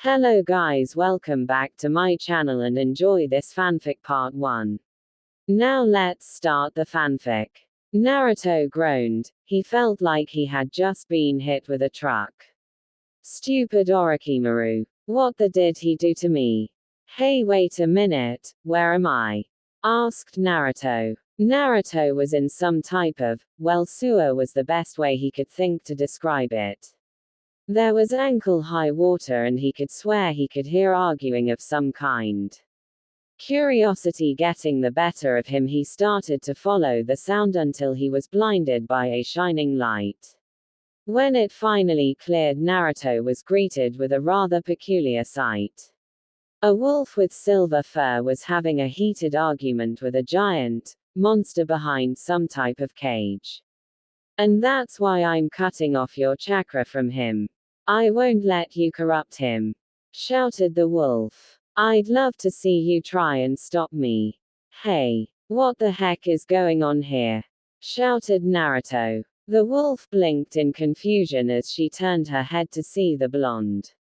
Hello guys, welcome back to my channel and enjoy this fanfic part 1. Now let's start the fanfic. Naruto groaned. He felt like he had just been hit with a truck. Stupid Orochimaru. What the did he do to me? Hey, wait a minute, where am I? Asked Naruto. Naruto was in some type of, well, sewer was the best way he could think to describe it. There was ankle-high water and he could swear he could hear arguing of some kind. Curiosity getting the better of him, he started to follow the sound until he was blinded by a shining light. When it finally cleared, Naruto was greeted with a rather peculiar sight. A wolf with silver fur was having a heated argument with a giant monster behind some type of cage. And that's why I'm cutting off your chakra from him. I won't let you corrupt him, shouted the wolf. I'd love to see you try and stop me. Hey, what the heck is going on here? Shouted Naruto. The wolf blinked in confusion as she turned her head to see the blonde.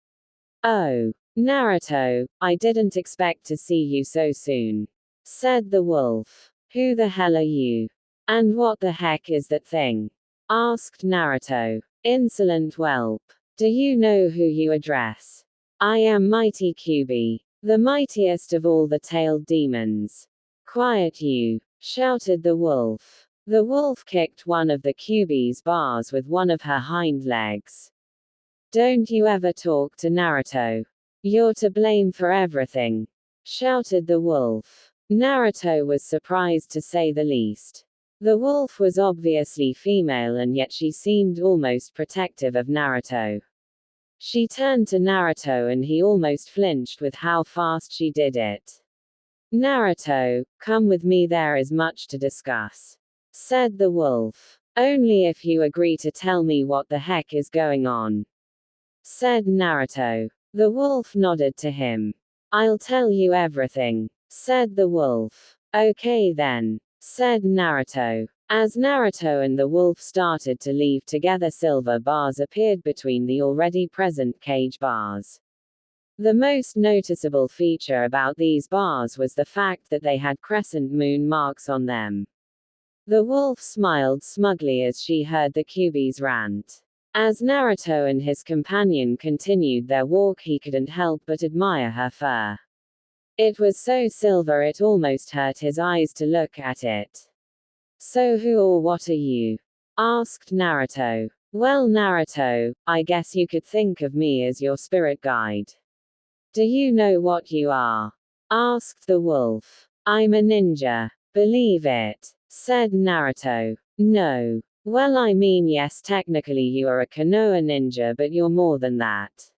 Oh, Naruto, I didn't expect to see you so soon, said the wolf. Who the hell are you? And what the heck is that thing? Asked Naruto. Insolent whelp. Do you know who you address? I am Mighty Kyuubi, the mightiest of all the tailed demons. Quiet you, shouted the wolf. The wolf kicked one of the Kyuubi's bars with one of her hind legs. Don't you ever talk to Naruto. You're to blame for everything, shouted the wolf. Naruto was surprised to say the least. The wolf was obviously female and yet she seemed almost protective of Naruto. She turned to Naruto and he almost flinched with how fast she did it. Naruto, come with me, there is much to discuss, said the wolf. Only if you agree to tell me what the heck is going on, said Naruto. The wolf nodded to him. I'll tell you everything, said the wolf. Okay then, said Naruto. As Naruto and the wolf started to leave together, silver bars appeared between the already present cage bars. The most noticeable feature about these bars was the fact that they had crescent moon marks on them. The wolf smiled smugly as she heard the Kyuubi's rant. As Naruto and his companion continued their walk, he couldn't help but admire her fur. It was so silver it almost hurt his eyes to look at it. So who or what are you? Asked Naruto. Well, Naruto, I guess you could think of me as your spirit guide. Do you know what you are? Asked the wolf. I'm a ninja. Believe it, said Naruto. No. Well, I mean, yes, technically you are a Konoha ninja, but you're more than that,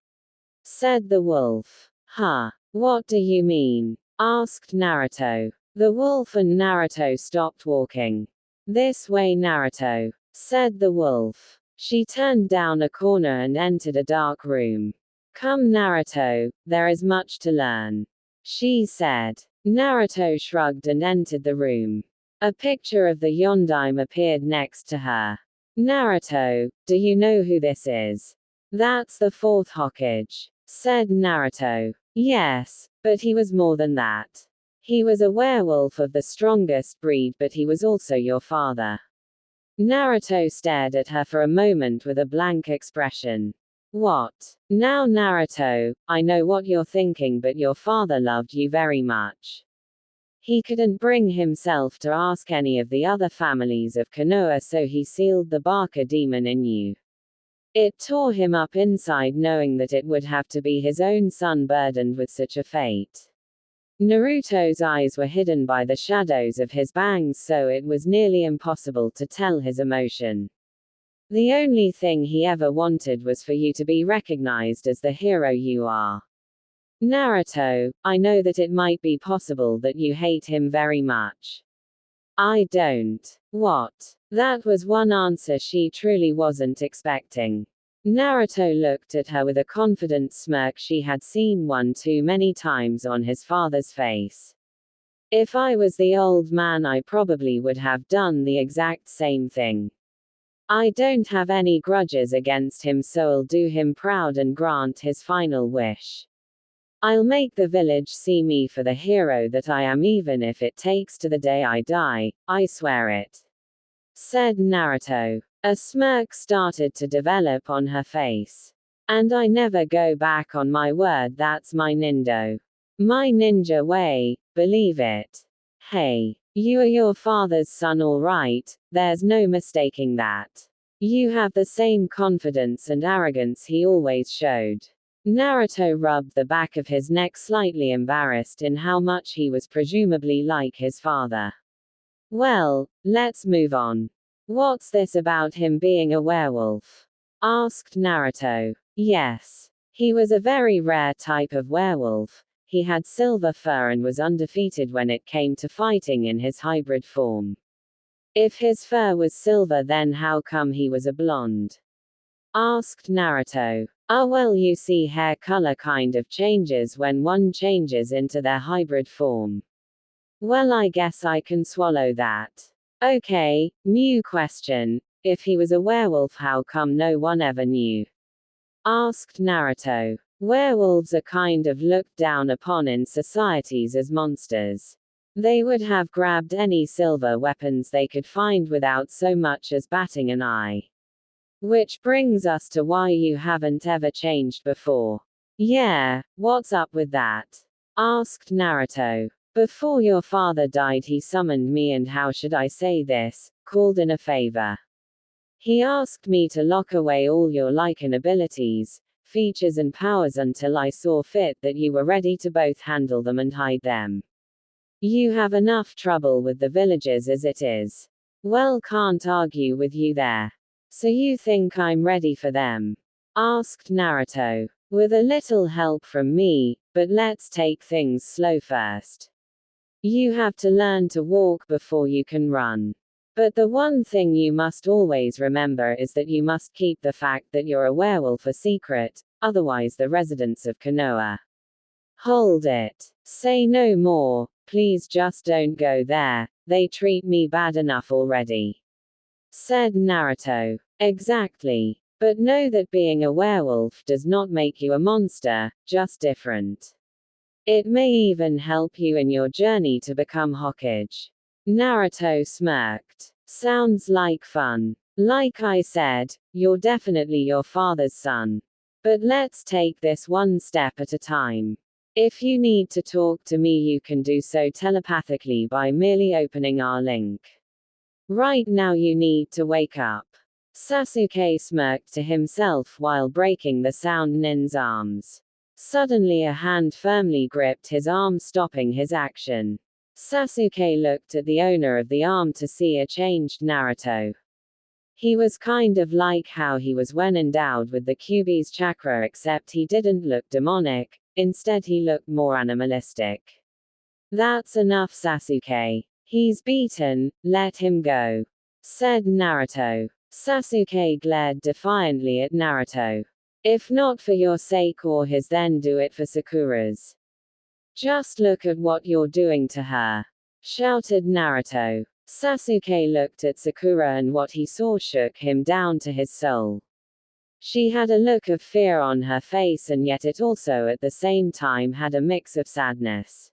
said the wolf. Huh? What do you mean? Asked Naruto. The wolf and Naruto stopped walking. This way, Naruto, said the wolf. She turned down a corner and entered a dark room. Come, Naruto, there is much to learn, she said. Naruto shrugged and entered the room. A picture of the Yondaime appeared next to her. Naruto, do you know who this is? That's the fourth Hokage, said Naruto. Yes, but he was more than that. He was a werewolf of the strongest breed, but he was also your father. Naruto stared at her for a moment with a blank expression. What? Now, Naruto, I know what you're thinking, but your father loved you very much. He couldn't bring himself to ask any of the other families of Konoha, so he sealed the Baka demon in you. It tore him up inside knowing that it would have to be his own son burdened with such a fate. Naruto's eyes were hidden by the shadows of his bangs, so it was nearly impossible to tell his emotion. The only thing he ever wanted was for you to be recognized as the hero you are. Naruto, I know that it might be possible that you hate him very much. I don't. What? That was one answer she truly wasn't expecting. Naruto looked at her with a confident smirk she had seen one too many times on his father's face. If I was the old man, I probably would have done the exact same thing. I don't have any grudges against him, so I'll do him proud and grant his final wish. I'll make the village see me for the hero that I am, even if it takes to the day I die, I swear it," said Naruto. A smirk started to develop on her face. "And I never go back on my word, that's my nindo. My ninja way, believe it. Hey, you are your father's son, all right, there's no mistaking that. You have the same confidence and arrogance he always showed." Naruto rubbed the back of his neck, slightly embarrassed in how much he was presumably like his father. "Well, let's move on. What's this about him being a werewolf?" asked Naruto. Yes. He was a very rare type of werewolf. He had silver fur and was undefeated when it came to fighting in his hybrid form. If his fur was silver, then how come he was a blonde? Asked Naruto. Well, you see, hair color kind of changes when one changes into their hybrid form. Well, I guess I can swallow that. Okay, new question. If he was a werewolf, how come no one ever knew? Asked Naruto. Werewolves are kind of looked down upon in societies as monsters. They would have grabbed any silver weapons they could find without so much as batting an eye. Which brings us to why you haven't ever changed before. Yeah, what's up with that? Asked Naruto. Before your father died, he summoned me and, how should I say this, called in a favor. He asked me to lock away all your Lycan abilities, features and powers until I saw fit that you were ready to both handle them and hide them. You have enough trouble with the villagers as it is. Well, can't argue with you there. So you think I'm ready for them? Asked Naruto. With a little help from me, but let's take things slow first. You have to learn to walk before you can run. But the one thing you must always remember is that you must keep the fact that you're a werewolf a secret, otherwise the residents of Konoha. Hold it. Say no more, please, just don't go there, they treat me bad enough already. Said Naruto. Exactly. But know that being a werewolf does not make you a monster, just different. It may even help you in your journey to become Hokage. Naruto smirked. Sounds like fun. Like I said, you're definitely your father's son. But let's take this one step at a time. If you need to talk to me, you can do so telepathically by merely opening our link. Right now you need to wake up. Sasuke smirked to himself while breaking the Sound Nin's arms. Suddenly a hand firmly gripped his arm, stopping his action. Sasuke looked at the owner of the arm to see a changed Naruto. He was kind of like how he was when endowed with the Kyuubi's chakra, except he didn't look demonic, instead he looked more animalistic. That's enough, Sasuke. He's beaten, let him go. Said Naruto. Sasuke glared defiantly at Naruto. If not for your sake or his, then do it for Sakura's. Just look at what you're doing to her. Shouted Naruto. Sasuke looked at Sakura and what he saw shook him down to his soul. She had a look of fear on her face, and yet it also at the same time had a mix of sadness.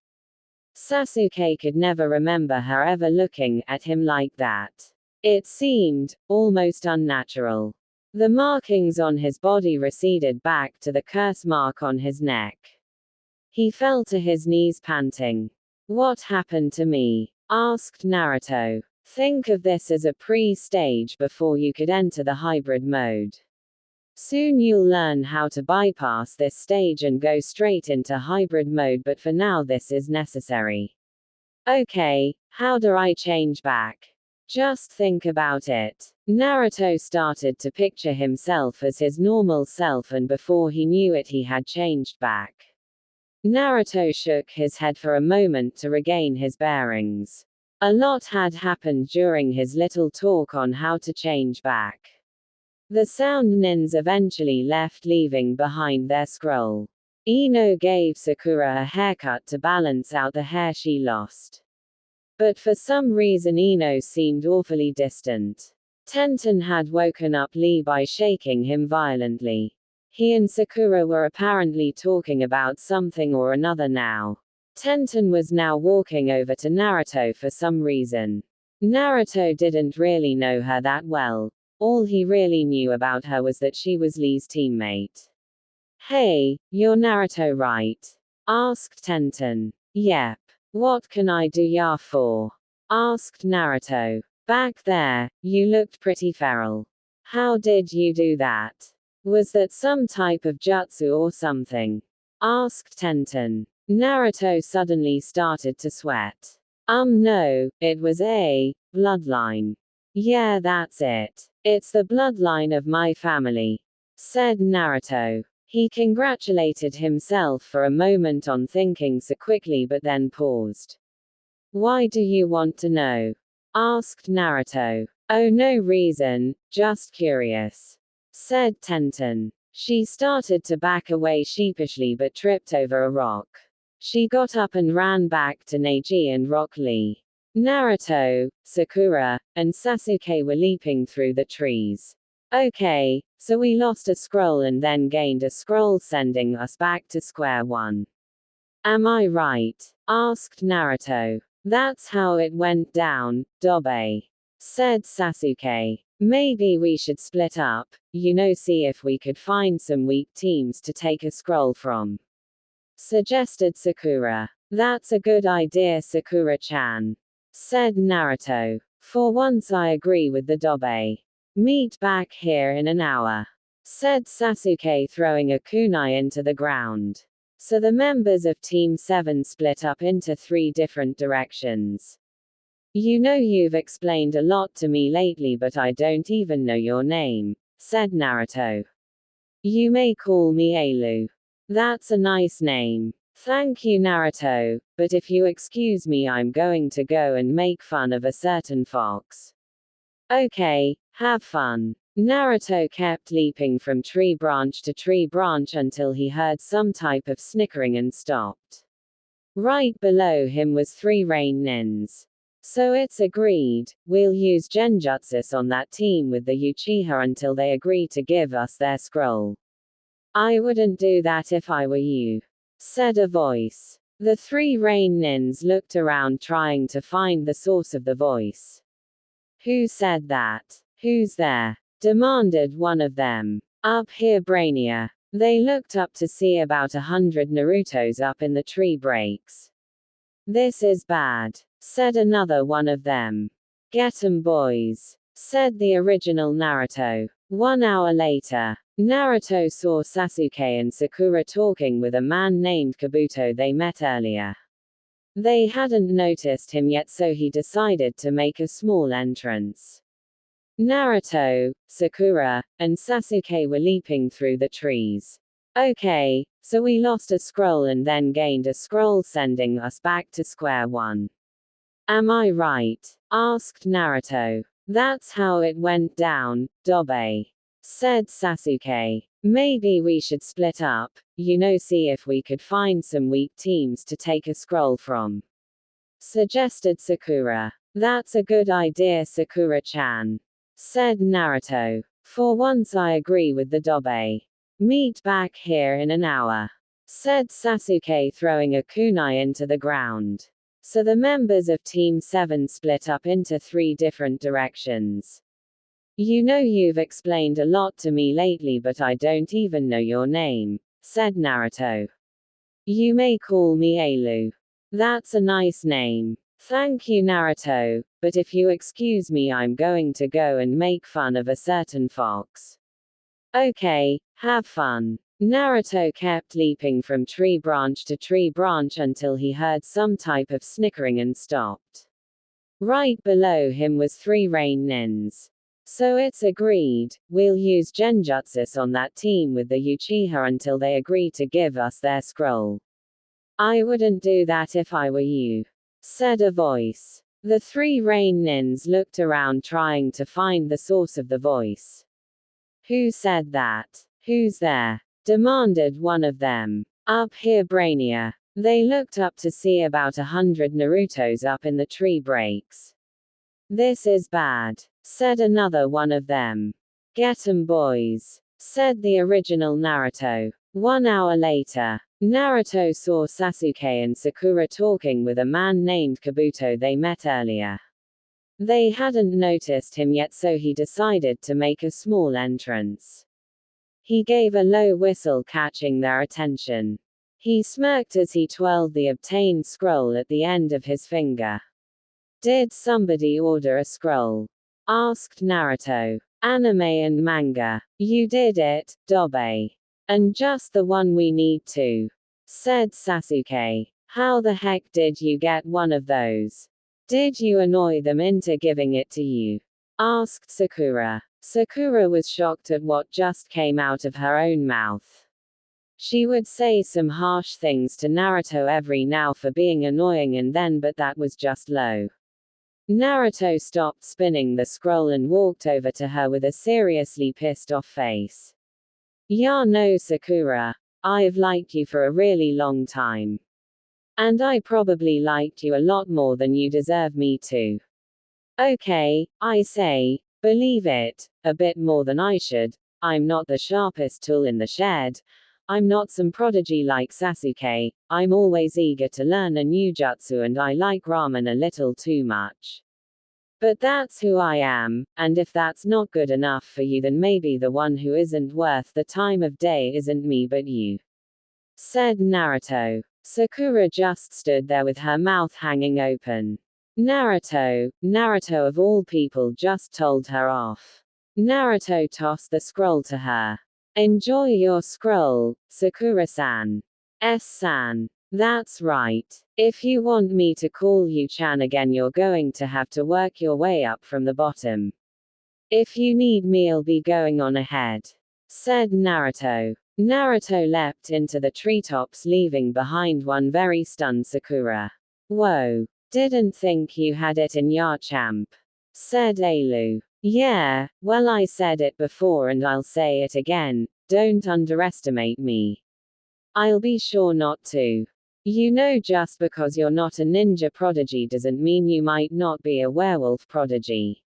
Sasuke could never remember her ever looking at him like that. It seemed almost unnatural. The markings on his body receded back to the curse mark on his neck. He fell to his knees, panting. What happened to me? Asked Naruto. Think of this as a pre-stage before you could enter the hybrid mode. Soon you'll learn how to bypass this stage and go straight into hybrid mode, but for now this is necessary. Okay, how do I change back? Just think about it. Naruto started to picture himself as his normal self, and before he knew it he had changed back. Naruto shook his head for a moment to regain his bearings. A lot had happened during his little talk on how to change back. The Sound Nins eventually left, leaving behind their scroll. Ino gave Sakura a haircut to balance out the hair she lost. But for some reason Ino seemed awfully distant. Tenten had woken up Lee by shaking him violently. He and Sakura were apparently talking about something or another now. Tenten was now walking over to Naruto for some reason. Naruto didn't really know her that well. All he really knew about her was that she was Lee's teammate. "Hey, you're Naruto, right?" asked Tenten. "Yep. What can I do ya for?" asked Naruto. "Back there, you looked pretty feral. How did you do that? Was that some type of jutsu or something?" asked Tenten. Naruto suddenly started to sweat. No, it was a bloodline. Yeah, that's it. It's the bloodline of my family," said Naruto. He congratulated himself for a moment on thinking so quickly but then paused. "Why do you want to know?" asked Naruto. "Oh, no reason, just curious," said Tenten. She started to back away sheepishly but tripped over a rock. She got up and ran back to Neji and Rock Lee. Naruto, Sakura, and Sasuke were leaping through the trees. "Okay, so we lost a scroll and then gained a scroll, sending us back to square one. Am I right?" asked Naruto. "That's how it went down, Dobe," said Sasuke. "Maybe we should split up, see if we could find some weak teams to take a scroll from," suggested Sakura. "That's a good idea, Sakura-chan," said Naruto. "For once I agree with the Dobe. Meet back here in an hour," said Sasuke, throwing a kunai into the ground. So the members of Team 7 split up into 3 different directions. "You've explained a lot to me lately, but I don't even know your name," said Naruto. "You may call me Ailu. That's a nice name." "Thank you, Naruto, but if you excuse me, I'm going to go and make fun of a certain fox." "Okay, have fun." Naruto kept leaping from tree branch to tree branch until he heard some type of snickering and stopped. Right below him was 3 rain nins. "So it's agreed, we'll use genjutsus on that team with the Uchiha until they agree to give us their scroll." "I wouldn't do that if I were you," said a voice. The 3 rain nins looked around trying to find the source of the voice. "Who said that? Who's there?" demanded one of them. "Up here, Brainia." They looked up to see about 100 Narutos up in the tree breaks. "This is bad," said another one of them. "Get 'em, boys," said the original Naruto. 1 hour later, Naruto saw Sasuke and Sakura talking with a man named Kabuto they met earlier. They hadn't noticed him yet, so he decided to make a small entrance. Naruto, Sakura, and Sasuke were leaping through the trees. "Okay, so we lost a scroll and then gained a scroll, sending us back to square one. Am I right?" asked Naruto. "That's how it went down, Dobe," said Sasuke. "Maybe we should split up, see if we could find some weak teams to take a scroll from," suggested Sakura. "That's a good idea, Sakura-chan," said Naruto. "For once I agree with the Dobe. Meet back here in an hour," said Sasuke, throwing a kunai into the ground. So the members of Team 7 split up into 3 different directions. "You've explained a lot to me lately, but I don't even know your name," said Naruto. "You may call me Ailu. That's a nice name." "Thank you, Naruto, but if you excuse me, I'm going to go and make fun of a certain fox." "Okay, have fun." Naruto kept leaping from tree branch to tree branch until he heard some type of snickering and stopped. Right below him was 3 rain nins. "So it's agreed, we'll use genjutsus on that team with the Uchiha until they agree to give us their scroll." "I wouldn't do that if I were you," said a voice. The 3 rain nins looked around trying to find the source of the voice. "Who said that? Who's there?" demanded one of them. "Up here, Brainia." They looked up to see about 100 Narutos up in the tree breaks. "This is bad," said another one of them. Get 'em boys, said the original Naruto. 1 hour later, Naruto saw Sasuke and Sakura talking with a man named Kabuto they met earlier. They hadn't noticed him yet, so he decided to make a small entrance. He gave a low whistle, catching their attention. He smirked as he twirled the obtained scroll at the end of his finger. Did somebody order a scroll? Asked Naruto. Anime and manga. You did it, Dobe. And just the one we need too, said Sasuke. How the heck did you get one of those? Did you annoy them into giving it to you? Asked Sakura. Sakura was shocked at what just came out of her own mouth. She would say some harsh things to Naruto every now for being annoying and then, but that was just low. Naruto stopped spinning the scroll and walked over to her with a seriously pissed off face. Ya no, Sakura. I've liked you for a really long time. And I probably liked you a lot more than you deserve me to. Okay, I say, believe it, a bit more than I should. I'm not the sharpest tool in the shed. I'm not some prodigy like Sasuke. I'm always eager to learn a new jutsu and I like ramen a little too much. But that's who I am, and if that's not good enough for you, then maybe the one who isn't worth the time of day isn't me but you, said Naruto. Sakura just stood there with her mouth hanging open. Naruto of all people just told her off. Naruto tossed the scroll to her. Enjoy your scroll, Sakura-san. S-san. That's right. If you want me to call you Chan again, you're going to have to work your way up from the bottom. If you need me, I'll be going on ahead, said Naruto. Naruto leapt into the treetops, leaving behind one very stunned Sakura. Whoa. Didn't think you had it in ya, champ, said Ailu. Yeah, well, I said it before and I'll say it again, don't underestimate me. I'll be sure not to. You know, just because you're not a ninja prodigy doesn't mean you might not be a werewolf prodigy.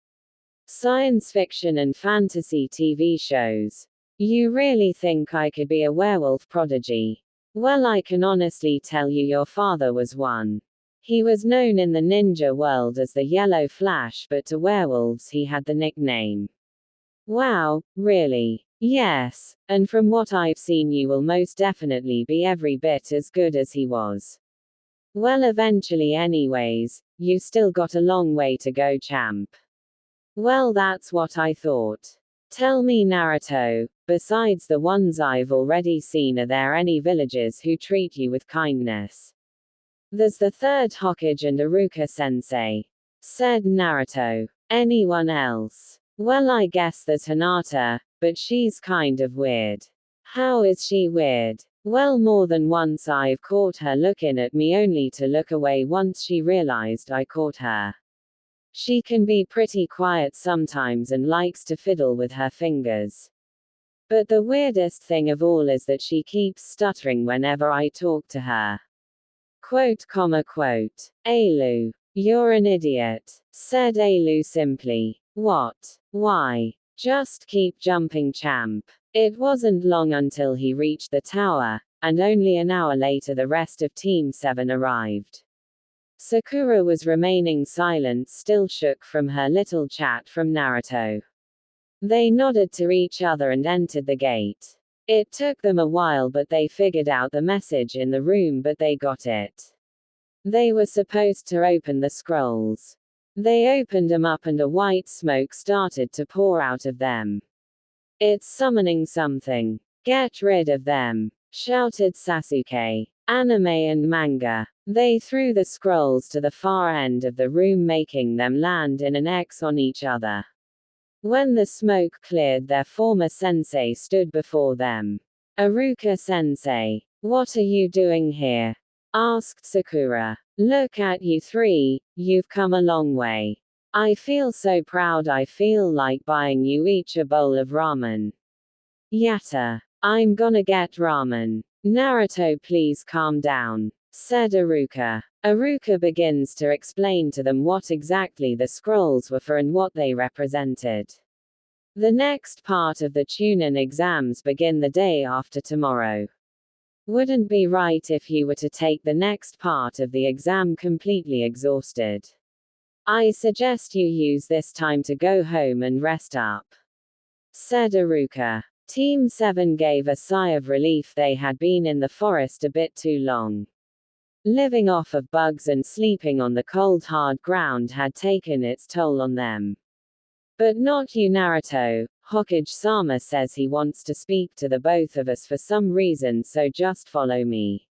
Science fiction and fantasy TV shows. You really think I could be a werewolf prodigy? Well, I can honestly tell you your father was one. He was known in the ninja world as the Yellow Flash, but to werewolves he had the nickname. Wow, really? Yes, and from what I've seen you will most definitely be every bit as good as he was. Well, eventually anyways, you still got a long way to go, champ. Well, that's what I thought. Tell me, Naruto, besides the ones I've already seen, are there any villagers who treat you with kindness? There's the third Hokage and Iruka sensei, said Naruto. Anyone else? Well, I guess there's Hinata, but she's kind of weird. How is she weird? Well, more than once I've caught her looking at me only to look away once she realized I caught her. She can be pretty quiet sometimes and likes to fiddle with her fingers. But the weirdest thing of all is that she keeps stuttering whenever I talk to her. Quote, Ailu. You're an idiot, said Ailu simply. What? Why? Just keep jumping, champ. It wasn't long until he reached the tower, and only an hour later the rest of Team 7 arrived. Sakura was remaining silent, still shook from her little chat from Naruto. They nodded to each other and entered the gate. It took them a while, but they figured out the message in the room, but they got it. They were supposed to open the scrolls. They opened them up and a white smoke started to pour out of them. It's summoning something. Get rid of them, shouted Sasuke. Anime and manga. They threw the scrolls to the far end of the room, making them land in an X on each other. When the smoke cleared, their former sensei stood before them. Iruka sensei, what are you doing here? Asked Sakura. Look at you three, you've come a long way. I feel so proud, I feel like buying you each a bowl of ramen. Yatta. I'm gonna get ramen. Naruto, please calm down, said Iruka. Aruka begins to explain to them what exactly the scrolls were for and what they represented. The next part of the Chunin exams begin the day after tomorrow. Wouldn't be right if you were to take the next part of the exam completely exhausted. I suggest you use this time to go home and rest up, said Aruka. Team 7 gave a sigh of relief. They had been in the forest a bit too long. Living off of bugs and sleeping on the cold hard ground had taken its toll on them. But not you, Naruto. Hokage-sama says he wants to speak to the both of us for some reason, so just follow me,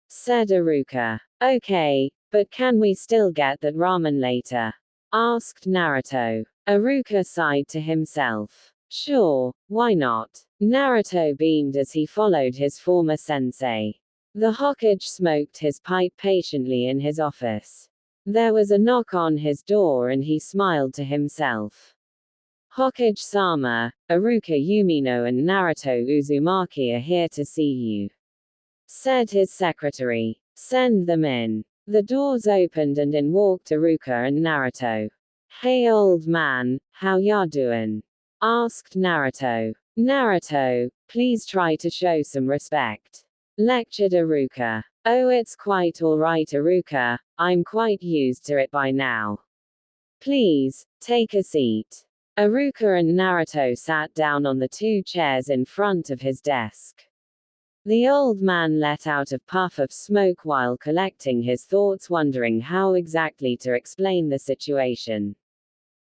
said Aruka. Okay, but can we still get that ramen later? Asked Naruto. Aruka sighed to himself. Sure, why not? Naruto beamed as he followed his former sensei. The Hokage smoked his pipe patiently in his office. There was a knock on his door and he smiled to himself. Hokage-sama, Aruka Yumino and Naruto Uzumaki are here to see you, said his secretary. Send them in. The doors opened and in walked Aruka and Naruto. Hey old man, how ya doin'? Asked Naruto. Naruto, please try to show some respect, lectured Aruka. Oh, it's quite alright, Aruka, I'm quite used to it by now. Please, take a seat. Aruka and Naruto sat down on the two chairs in front of his desk. The old man let out a puff of smoke while collecting his thoughts, wondering how exactly to explain the situation.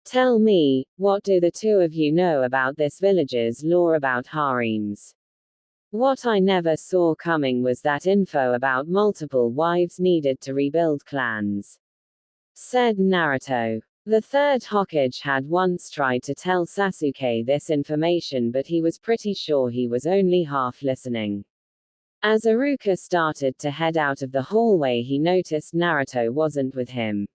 Tell me, what do the two of you know about this village's lore about harems? What I never saw coming was that info about multiple wives needed to rebuild clans, said Naruto. The third Hokage had once tried to tell Sasuke this information, but he was pretty sure he was only half listening. As Aruka started to head out of the hallway, he noticed Naruto wasn't with him.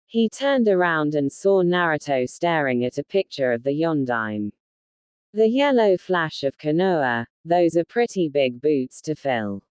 He turned around and saw Naruto staring at a picture of the Yondaime. The yellow flash of Konoha, those are pretty big boots to fill.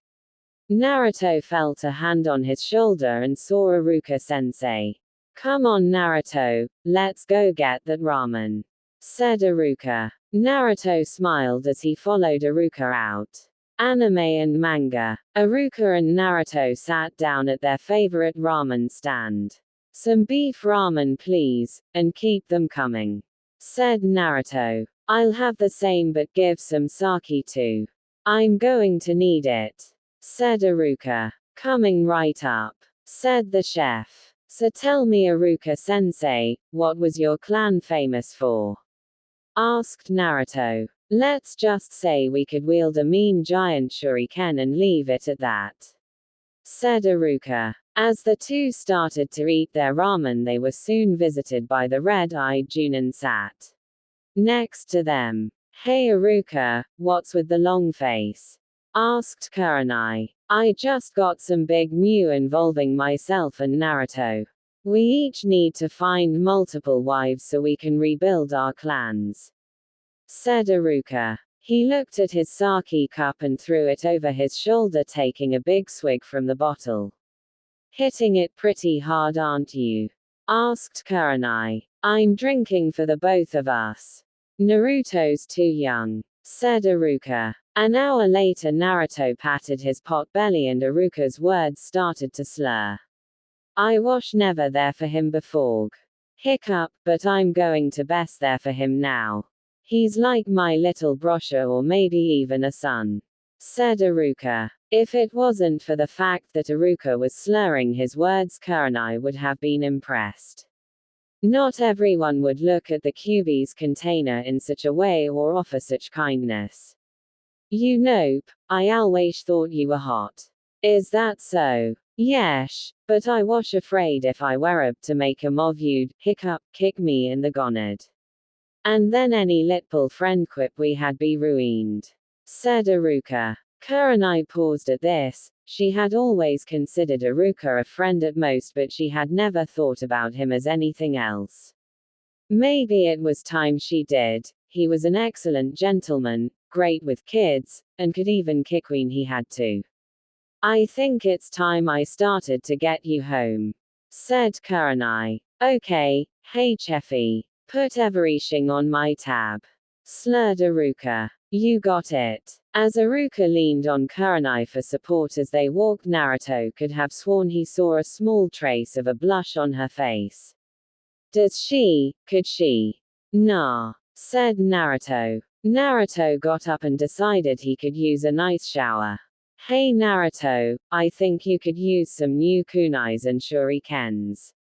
Naruto felt a hand on his shoulder and saw Aruka-sensei. Come on Naruto, let's go get that ramen, said Aruka. Naruto smiled as he followed Aruka out. Anime and manga. Aruka and Naruto sat down at their favorite ramen stand. Some beef ramen please, and keep them coming, said Naruto. I'll have the same but give some sake too. I'm going to need it, said Aruka. Coming right up, said the chef. So tell me Aruka-sensei, what was your clan famous for? Asked Naruto. Let's just say we could wield a mean giant shuriken and leave it at that, said Aruka. As the two started to eat their ramen, they were soon visited by the red-eyed Junin sat next to them. Hey Aruka, what's with the long face? Asked Kurenai. I just got some big news involving myself and Naruto. We each need to find multiple wives so we can rebuild our clans, said Aruka. He looked at his sake cup and threw it over his shoulder, taking a big swig from the bottle. Hitting it pretty hard, aren't you? Asked Kurenai. I'm drinking for the both of us. Naruto's too young, said Aruka. An hour later, Naruto patted his pot belly and Aruka's words started to slur. I wash never there for him before. Hiccup, but I'm going to best there for him now. He's like my little brother or maybe even a son, said Aruka. If it wasn't for the fact that Aruka was slurring his words, Kurenai would have been impressed. Not everyone would look at the Kyuubi's container in such a way or offer such kindness. You nope, I always thought you were hot. Is that so? Yesh, but I wash afraid if I were up to make a of you'd, hiccup, kick me in the gonad. And then any little friend quip we had be ruined, said Aruka. Kurenai paused at this. She had always considered Aruka a friend at most, but she had never thought about him as anything else. Maybe it was time she did. He was an excellent gentleman, great with kids, and could even kick when he had to. I think it's time I started to get you home, said Kurenai. Okay, hey Chefi, put everything on my tab, slurred Aruka. You got it. As Aruka leaned on Kurenai for support as they walked, Naruto could have sworn he saw a small trace of a blush on her face. Could she? Nah, said Naruto. Naruto got up and decided he could use a nice shower. Hey Naruto, I think you could use some new kunais and shurikens.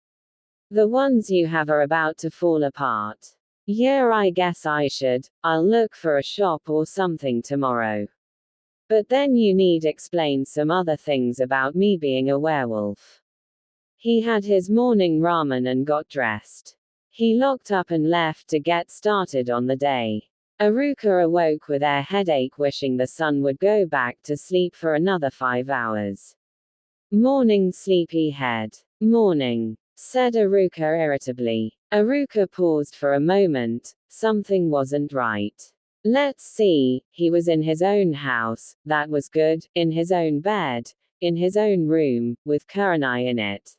The ones you have are about to fall apart. Yeah, I guess I should. I'll look for a shop or something tomorrow. But then you need explain some other things about me being a werewolf. He had his morning ramen and got dressed. He locked up and left to get started on the day. Aruka awoke with a headache, wishing the sun would go back to sleep for another 5 hours. Morning, sleepyhead. Morning, said Aruka irritably. Aruka paused for a moment. Something wasn't right. Let's see, he was in his own house, that was good, in his own bed, in his own room, with Kurenai in it.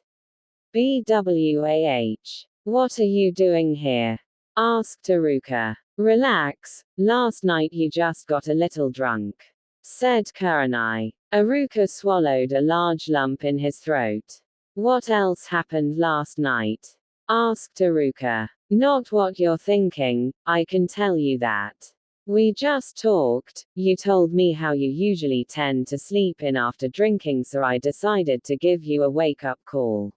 BWAH. What are you doing here? Asked Aruka. Relax, last night you just got a little drunk, said Kurenai. Aruka swallowed a large lump in his throat. What else happened last night? Asked Aruka. Not what you're thinking, I can tell you that. We just talked, you told me how you usually tend to sleep in after drinking, so I decided to give you a wake-up call,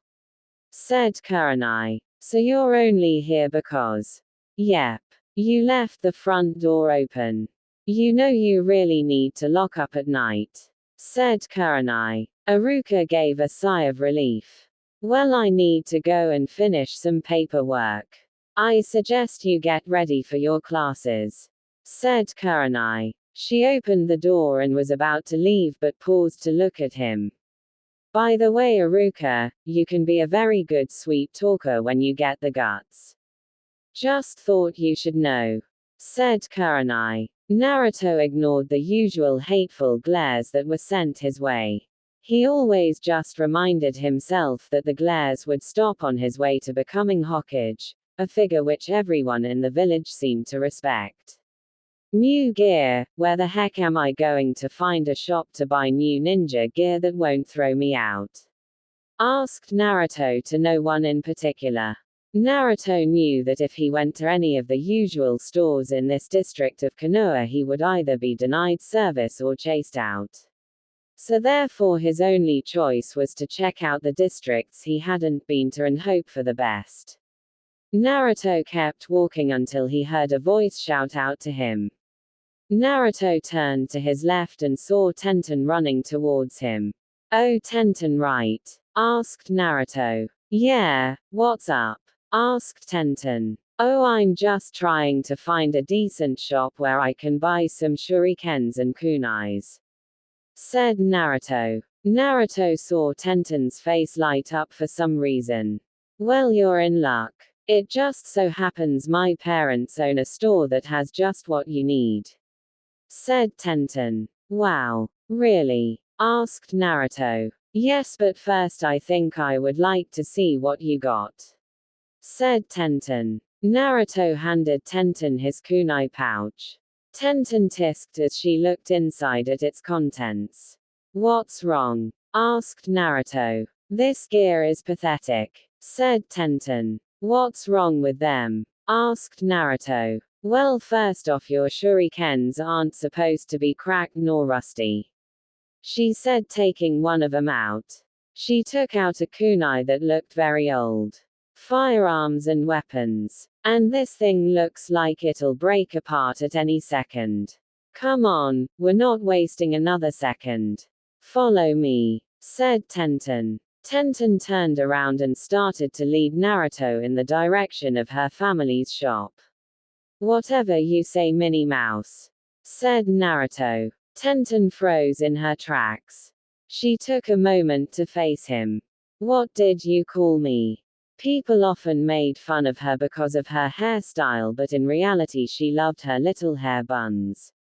said Kurenai. So you're only here because. Yep. You left the front door open. You know you really need to lock up at night, said Kurenai. Aruka gave a sigh of relief. Well, I need to go and finish some paperwork. I suggest you get ready for your classes, said Kurenai. She opened the door and was about to leave but paused to look at him. By the way, Aruka, you can be a very good sweet talker when you get the guts. Just thought you should know, said Kurenai. Naruto ignored the usual hateful glares that were sent his way. He always just reminded himself that the glares would stop on his way to becoming Hokage, a figure which everyone in the village seemed to respect. New gear, where the heck am I going to find a shop to buy new ninja gear that won't throw me out? Asked Naruto to no one in particular. Naruto knew that if he went to any of the usual stores in this district of Konoha, he would either be denied service or chased out. So therefore his only choice was to check out the districts he hadn't been to and hope for the best. Naruto kept walking until he heard a voice shout out to him. Naruto turned to his left and saw Tenten running towards him. Oh, Tenten, right? Asked Naruto. Yeah, what's up? Asked Tenten. Oh, I'm just trying to find a decent shop where I can buy some shurikens and kunais, said Naruto. Naruto saw Tenten's face light up for some reason. Well, you're in luck. It just so happens my parents own a store that has just what you need, said Tenten. Wow, really? Asked Naruto. Yes, but first I think I would like to see what you got, said Tenten. Naruto handed Tenten his kunai pouch. Tenten tisked as she looked inside at its contents. What's wrong? Asked Naruto. This gear is pathetic, said Tenten. What's wrong with them? Asked Naruto. Well, first off, your shurikens aren't supposed to be cracked nor rusty, she said, taking one of them out. She took out a kunai that looked very old. Firearms and weapons. And this thing looks like it'll break apart at any second. Come on, we're not wasting another second. Follow me, said Tenten. Tenten turned around and started to lead Naruto in the direction of her family's shop. Whatever you say, Minnie Mouse, said Naruto. Tenten froze in her tracks. She took a moment to face him. What did you call me? People often made fun of her because of her hairstyle, but in reality she loved her little hair buns.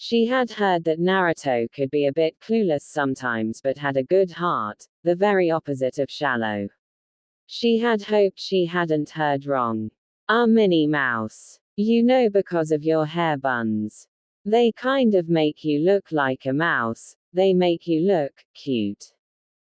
She had heard that Naruto could be a bit clueless sometimes but had a good heart, the very opposite of shallow. She had hoped she hadn't heard wrong. Minnie Mouse. You know, because of your hair buns. They kind of make you look like a mouse, they make you look cute,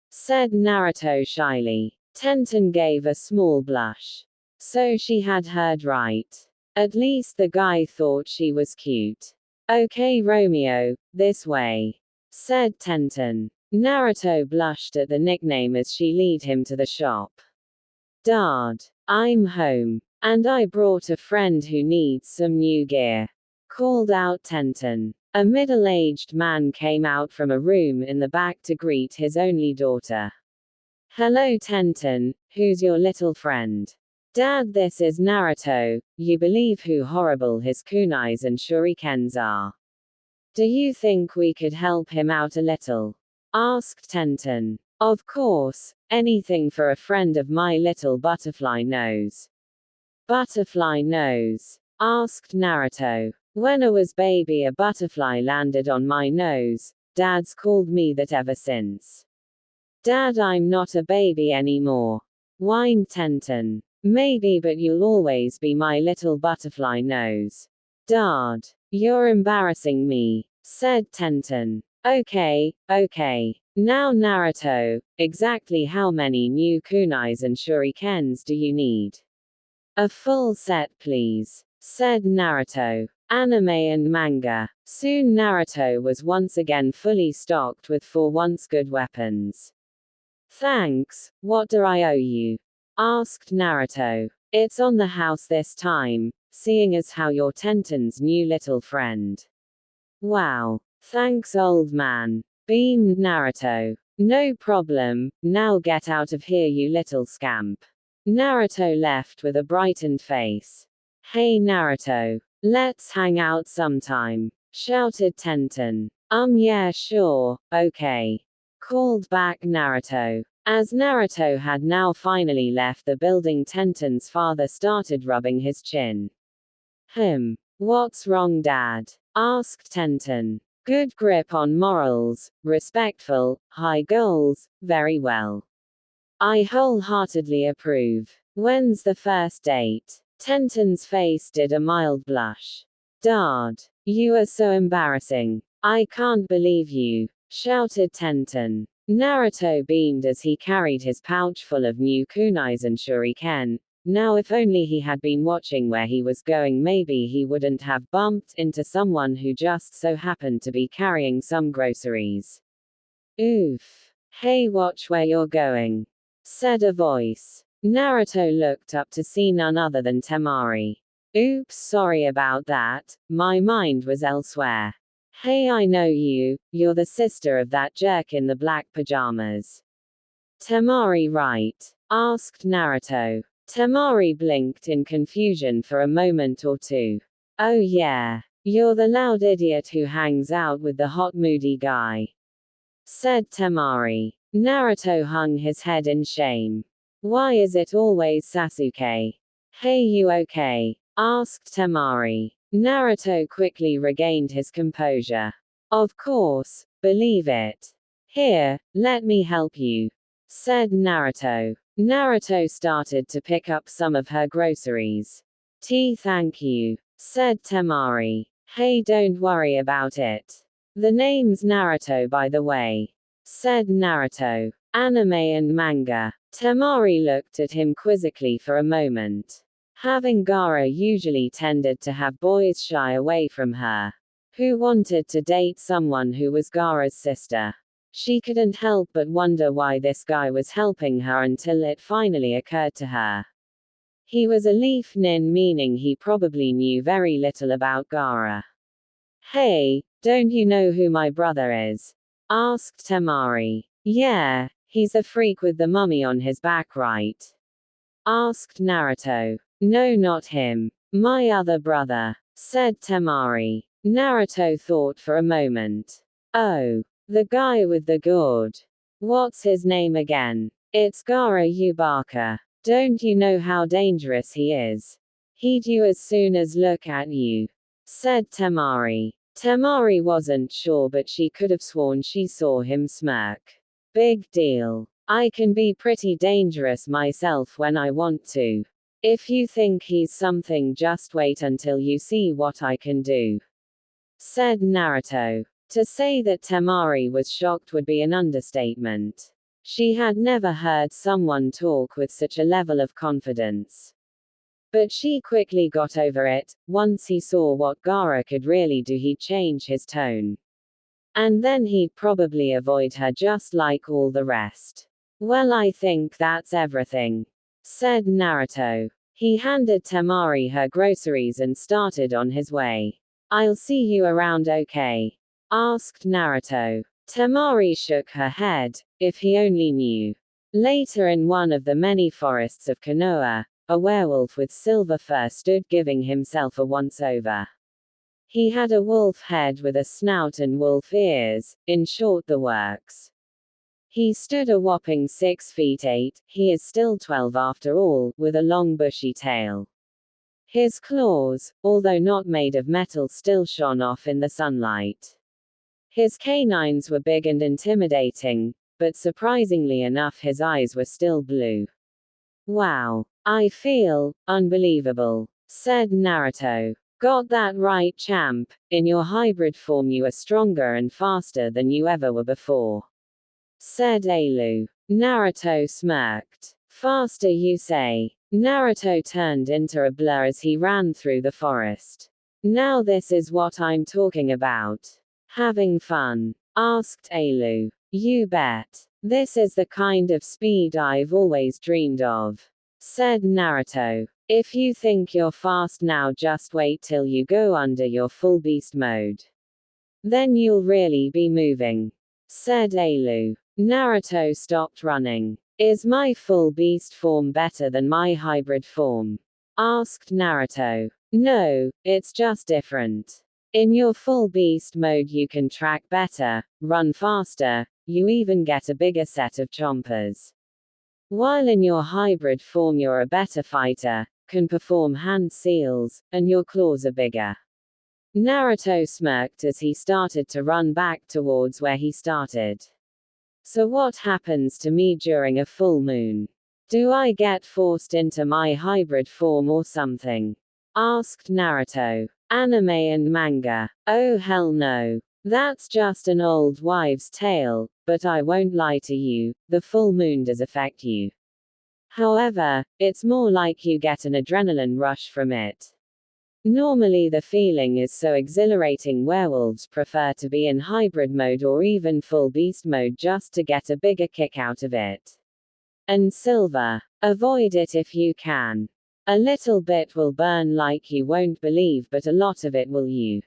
said Naruto shyly. Tenten gave a small blush. So she had heard right. At least the guy thought she was cute. Okay Romeo, this way, said Tenten. Naruto blushed at the nickname as she led him to the shop. Dad, I'm home. And I brought a friend who needs some new gear, called out Tenten. A middle-aged man came out from a room in the back to greet his only daughter. Hello Tenten, who's your little friend? Dad, this is Naruto. You believe who horrible his kunais and shurikens are. Do you think we could help him out a little? Asked Tenten. Of course, anything for a friend of my little butterfly nose. Butterfly nose? Asked Naruto. When I was baby a butterfly landed on my nose. Dad's called me that ever since. Dad, I'm not a baby anymore, whined Tenten. Maybe, but you'll always be my little butterfly nose. Dad, you're embarrassing me, said Tenten. Okay. Now Naruto, exactly how many new kunais and shurikens do you need? A full set please, said Naruto. Anime and manga. Soon Naruto was once again fully stocked with 4 once good weapons. Thanks, what do I owe you? Asked Naruto. It's on the house this time, seeing as how you're Tenten's new little friend. Wow. Thanks old man, beamed Naruto. No problem, now get out of here you little scamp. Naruto left with a brightened face. Hey Naruto, let's hang out sometime, shouted Tenten. Yeah sure, okay, called back Naruto. As Naruto had now finally left the building, Tenten's father started rubbing his chin. What's wrong Dad? Asked Tenten. Good grip on morals, respectful, high goals, very well. I wholeheartedly approve. When's the first date? Tenten's face did a mild blush. Dad, you are so embarrassing. I can't believe you, shouted Tenten. Naruto beamed as he carried his pouch full of new kunais and shuriken. Now if only he had been watching where he was going, maybe he wouldn't have bumped into someone who just so happened to be carrying some groceries. Oof. Hey, watch where you're going, said a voice. Naruto looked up to see none other than Temari. Oops, sorry about that, my mind was elsewhere. Hey, I know you, you're the sister of that jerk in the black pajamas. Temari, right? Asked Naruto. Temari blinked in confusion for a moment or two. Oh yeah, you're the loud idiot who hangs out with the hot moody guy, said Temari. Naruto hung his head in shame. Why is it always Sasuke? Hey, you okay? Asked Temari. Naruto quickly regained his composure. Of course, believe it. Here, let me help you, said Naruto. Naruto started to pick up some of her groceries. Thank you, said Temari. Hey, don't worry about it. The name's Naruto by the way, said Naruto. Anime and manga. Temari looked at him quizzically for a moment. Having Gaara usually tended to have boys shy away from her, who wanted to date someone who was Gaara's sister. She couldn't help but wonder why this guy was helping her until it finally occurred to her. He was a leaf nin, meaning he probably knew very little about Gaara. Hey, don't you know who my brother is? Asked Temari. Yeah, he's a freak with the mummy on his back, right? Asked Naruto. No, not him. My other brother, said Temari. Naruto thought for a moment. Oh, the guy with the gourd. What's his name again? It's Gaara Yubaka. Don't you know how dangerous he is? He'd you as soon as look at you, said Temari. Temari wasn't sure, but she could have sworn she saw him smirk. Big deal. I can be pretty dangerous myself when I want to. If you think he's something, just wait until you see what I can do, said Naruto. To say that Temari was shocked would be an understatement. She had never heard someone talk with such a level of confidence. But she quickly got over it. Once he saw what Gaara could really do, he'd change his tone. And then he'd probably avoid her just like all the rest. Well, I think that's everything, said Naruto. He handed Temari her groceries and started on his way. I'll see you around, okay? Asked Naruto. Temari shook her head. If he only knew. Later, in one of the many forests of Konoha, a werewolf with silver fur stood giving himself a once-over. He had a wolf head with a snout and wolf ears, in short, the works. He stood a whopping 6 feet 8, he is still 12 after all, with a long bushy tail. His claws, although not made of metal, still shone off in the sunlight. His canines were big and intimidating, but surprisingly enough his eyes were still blue. Wow. I feel unbelievable, said Naruto. Got that right, champ. In your hybrid form you are stronger and faster than you ever were before, said Ailu. Naruto smirked. Faster, you say? Naruto turned into a blur as he ran through the forest. Now this is what I'm talking about. Having fun? Asked Ailu. You bet. This is the kind of speed I've always dreamed of, said Naruto. If you think you're fast now, just wait till you go under your full beast mode. Then you'll really be moving, said Ailu. Naruto stopped running. Is my full beast form better than my hybrid form? Asked Naruto. No, it's just different. In your full beast mode you can track better, run faster, you even get a bigger set of chompers. While in your hybrid form you're a better fighter, can perform hand seals, and your claws are bigger. Naruto smirked as he started to run back towards where he started. So what happens to me during a full moon? Do I get forced into my hybrid form or something? Asked Naruto. Anime and manga. Oh hell no. That's just an old wives' tale, but I won't lie to you, the full moon does affect you. However, it's more like you get an adrenaline rush from it. Normally the feeling is so exhilarating, werewolves prefer to be in hybrid mode or even full beast mode just to get a bigger kick out of it. And silver. Avoid it if you can. A little bit will burn like you won't believe, but a lot of it will you.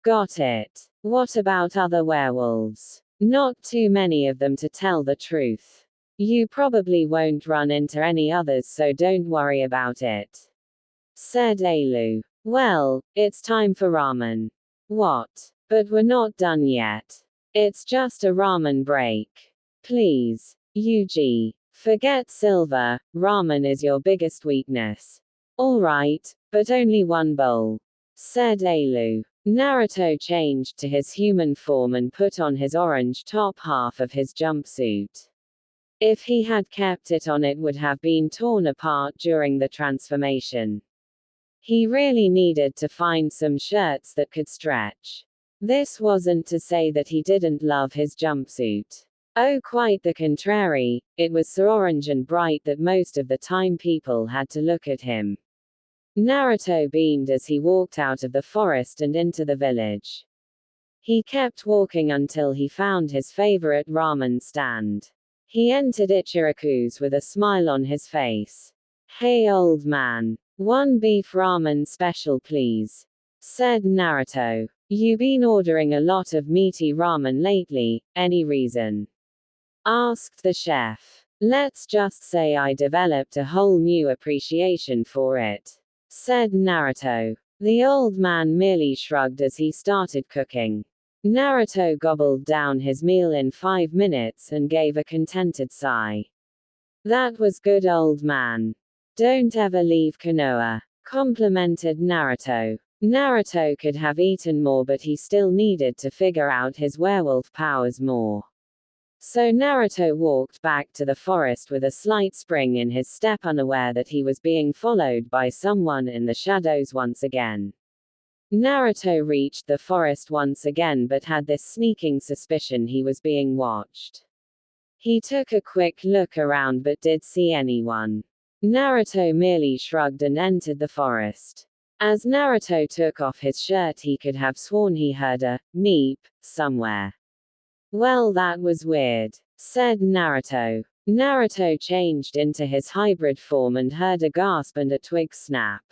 Got it. What about other werewolves? Not too many of them, to tell the truth. You probably won't run into any others, so don't worry about it, said Ailu. Well, it's time for ramen. What? But we're not done yet. It's just a ramen break. Please. Yuji. Forget silver, ramen is your biggest weakness. Alright, but only one bowl, said Ailu. Naruto changed to his human form and put on his orange top half of his jumpsuit. If he had kept it on, it would have been torn apart during the transformation. He really needed to find some shirts that could stretch. This wasn't to say that he didn't love his jumpsuit. Oh, quite the contrary, it was so orange and bright that most of the time people had to look at him. Naruto beamed as he walked out of the forest and into the village. He kept walking until he found his favorite ramen stand. He entered Ichiraku's with a smile on his face. Hey old man, one beef ramen special please, said Naruto. You been ordering a lot of meaty ramen lately, any reason? Asked the chef. Let's just say I developed a whole new appreciation for it, said Naruto. The old man merely shrugged as he started cooking. Naruto gobbled down his meal in 5 minutes and gave a contented sigh. That was good, old man. Don't ever leave Konoha, complimented Naruto. Naruto could have eaten more, but he still needed to figure out his werewolf powers more. So Naruto walked back to the forest with a slight spring in his step, unaware that he was being followed by someone in the shadows once again. Naruto reached the forest once again, but had this sneaking suspicion he was being watched. He took a quick look around but did see anyone. Naruto merely shrugged and entered the forest. As Naruto took off his shirt, he could have sworn he heard a meep somewhere. Well, that was weird, said Naruto. Naruto changed into his hybrid form and heard a gasp and a twig snap.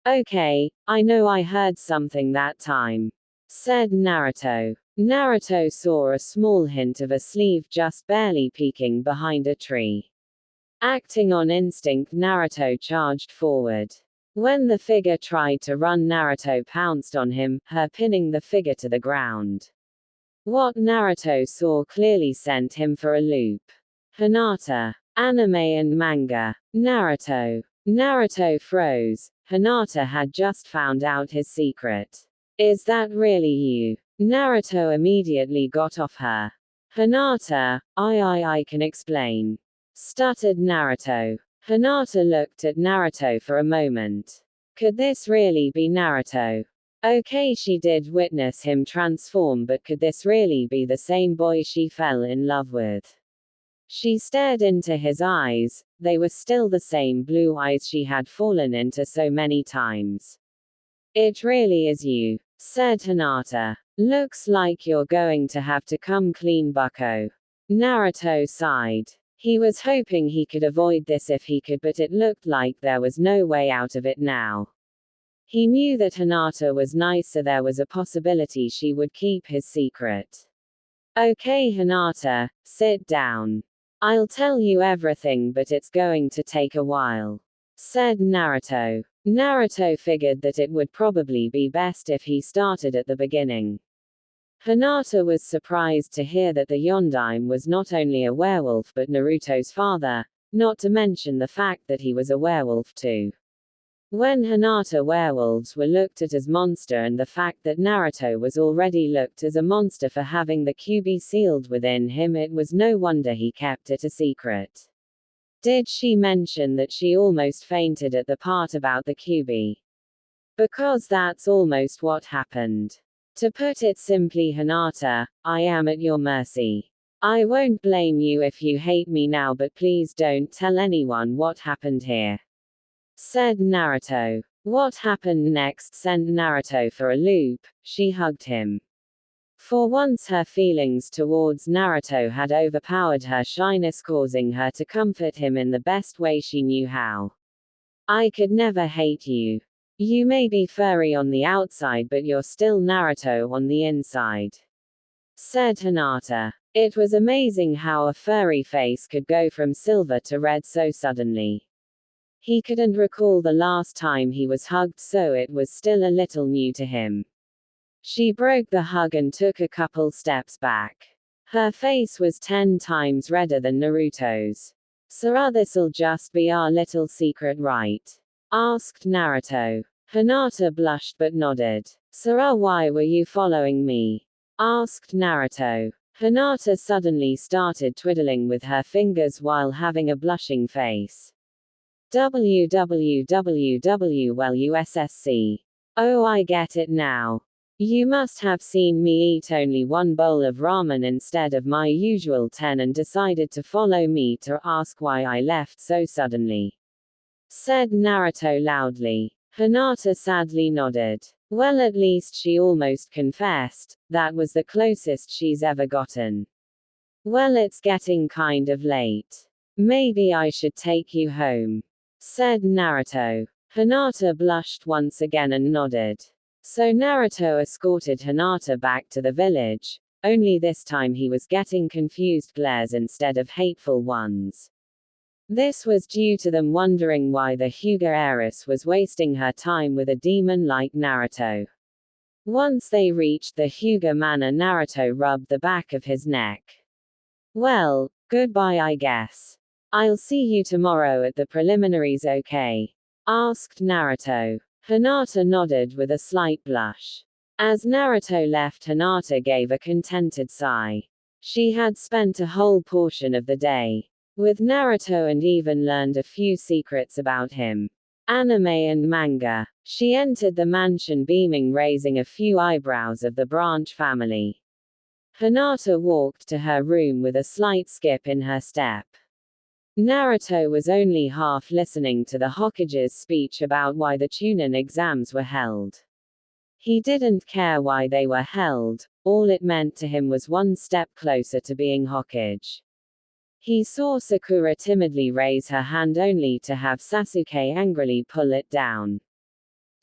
Okay, I know I heard something that time, said Naruto. Naruto saw a small hint of a sleeve just barely peeking behind a tree. Acting on instinct, Naruto charged forward. When the figure tried to run, Naruto pounced on him, pinning the figure to the ground. What Naruto saw clearly sent him for a loop. Hinata. Anime and manga. Naruto. Naruto froze. Hinata had just found out his secret. Is that really you? Naruto immediately got off her. Hinata, I can explain, stuttered Naruto. Hinata looked at Naruto for a moment. Could this really be Naruto? Okay, she did witness him transform, but could this really be the same boy she fell in love with? She stared into his eyes. They were still the same blue eyes she had fallen into so many times. It really is you, said Hinata. Looks like you're going to have to come clean, bucko. Naruto sighed. He was hoping he could avoid this if he could, but it looked like there was no way out of it now. He knew that Hinata was nice, so there was a possibility she would keep his secret. Okay, Hinata, sit down. I'll tell you everything, but it's going to take a while, said Naruto. Naruto figured that it would probably be best if he started at the beginning. Hinata was surprised to hear that the Yondaime was not only a werewolf but Naruto's father, not to mention the fact that he was a werewolf too. When Hinata werewolves were looked at as monster, and the fact that Naruto was already looked as a monster for having the QB sealed within him, it was no wonder he kept it a secret. Did she mention that she almost fainted at the part about the QB? Because that's almost what happened. To put it simply, Hinata, I am at your mercy. I won't blame you if you hate me now, but please don't tell anyone what happened here, said Naruto. What happened next sent Naruto for a loop. She hugged him. For once her feelings towards Naruto had overpowered her shyness, causing her to comfort him in the best way she knew how. I could never hate you. You may be furry on the outside, but you're still Naruto on the inside, said Hinata. It was amazing how a furry face could go from silver to red so suddenly. He couldn't recall the last time he was hugged, so it was still a little new to him. She broke the hug and took a couple steps back. Her face was 10 times redder than Naruto's. "Sora, this'll just be our little secret, right?" asked Naruto. Hinata blushed but nodded. "Sora, why were you following me?" asked Naruto. Hinata suddenly started twiddling with her fingers while having a blushing face. www. Oh, I get it now. You must have seen me eat only one bowl of ramen instead of my usual 10 and decided to follow me to ask why I left so suddenly, said Naruto loudly. Hinata sadly nodded. Well, at least she almost confessed. That was the closest she's ever gotten. Well, it's getting kind of late. Maybe I should take you home, said Naruto. Hinata blushed once again and nodded. So Naruto escorted Hinata back to the village, only this time he was getting confused glares instead of hateful ones. This was due to them wondering why the Hyuga heiress was wasting her time with a demon like Naruto. Once they reached the Hyuga manor, Naruto rubbed the back of his neck. Well, goodbye, I guess. I'll see you tomorrow at the preliminaries, okay? Asked Naruto. Hinata nodded with a slight blush. As Naruto left, Hinata gave a contented sigh. She had spent a whole portion of the day with Naruto and even learned a few secrets about him. Anime and manga. She entered the mansion beaming, raising a few eyebrows of the Branch family. Hinata walked to her room with a slight skip in her step. Naruto was only half listening to the Hokage's speech about why the Chunin exams were held. He didn't care why they were held, all it meant to him was one step closer to being Hokage. He saw Sakura timidly raise her hand only to have Sasuke angrily pull it down.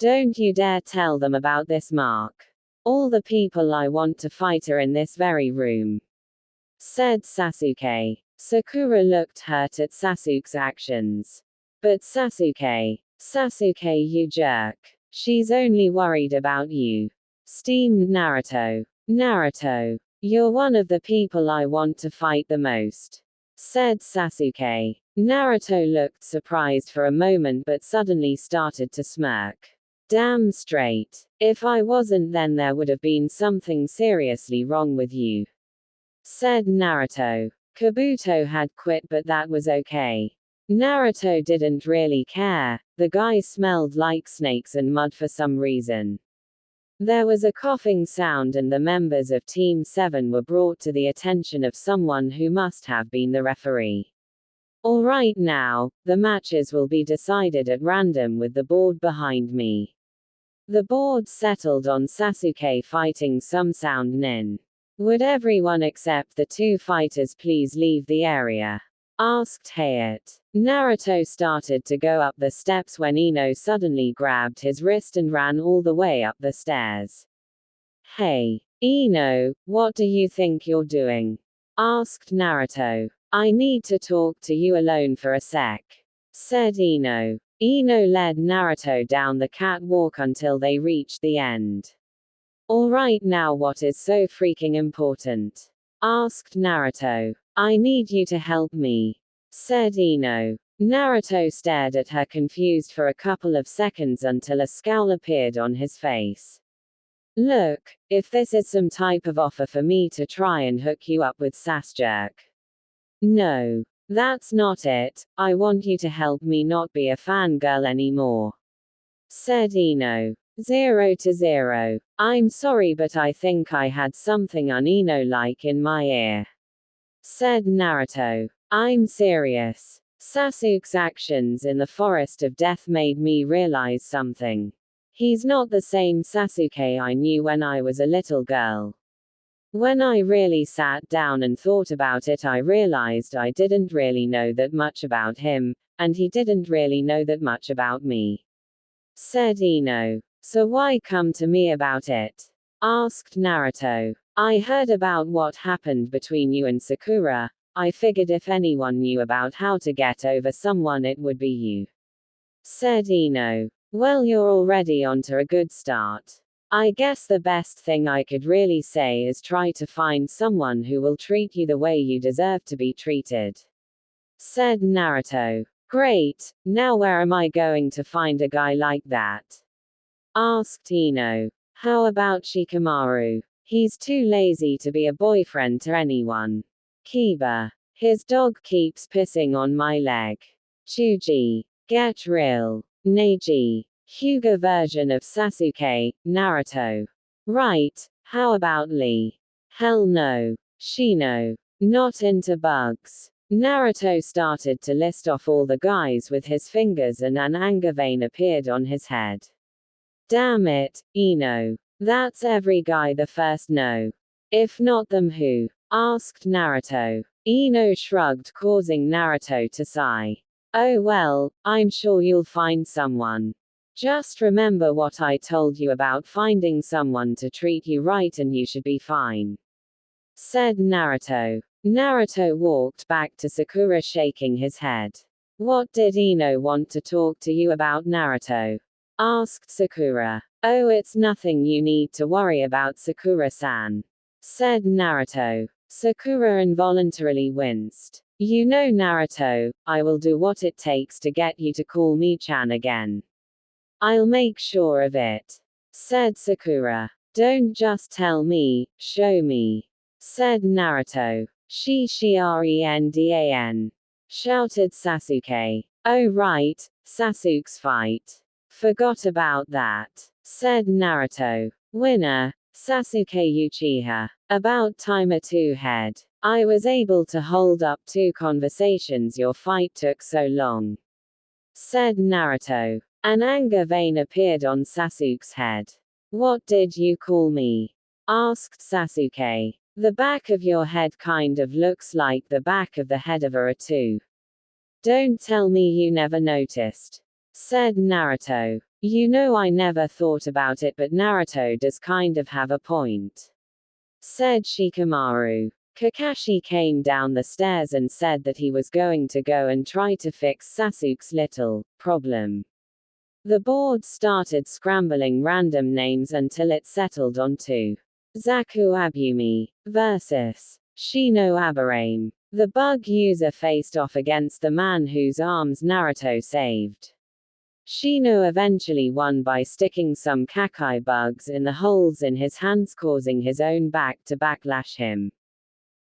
"Don't you dare tell them about this, mark. All the people I want to fight are in this very room," said Sasuke. Sakura looked hurt at Sasuke's actions. "But Sasuke, you jerk. She's only worried about you," steamed Naruto. "Naruto, you're one of the people I want to fight the most," said Sasuke. Naruto looked surprised for a moment but suddenly started to smirk. "Damn straight. If I wasn't, then there would have been something seriously wrong with you," said Naruto. Kabuto had quit, but that was okay. Naruto didn't really care. The guy smelled like snakes and mud for some reason. There was a coughing sound and the members of Team 7 were brought to the attention of someone who must have been the referee. "All right, now, the matches will be decided at random with the board behind me." The board settled on Sasuke fighting some sound nin. "Would everyone except the two fighters please leave the area?" asked Hayate. Naruto started to go up the steps when Ino suddenly grabbed his wrist and ran all the way up the stairs. "Hey, Ino, what do you think you're doing?" asked Naruto. "I need to talk to you alone for a sec," said Ino. Ino led Naruto down the catwalk until they reached the end. "All right, now what is so freaking important?" asked Naruto. "I need you to help me," said Ino. Naruto stared at her confused for a couple of seconds until a scowl appeared on his face. "Look, if this is some type of offer for me to try and hook you up with Sasuke." "No. That's not it. I want you to help me not be a fangirl anymore," said Ino. 0-0. "I'm sorry, but I think I had something un-Ino-like in my ear," said Naruto. "I'm serious. Sasuke's actions in the Forest of Death made me realize something. He's not the same Sasuke I knew when I was a little girl. When I really sat down and thought about it, I realized I didn't really know that much about him, and he didn't really know that much about me," said Ino. "So why come to me about it?" asked Naruto. "I heard about what happened between you and Sakura. I figured if anyone knew about how to get over someone, it would be you," said Ino. "Well, you're already onto a good start. I guess the best thing I could really say is try to find someone who will treat you the way you deserve to be treated," said Naruto. "Great, now where am I going to find a guy like that?" asked Ino. "How about Shikamaru? He's too lazy to be a boyfriend to anyone. Kiba. His dog keeps pissing on my leg. Chuji. Get real. Neji. Hyuga version of Sasuke, Naruto. Right, how about Lee? Hell no. Shino. Not into bugs." Naruto started to list off all the guys with his fingers and an anger vein appeared on his head. "Damn it, Ino. That's every guy the first no. If not them, who?" asked Naruto. Ino shrugged, causing Naruto to sigh. "Oh well, I'm sure you'll find someone. Just remember what I told you about finding someone to treat you right and you should be fine," said Naruto. Naruto walked back to Sakura shaking his head. "What did Ino want to talk to you about, Naruto?" asked Sakura. "Oh, it's nothing you need to worry about, Sakura-san," said Naruto. Sakura involuntarily winced. "You know, Naruto, I will do what it takes to get you to call me Chan again." I'll make sure of it, said Sakura. Don't just tell me, show me, said Naruto. Shirendan, shouted Sasuke. Oh right, Sasuke's fight. Forgot about that, said Naruto. Winner, Sasuke Uchiha. About time a two-head. I was able to hold up 2 conversations your fight took so long, said Naruto. An anger vein appeared on Sasuke's head. What did you call me? Asked Sasuke. The back of your head kind of looks like the back of the head of a ratu. Don't tell me you never noticed, said Naruto. You know I never thought about it, but Naruto does kind of have a point, said Shikamaru. Kakashi came down the stairs and said that he was going to go and try to fix Sasuke's little problem. The board started scrambling random names until it settled on 2. Zaku Abumi versus Shino Aberame. The bug user faced off against the man whose arms Naruto saved. Shino eventually won by sticking some Kakai bugs in the holes in his hands, causing his own back to backlash him.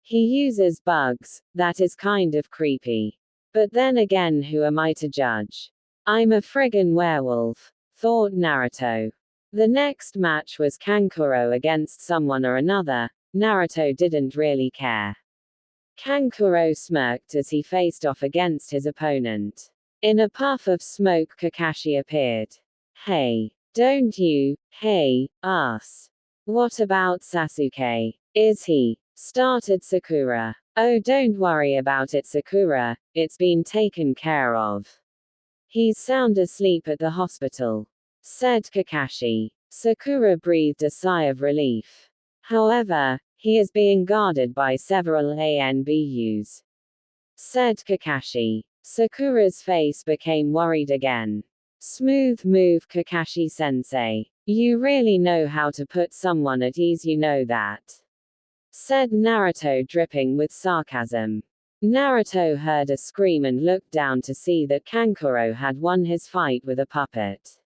He uses bugs, that is kind of creepy. But then again, who am I to judge? I'm a friggin' werewolf, thought Naruto. The next match was Kankuro against someone or another. Naruto didn't really care. Kankuro smirked as he faced off against his opponent. In a puff of smoke, Kakashi appeared. Hey, don't you, hey, us. What about Sasuke? Is he? Started Sakura. Oh, don't worry about it, Sakura, it's been taken care of. He's sound asleep at the hospital, said Kakashi. Sakura breathed a sigh of relief. However, he is being guarded by several ANBUs, said Kakashi. Sakura's face became worried again. Smooth move, Kakashi-sensei. You really know how to put someone at ease, you know that, said Naruto, dripping with sarcasm. Naruto heard a scream and looked down to see that Kankuro had won his fight with a puppet.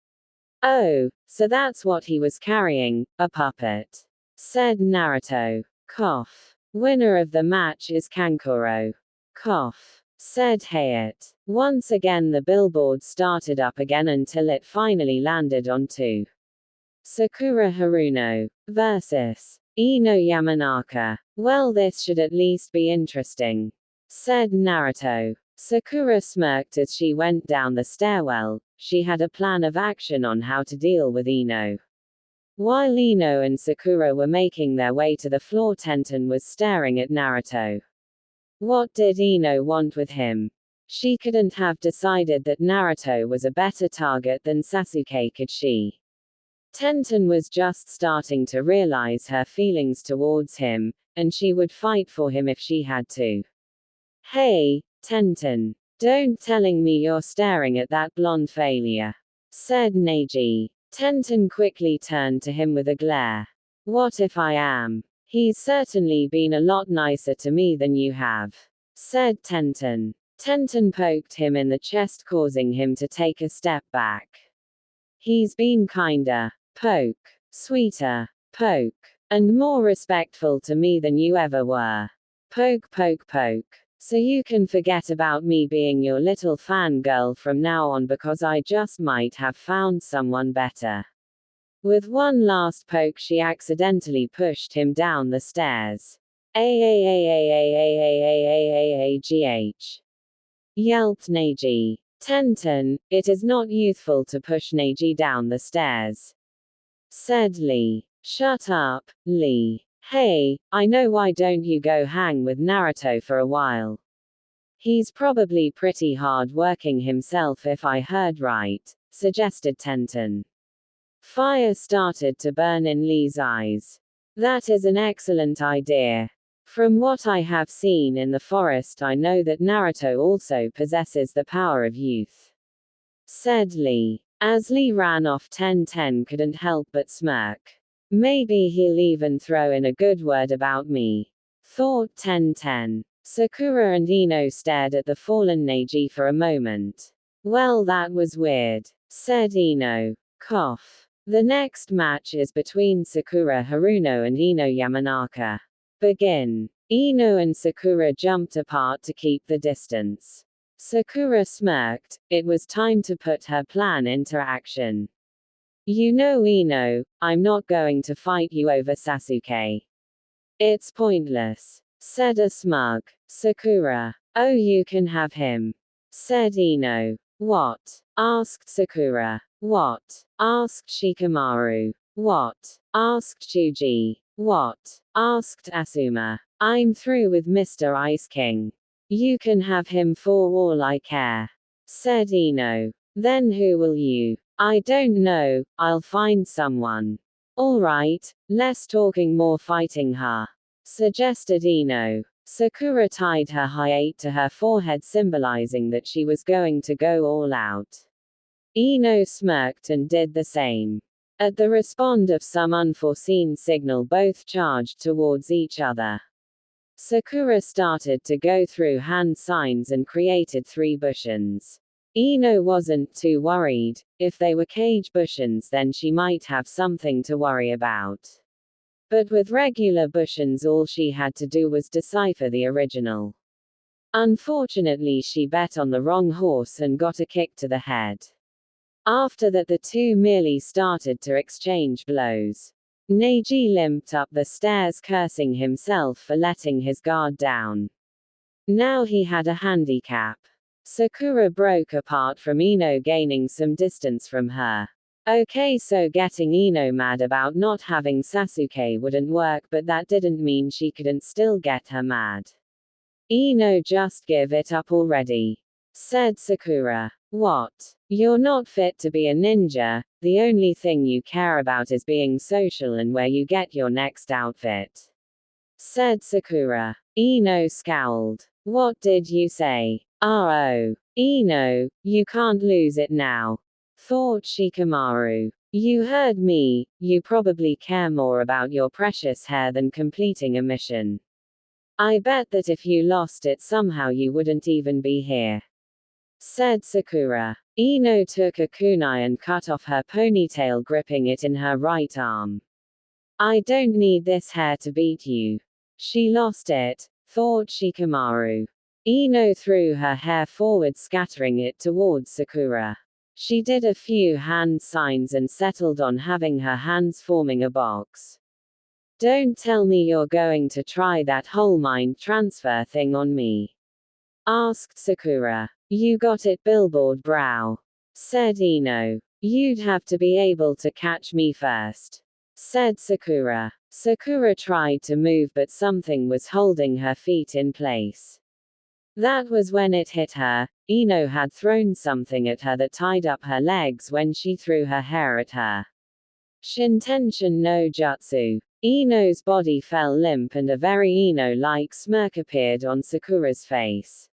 Oh, so that's what he was carrying, a puppet, said Naruto. Cough. Winner of the match is Kankuro. Cough, said Hayate. Once again the billboard started up again until it finally landed on 2. Sakura Haruno versus Ino Yamanaka. Well, this should at least be interesting, said Naruto. Sakura smirked as she went down the stairwell. She had a plan of action on how to deal with Ino. While Ino and Sakura were making their way to the floor, Tenten was staring at Naruto. What did Ino want with him? She couldn't have decided that Naruto was a better target than Sasuke, could she? Tenten was just starting to realize her feelings towards him, and she would fight for him if she had to. Hey, Tenten. Don't telling me you're staring at that blonde failure, said Neji. Tenten quickly turned to him with a glare. What if I am? He's certainly been a lot nicer to me than you have, said Tenten. Tenten poked him in the chest, causing him to take a step back. He's been kinder, poke, sweeter, poke, and more respectful to me than you ever were. Poke, poke, poke. So you can forget about me being your little fangirl from now on, because I just might have found someone better. With one last poke, she accidentally pushed him down the stairs. A-A-A-A-A-A-A-A-A-A-G-H. Yelped Neji. Tenten, it is not youthful to push Neji down the stairs, said Lee. Shut up, Lee. Hey, I know, why don't you go hang with Naruto for a while? He's probably pretty hard working himself if I heard right, suggested Tenten. Fire started to burn in Lee's eyes. That is an excellent idea. From what I have seen in the forest, I know that Naruto also possesses the power of youth, said Lee. As Lee ran off, Tenten couldn't help but smirk. Maybe he'll even throw in a good word about me, thought Tenten. Sakura and Ino stared at the fallen Neji for a moment. Well, that was weird. said Ino. Cough. The next match is between Sakura Haruno and Ino Yamanaka. Begin. Ino and Sakura jumped apart to keep the distance. Sakura smirked. It was time to put her plan into action. You know, Ino, I'm not going to fight you over Sasuke. It's pointless, said a smug Sakura. Oh, you can have him, said Ino. What? Asked Sakura. What? Asked Shikamaru. What? Asked Chuji. What? Asked Asuma. I'm through with Mr. Ice King. You can have him for all I care, said Ino. Then who will you? I don't know, I'll find someone. Alright, less talking more fighting, huh? Suggested Ino. Sakura tied her high-8 to her forehead, symbolizing that she was going to go all out. Ino smirked and did the same. At the respond of some unforeseen signal, both charged towards each other. Sakura started to go through hand signs and created 3 bushins. Ino wasn't too worried. If they were cage bushins, then she might have something to worry about. But with regular bushins, all she had to do was decipher the original. Unfortunately, she bet on the wrong horse and got a kick to the head. After that, the two merely started to exchange blows. Neji limped up the stairs, cursing himself for letting his guard down. Now he had a handicap. Sakura broke apart from Ino, gaining some distance from her. Okay, so getting Ino mad about not having Sasuke wouldn't work, but that didn't mean she couldn't still get her mad. Ino, just give it up already, said Sakura. What? You're not fit to be a ninja, the only thing you care about is being social and where you get your next outfit, said Sakura. Ino scowled. What did you say? Oh, Ino, you can't lose it now, thought Shikamaru. You heard me, you probably care more about your precious hair than completing a mission. I bet that if you lost it somehow you wouldn't even be here, said Sakura. Ino took a kunai and cut off her ponytail, gripping it in her right arm. I don't need this hair to beat you. She lost it, thought Shikamaru. Ino threw her hair forward, scattering it towards Sakura. She did a few hand signs and settled on having her hands forming a box. Don't tell me you're going to try that whole mind transfer thing on me, asked Sakura. You got it, billboard brow, said Ino. You'd have to be able to catch me first, said Sakura. Sakura tried to move, but something was holding her feet in place. That was when it hit her. Ino had thrown something at her that tied up her legs when she threw her hair at her. Shintenshin no Jutsu. Ino's body fell limp and a very Ino-like smirk appeared on Sakura's face.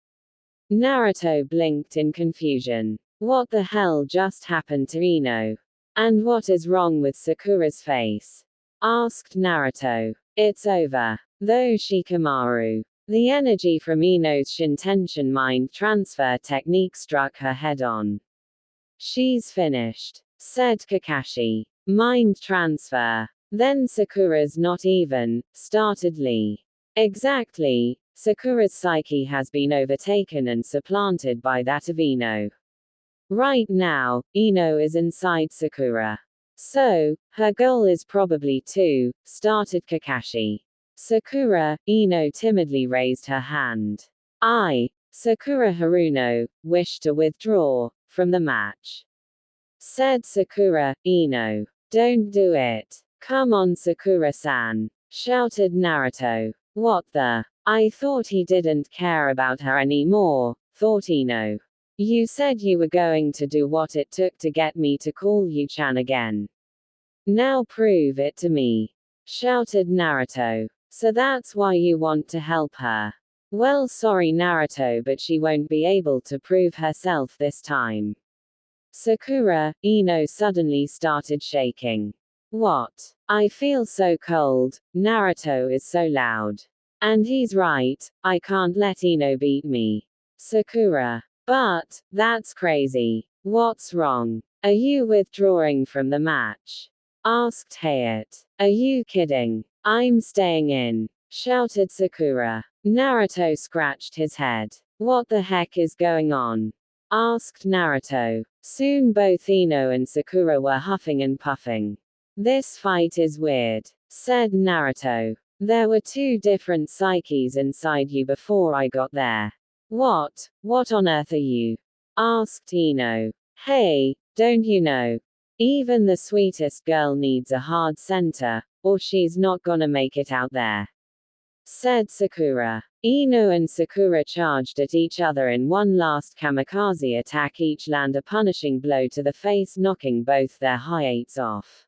Naruto blinked in confusion. What the hell just happened to Ino? And what is wrong with Sakura's face? Asked Naruto. It's over, though, Shikamaru. The energy from Ino's Shintenshin mind transfer technique struck her head on. She's finished, said Kakashi. Mind transfer. Then Sakura's not even, started Lee. Exactly. Sakura's psyche has been overtaken and supplanted by that of Ino. Right now, Ino is inside Sakura. So, her goal is probably to, started Kakashi. Sakura, Ino timidly raised her hand. Sakura Haruno, wish to withdraw from the match, said Sakura. Ino, don't do it. Come on, Sakura-san, shouted Naruto. What the? I thought he didn't care about her anymore, thought Ino. You said you were going to do what it took to get me to call you Chan again. Now prove it to me, shouted Naruto. So that's why you want to help her. Well, sorry Naruto, but she won't be able to prove herself this time. Sakura, Ino suddenly started shaking. What? I feel so cold, Naruto is so loud. And he's right, I can't let Ino beat me. Sakura. But, that's crazy. What's wrong? Are you withdrawing from the match? Asked Hayate. Are you kidding? I'm staying in, shouted Sakura. Naruto scratched his head. What the heck is going on? Asked Naruto. Soon both Ino and Sakura were huffing and puffing. This fight is weird, said Naruto. There were two different psyches inside you before I got there. What on earth are you? Asked Ino. Hey, don't you know? Even the sweetest girl needs a hard center, or she's not gonna make it out there, said Sakura. Ino and Sakura charged at each other in one last kamikaze attack, each land a punishing blow to the face, knocking both their Hayates off.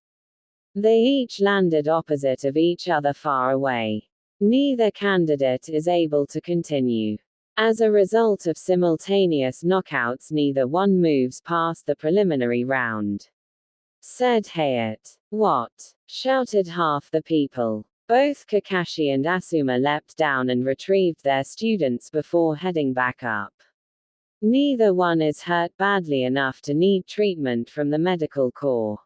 They each landed opposite of each other far away. Neither candidate is able to continue. As a result of simultaneous knockouts, neither one moves past the preliminary round, said Hayate. What? Shouted half the people. Both Kakashi and Asuma leapt down and retrieved their students before heading back up. Neither one is hurt badly enough to need treatment from the medical corps.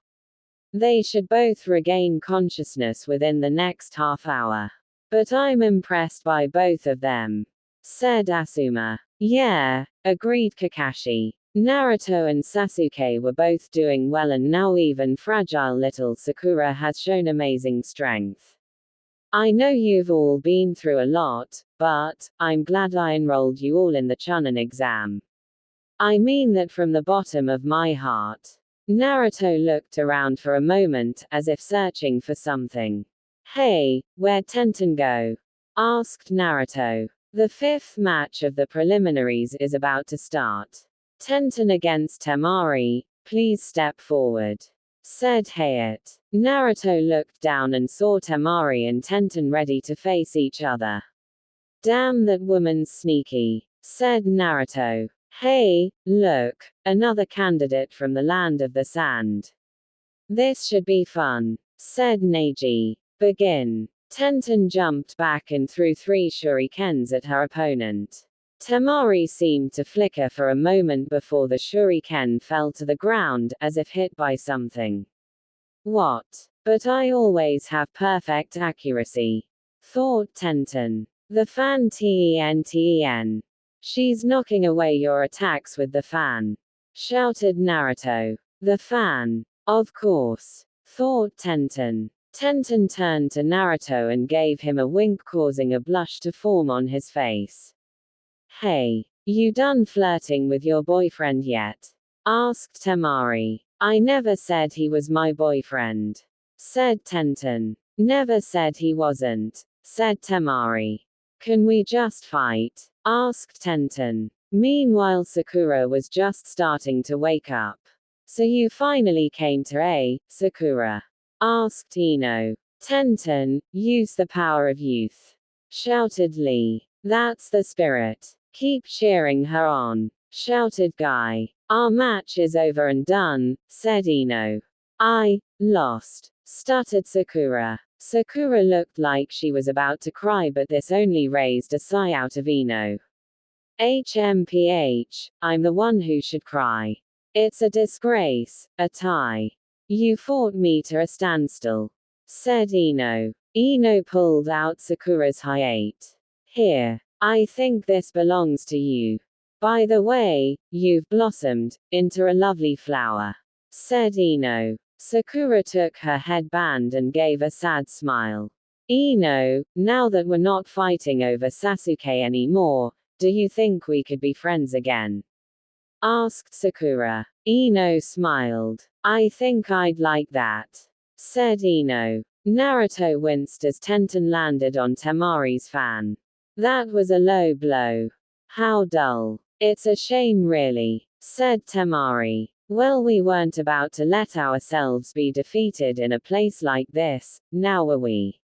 They should both regain consciousness within the next half hour. But I'm impressed by both of them, said Asuma. Yeah, agreed Kakashi. Naruto and Sasuke were both doing well, and now even fragile little Sakura has shown amazing strength. I know you've all been through a lot, but I'm glad I enrolled you all in the Chunin exam. I mean that from the bottom of my heart. Naruto looked around for a moment, as if searching for something. Hey, where'd Tenten go? Asked Naruto. The fifth match of the preliminaries is about to start. Tenten against Temari, please step forward, said Hayate. Naruto looked down and saw Temari and Tenten ready to face each other. Damn, that woman's sneaky, said Naruto. Hey, look, another candidate from the land of the sand. This should be fun, said Neji. Begin. Tenten jumped back and threw 3 shurikens at her opponent. Temari seemed to flicker for a moment before the shuriken fell to the ground, as if hit by something. What? But I always have perfect accuracy, thought Tenten. The fan Ten. She's knocking away your attacks with the fan, shouted Naruto. The fan. Of course, thought Tenten. Tenten turned to Naruto and gave him a wink, causing a blush to form on his face. Hey, you done flirting with your boyfriend yet? Asked Temari. I never said he was my boyfriend, said Tenten. Never said he wasn't, said Temari. Can we just fight? Asked Tenten. Meanwhile, Sakura was just starting to wake up. So you finally came to Sakura? Asked Ino. Tenten, use the power of youth, shouted Lee. That's the spirit. Keep cheering her on, shouted Guy. Our match is over and done, said Ino. I lost, stuttered Sakura. Sakura looked like she was about to cry, but this only raised a sigh out of Ino. HMPH, I'm the one who should cry. It's a disgrace, a tie. You fought me to a standstill, said Ino. Ino pulled out Sakura's Hayate. Here, I think this belongs to you. By the way, you've blossomed into a lovely flower, said Ino. Sakura took her headband and gave a sad smile. Ino, now that we're not fighting over Sasuke anymore, do you think we could be friends again? Asked Sakura. Ino smiled. I think I'd like that, said Ino. Naruto winced as Tenten landed on Temari's fan. That was a low blow. How dull. It's a shame really, said Temari. Well, we weren't about to let ourselves be defeated in a place like this, now were we?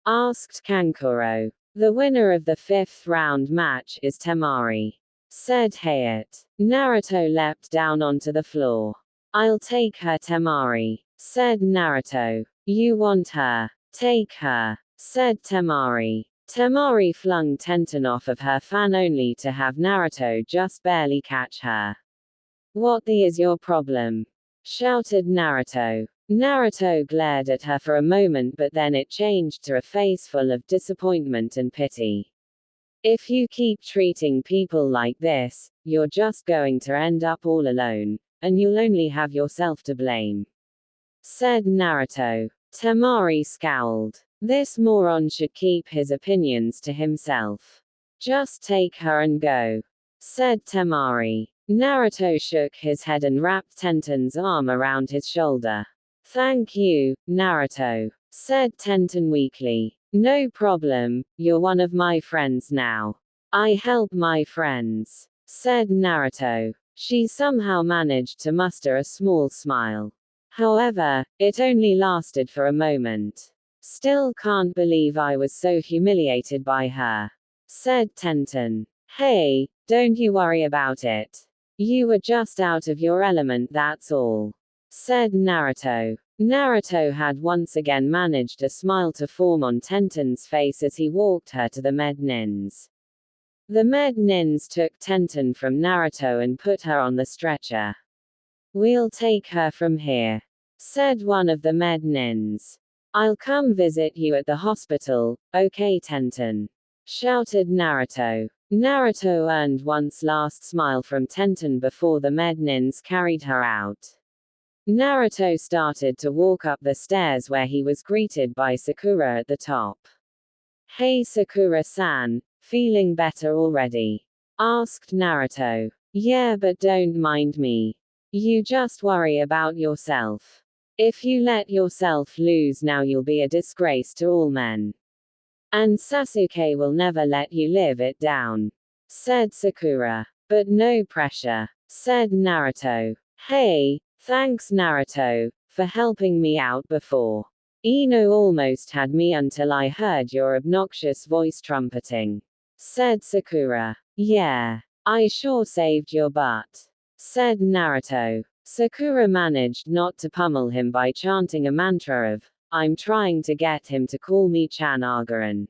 Asked Kankuro. The winner of the 5th round match is Temari, said Hayate. Naruto leapt down onto the floor. I'll take her, Temari, said Naruto. You want her? Take her, said Temari. Temari flung Tenten off of her fan only to have Naruto just barely catch her. What the is your problem? shouted Naruto. Naruto glared at her for a moment, but then it changed to a face full of disappointment and pity. If you keep treating people like this, you're just going to end up all alone, and you'll only have yourself to blame, said Naruto. Temari scowled. This moron should keep his opinions to himself. Just take her and go, said Temari. Naruto shook his head and wrapped Tenten's arm around his shoulder. Thank you, Naruto, said Tenten weakly. No problem, you're one of my friends now. I help my friends, said Naruto. She somehow managed to muster a small smile. However, it only lasted for a moment. Still can't believe I was so humiliated by her, said Tenten. Hey, don't you worry about it. You were just out of your element, that's all, said Naruto. Naruto had once again managed a smile to form on Tenten's face as he walked her to the med nins. The med nins took Tenten from Naruto and put her on the stretcher. We'll take her from here, said one of the med nins. I'll come visit you at the hospital, okay Tenten, shouted Naruto. Naruto earned one's last smile from Tenten before the med nins carried her out. Naruto started to walk up the stairs where he was greeted by Sakura at the top. Hey Sakura-san, feeling better already? Asked Naruto. Yeah, but don't mind me. You just worry about yourself. If you let yourself lose now, you'll be a disgrace to all men. And Sasuke will never let you live it down, said Sakura. But no pressure, said Naruto. Hey, thanks Naruto, for helping me out before. Ino almost had me until I heard your obnoxious voice trumpeting, said Sakura. Yeah, I sure saved your butt, said Naruto. Sakura managed not to pummel him by chanting a mantra of, I'm trying to get him to call me Chanagaran.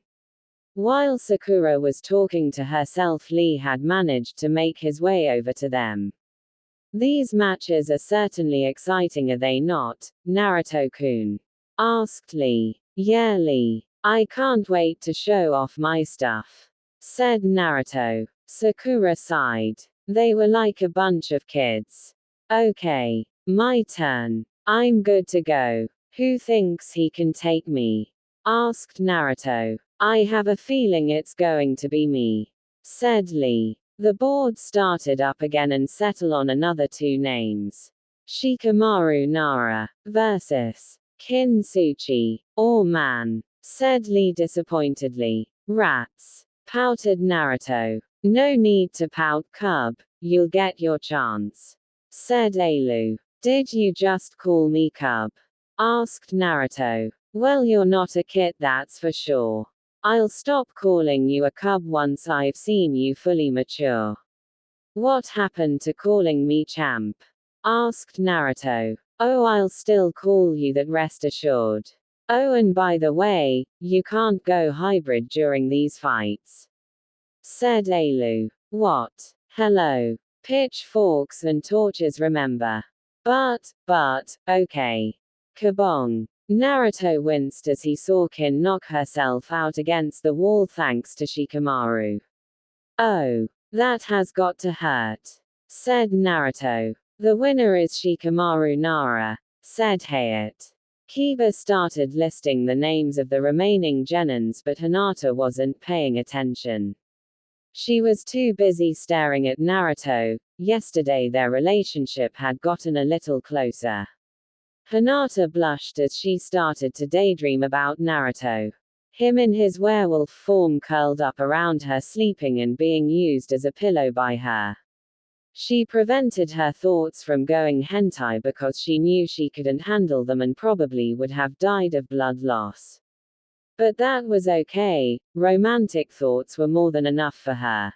While Sakura was talking to herself, Lee had managed to make his way over to them. These matches are certainly exciting, are they not, Naruto-kun? Asked Lee. Yeah Lee. I can't wait to show off my stuff, said Naruto. Sakura sighed. They were like a bunch of kids. Okay, my turn. I'm good to go. Who thinks he can take me? Asked Naruto. I have a feeling it's going to be me, said Lee. The board started up again and settled on another two names. Shikamaru Nara versus Kintsuchi, or man, said Lee disappointedly. Rats, pouted Naruto. No need to pout, cub, you'll get your chance, said Ailu. Did you just call me cub? Asked Naruto. Well, you're not a kid, that's for sure. I'll stop calling you a cub once I've seen you fully mature. What happened to calling me champ? Asked Naruto. Oh, I'll still call you that, rest assured. Oh, and by the way, you can't go hybrid during these fights, said Ailu. What? Hello. Pitchforks and torches, remember. But, okay. Kabong. Naruto winced as he saw Kin knock herself out against the wall thanks to Shikamaru. Oh, that has got to hurt, said Naruto. The winner is Shikamaru Nara, said Hayate. Kiba started listing the names of the remaining genins, but Hinata wasn't paying attention. She was too busy staring at Naruto. Yesterday their relationship had gotten a little closer. Hinata blushed as she started to daydream about Naruto. Him in his werewolf form curled up around her, sleeping and being used as a pillow by her. She prevented her thoughts from going hentai because she knew she couldn't handle them and probably would have died of blood loss. But that was okay, romantic thoughts were more than enough for her.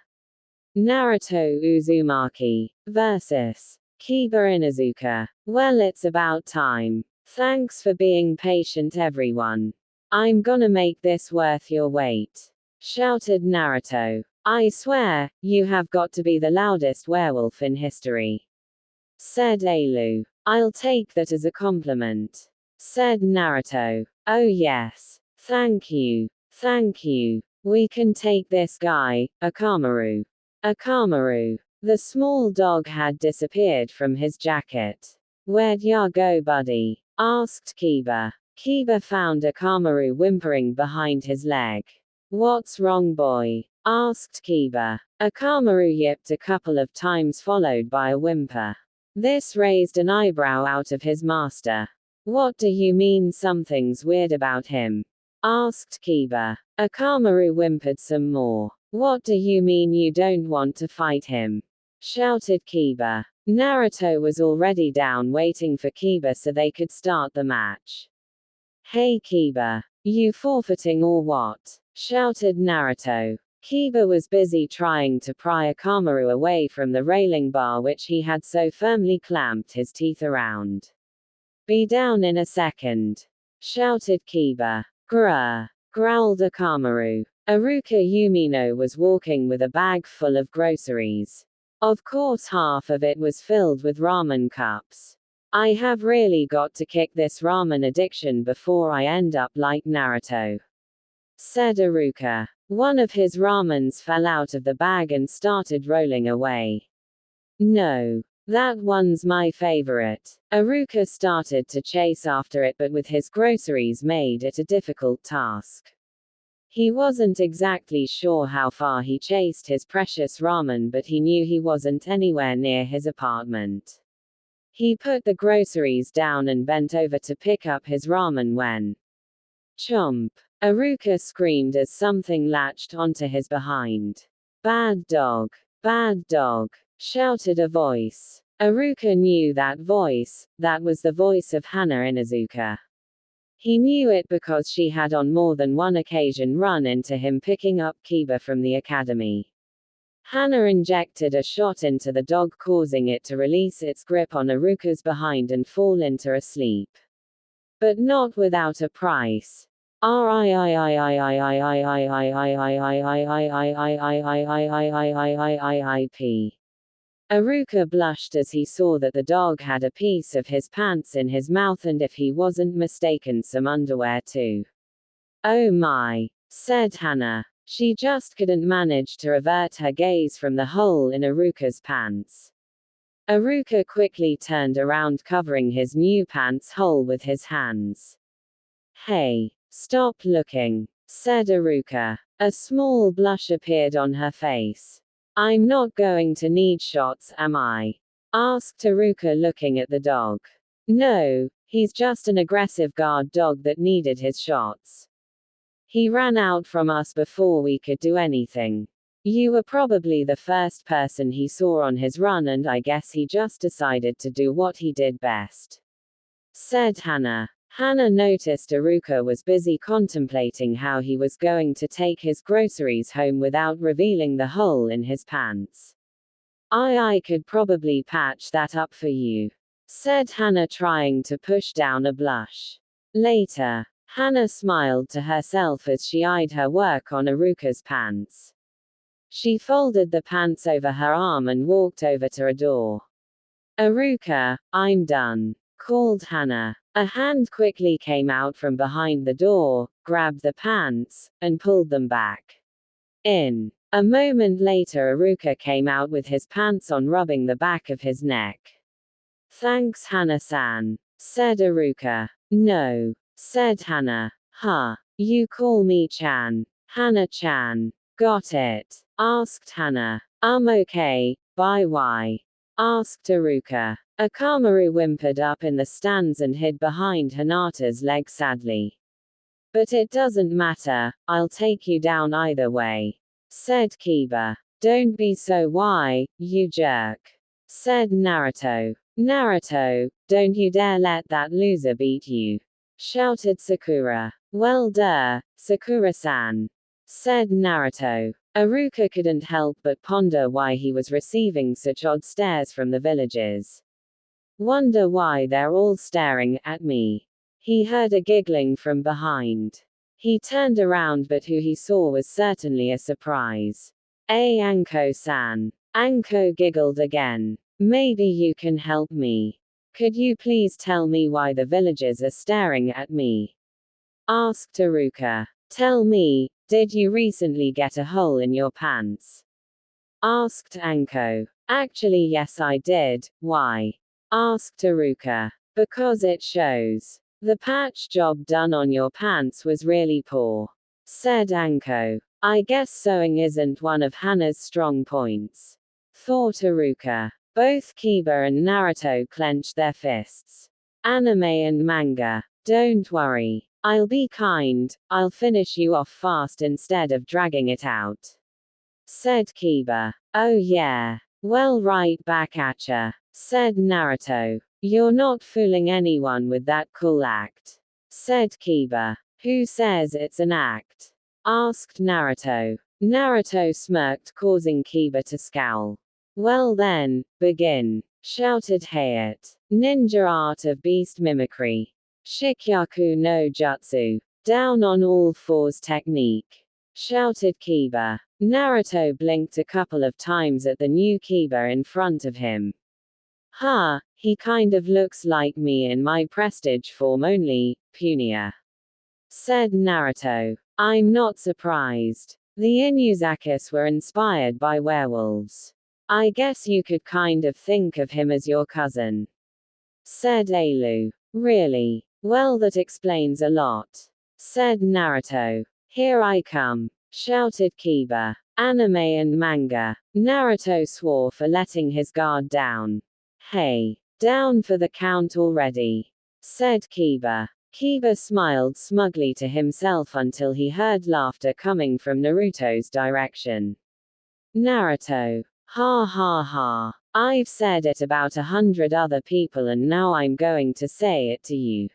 Naruto Uzumaki versus Kiba Inuzuka. Well, it's about time. Thanks for being patient, everyone. I'm gonna make this worth your wait, shouted Naruto. I swear, you have got to be the loudest werewolf in history, said Ailu. I'll take that as a compliment, said Naruto. Oh yes. Thank you. Thank you. We can take this guy, Akamaru. Akamaru. The small dog had disappeared from his jacket. Where'd ya go, buddy? Asked Kiba. Kiba found Akamaru whimpering behind his leg. What's wrong, boy? Asked Kiba. Akamaru yipped a couple of times, followed by a whimper. This raised an eyebrow out of his master. What do you mean something's weird about him? Asked Kiba. Akamaru whimpered some more. What do you mean you don't want to fight him? Shouted Kiba. Naruto was already down waiting for Kiba so they could start the match. Hey Kiba, you forfeiting or what? Shouted Naruto. Kiba was busy trying to pry Akamaru away from the railing bar which he had so firmly clamped his teeth around. Be down in a second. Shouted Kiba. Grr, growled Akamaru. Iruka Umino was walking with a bag full of groceries. Of course half of it was filled with ramen cups. I have really got to kick this ramen addiction before I end up like Naruto, said Iruka. One of his ramens fell out of the bag and started rolling away. No, that one's my favorite. Iruka started to chase after it, but with his groceries made it a difficult task. He wasn't exactly sure how far he chased his precious ramen, but he knew he wasn't anywhere near his apartment. He put the groceries down and bent over to pick up his ramen when chomp! Iruka screamed as something latched onto his behind. Bad dog! Bad dog! Shouted a voice. Iruka knew that voice. That was the voice of Hana Inuzuka. He knew it because she had on more than one occasion run into him picking up Kiba from the academy. Hana injected a shot into the dog, causing it to release its grip on Iruka's behind and fall into a sleep. But not without a price. Iruka blushed as he saw that the dog had a piece of his pants in his mouth and, if he wasn't mistaken, some underwear too. Oh my, said Hana. She just couldn't manage to avert her gaze from the hole in Iruka's pants. Iruka quickly turned around, covering his new pants hole with his hands. Hey, stop looking, said Iruka. A small blush appeared on her face. I'm not going to need shots, am I? Asked Iruka, looking at the dog. No, he's just an aggressive guard dog that needed his shots. He ran out from us before we could do anything. You were probably the first person he saw on his run, and I guess he just decided to do what he did best, said Hana. Hana noticed Iruka was busy contemplating how he was going to take his groceries home without revealing the hole in his pants. I could probably patch that up for you, said Hana, trying to push down a blush. Later, Hana smiled to herself as she eyed her work on Iruka's pants. She folded the pants over her arm and walked over to a door. Iruka, I'm done, called Hana. A hand quickly came out from behind the door, grabbed the pants, and pulled them back in. A moment later, Iruka came out with his pants on, rubbing the back of his neck. Thanks, Hana-san, said Iruka. No, said Hana. Huh. You call me Chan. Hana-chan. Got it? Asked Hana. Okay, bye. Why? Asked Iruka. Akamaru whimpered up in the stands and hid behind Hinata's leg sadly. But it doesn't matter, I'll take you down either way, said Kiba. Don't be so why, you jerk, said Naruto. Naruto, don't you dare let that loser beat you, shouted Sakura. Well Sakura-san, said Naruto. Iruka couldn't help but ponder why he was receiving such odd stares from the villagers. Wonder why they're all staring at me. He heard a giggling from behind. He turned around, but who he saw was certainly a surprise. Anko-san. Anko giggled again. Maybe you can help me. Could you please tell me why the villagers are staring at me? Asked Iruka. Tell me, did you recently get a hole in your pants? Asked Anko. Actually yes I did, why? Asked Iruka. Because it shows. The patch job done on your pants was really poor. Said Anko. I guess sewing isn't one of Hana's strong points. Thought Iruka. Both Kiba and Naruto clenched their fists. Anime and manga. Don't worry. I'll be kind, I'll finish you off fast instead of dragging it out. Said Kiba. Oh yeah. Well right back atcha. Said Naruto. You're not fooling anyone with that cool act. Said Kiba. Who says it's an act? Asked Naruto. Naruto smirked, causing Kiba to scowl. Well then, begin. Shouted Hayate. Ninja art of beast mimicry. Shikyaku no jutsu. Down on all fours technique. Shouted Kiba. Naruto blinked a couple of times at the new Kiba in front of him. Huh, he kind of looks like me in my prestige form only, punier. Said Naruto. I'm not surprised. The Inuzakis were inspired by werewolves. I guess you could kind of think of him as your cousin. Said Ailu. Really? Well that explains a lot. Said Naruto. Here I come. Shouted Kiba. Anime and manga. Naruto swore for letting his guard down. Hey. Down for the count already. Said Kiba. Kiba smiled smugly to himself until he heard laughter coming from Naruto's direction. Naruto. Ha ha ha. I've said it about 100 other people and now I'm going to say it to you.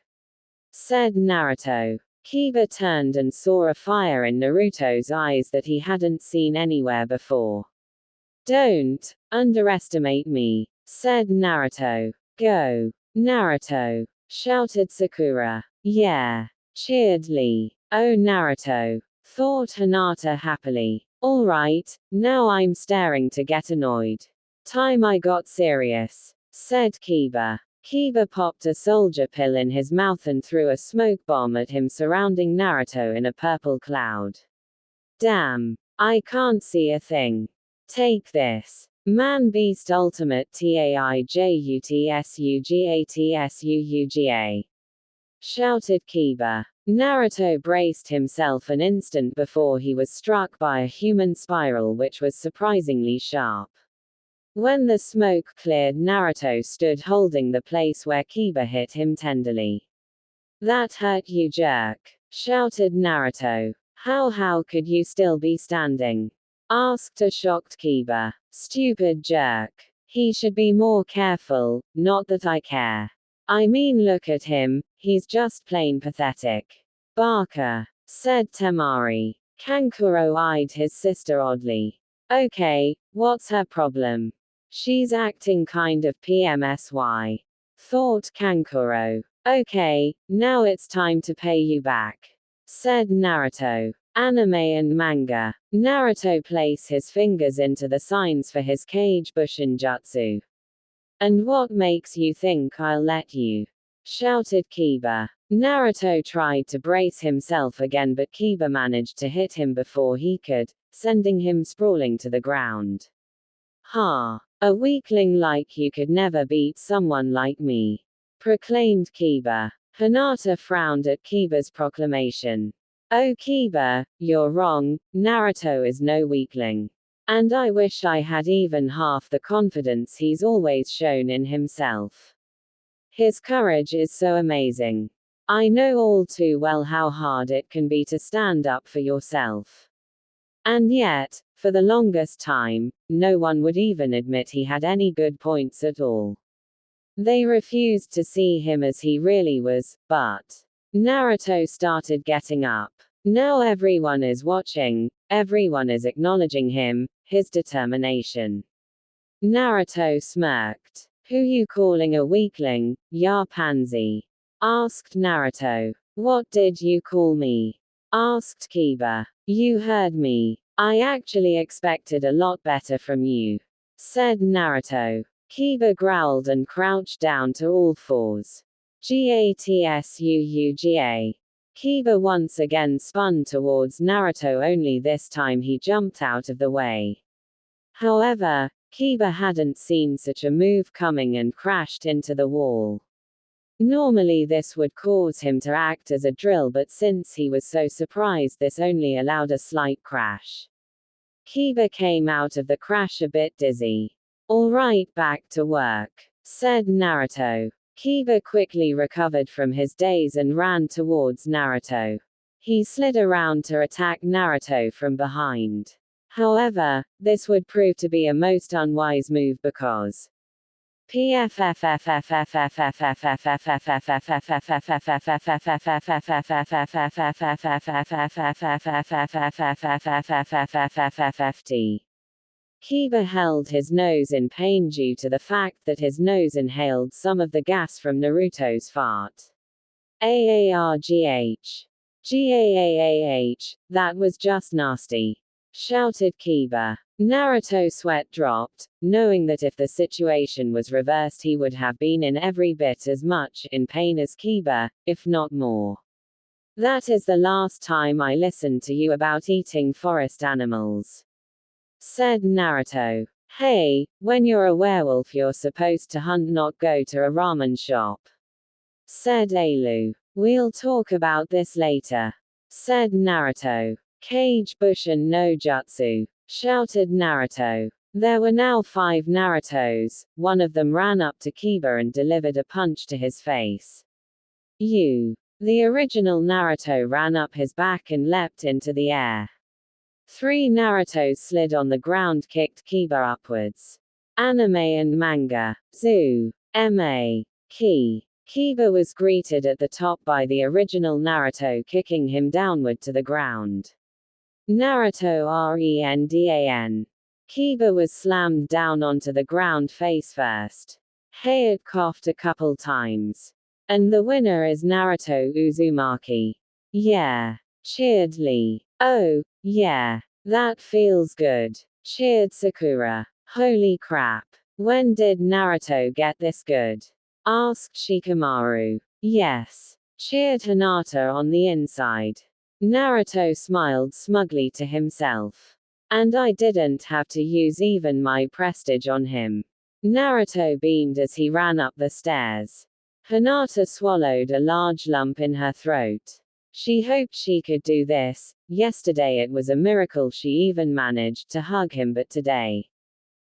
Said Naruto. Kiba turned and saw a fire in Naruto's eyes that he hadn't seen anywhere before. Don't underestimate me, said Naruto. Go, Naruto, shouted Sakura. Yeah, cheered Lee. Oh Naruto, thought Hinata happily. Alright, now I'm staring to get annoyed. Time I got serious, said Kiba. Kiba popped a soldier pill in his mouth and threw a smoke bomb at him, surrounding Naruto in a purple cloud. Damn, I can't see a thing. Take this. Man Beast Ultimate TAIJUTSUGATSUUGA. Shouted Kiba. Naruto braced himself an instant before he was struck by a human spiral which was surprisingly sharp. When the smoke cleared, Naruto stood holding the place where Kiba hit him tenderly. That hurt you jerk, shouted Naruto. How could you still be standing? Asked a shocked Kiba. Stupid jerk. He should be more careful, not that I care. I mean look at him, he's just plain pathetic. Barker, said Temari. Kankuro eyed his sister oddly. Okay, what's her problem? She's acting kind of PMSY. Thought Kankuro. Okay, now it's time to pay you back. Said Naruto. Anime and manga. Naruto place his fingers into the signs for his Kage Bushin Jutsu. And what makes you think I'll let you? Shouted Kiba. Naruto tried to brace himself again but Kiba managed to hit him before he could, sending him sprawling to the ground. Ha! A weakling like you could never beat someone like me, proclaimed Kiba. Hinata frowned at Kiba's proclamation. Oh Kiba, you're wrong, Naruto is no weakling. And I wish I had even half the confidence he's always shown in himself. His courage is so amazing. I know all too well how hard it can be to stand up for yourself. And yet, for the longest time, no one would even admit he had any good points at all. They refused to see him as he really was, but Naruto started getting up. Now everyone is watching, everyone is acknowledging him, his determination. Naruto smirked. Who you calling a weakling, ya pansy? Asked Naruto. What did you call me? Asked Kiba. You heard me. I actually expected a lot better from you. Said Naruto. Kiba growled and crouched down to all fours. Gatsuuga. Kiba once again spun towards Naruto, only this time he jumped out of the way. However, Kiba hadn't seen such a move coming and crashed into the wall. Normally this would cause him to act as a drill, but since he was so surprised, this only allowed a slight crash. Kiba came out of the crash a bit dizzy. "All right, back to work," said Naruto. Kiba quickly recovered from his daze and ran towards Naruto. He slid around to attack Naruto from behind. However, this would prove to be a most unwise move because Kiba held his nose in pain due to the fact that his nose inhaled some of the gas from Naruto's fart. Aargh. Gaah, that was just nasty, shouted Kiba. Naruto sweat dropped, knowing that if the situation was reversed he would have been in every bit as much in pain as Kiba, if not more. "That is the last time I listened to you about eating forest animals," said Naruto. "Hey, when you're a werewolf you're supposed to hunt, not go to a ramen shop," said Ailu. "We'll talk about this later," said Naruto. "Kage Bushin no Jutsu," shouted Naruto. There were now 5 Narutos. One of them ran up to Kiba and delivered a punch to his face. The original Naruto ran up his back and leapt into the air. 3 Narutos slid on the ground, kicked Kiba upwards. Anime and manga. Zoo. Ma. Kiba was greeted at the top by the original Naruto, kicking him downward to the ground. Naruto Rendan. Kiba was slammed down onto the ground face first. Hayate coughed a couple times. "And the winner is Naruto Uzumaki." "Yeah," cheered Lee. "Oh, yeah. That feels good," cheered Sakura. "Holy crap. When did Naruto get this good?" asked Shikamaru. "Yes," cheered Hinata on the inside. Naruto smiled smugly to himself. "And I didn't have to use even my prestige on him." Naruto beamed as he ran up the stairs. Hinata swallowed a large lump in her throat. She hoped she could do this. Yesterday it was a miracle she even managed to hug him, but today,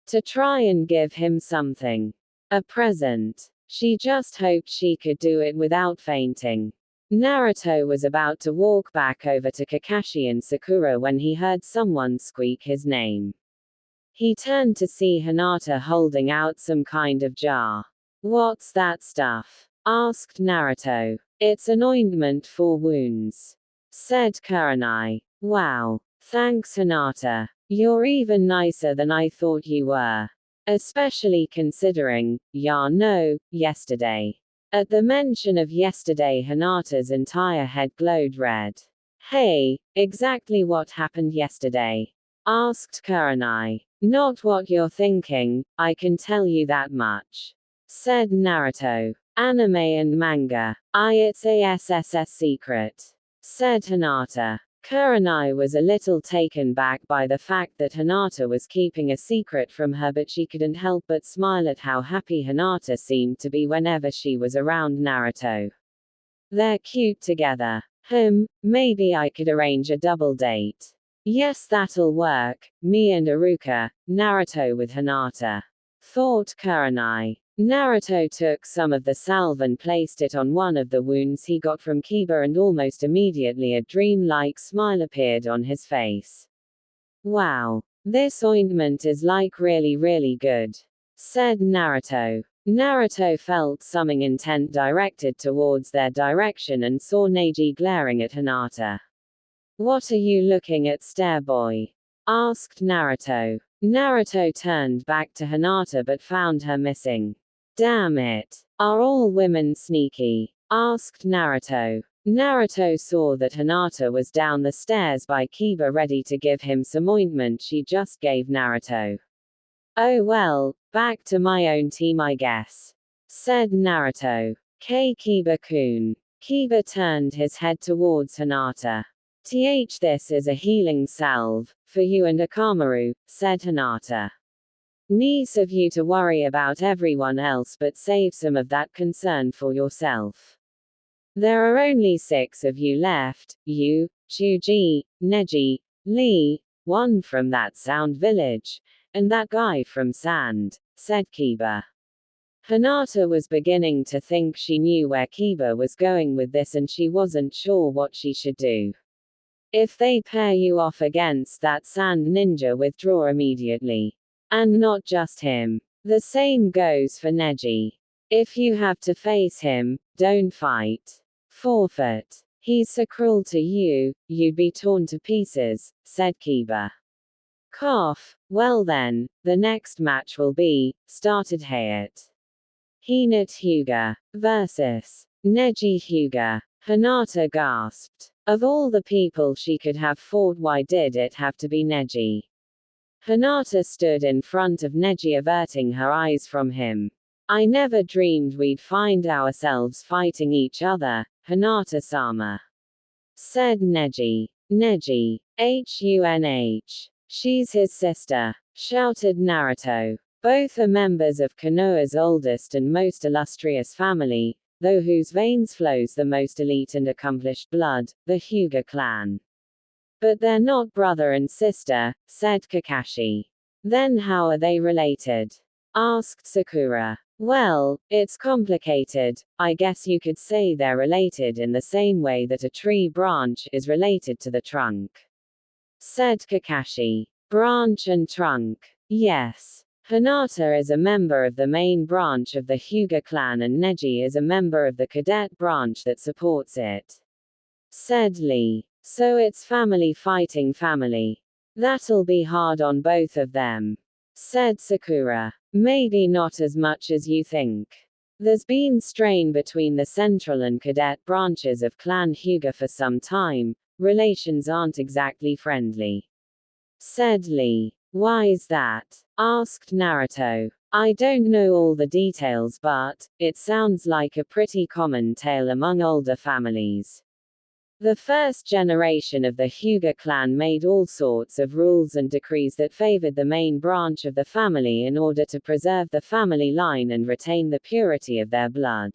to try and give him something, a present, she just hoped she could do it without fainting. Naruto was about to walk back over to Kakashi and Sakura when he heard someone squeak his name. He turned to see Hinata holding out some kind of jar. "What's that stuff?" asked Naruto. "It's an ointment for wounds," said Kurenai. "Wow. Thanks, Hinata. You're even nicer than I thought you were. Especially considering, yesterday." At the mention of yesterday, Hinata's entire head glowed red. "Hey, exactly what happened yesterday?" asked Kurenai. "Not what you're thinking, I can tell you that much," said Naruto. "Anime and manga. It's a SSS secret," said Hinata. Kurenai was a little taken back by the fact that Hinata was keeping a secret from her, but she couldn't help but smile at how happy Hinata seemed to be whenever she was around Naruto. "They're cute together. Maybe I could arrange a double date." "Yes, that'll work. Me and Iruka, Naruto with Hinata," thought Kurenai. Naruto took some of the salve and placed it on one of the wounds he got from Kiba, and almost immediately a dream-like smile appeared on his face. "Wow. This ointment is like really good," said Naruto. Naruto felt something intent directed towards their direction and saw Neji glaring at Hinata. "What are you looking at, Stareboy?" asked Naruto. Naruto turned back to Hinata but found her missing. "Damn it. Are all women sneaky?" asked Naruto. Naruto saw that Hinata was down the stairs by Kiba ready to give him some ointment she just gave Naruto. "Oh well, Back to my own team I guess, said Naruto. Kiba-kun. Kiba turned his head towards Hinata. This is a healing salve, for you and Akamaru, said Hinata. Nice of you to worry about everyone else but save some of that concern for yourself. There are only 6 of you left, you, Chuji, Neji, Lee, one from that Sound Village, and that guy from Sand, said Kiba. Hinata was beginning to think she knew where Kiba was going with this and she wasn't sure what she should do. If they pair you off against that Sand Ninja, withdraw immediately. And not just him. The same goes for Neji. If you have to face him, don't fight. Forfeit. He's so cruel to you, you'd be torn to pieces, said Kiba. Cough. Well then, the next match will be, started Hayate. Hinata Hyuga versus Neji Hyuga. Hinata gasped. Of all the people she could have fought, why did it have to be Neji? Hinata stood in front of Neji, averting her eyes from him. I never dreamed we'd find ourselves fighting each other, Hinata-sama, said Neji. Neji. Hunh. She's his sister, shouted Naruto. Both are members of Konoha's oldest and most illustrious family, though whose veins flows the most elite and accomplished blood, the Hyuga clan. But they're not brother and sister, said Kakashi. Then how are they related? Asked Sakura. Well, it's complicated. I guess you could say they're related in the same way that a tree branch is related to the trunk, said Kakashi. Branch and trunk. Yes. Hinata is a member of the main branch of the Hyuga clan and Neji is a member of the cadet branch that supports it, said Lee. So it's family fighting family. That'll be hard on both of them, said Sakura. Maybe not as much as you think. There's been strain between the central and cadet branches of Clan Hyuga for some time. Relations aren't exactly friendly, said Lee. Why's that? Asked Naruto. I don't know all the details, but it sounds like a pretty common tale among older families. The first generation of the Hyuga clan made all sorts of rules and decrees that favored the main branch of the family in order to preserve the family line and retain the purity of their blood.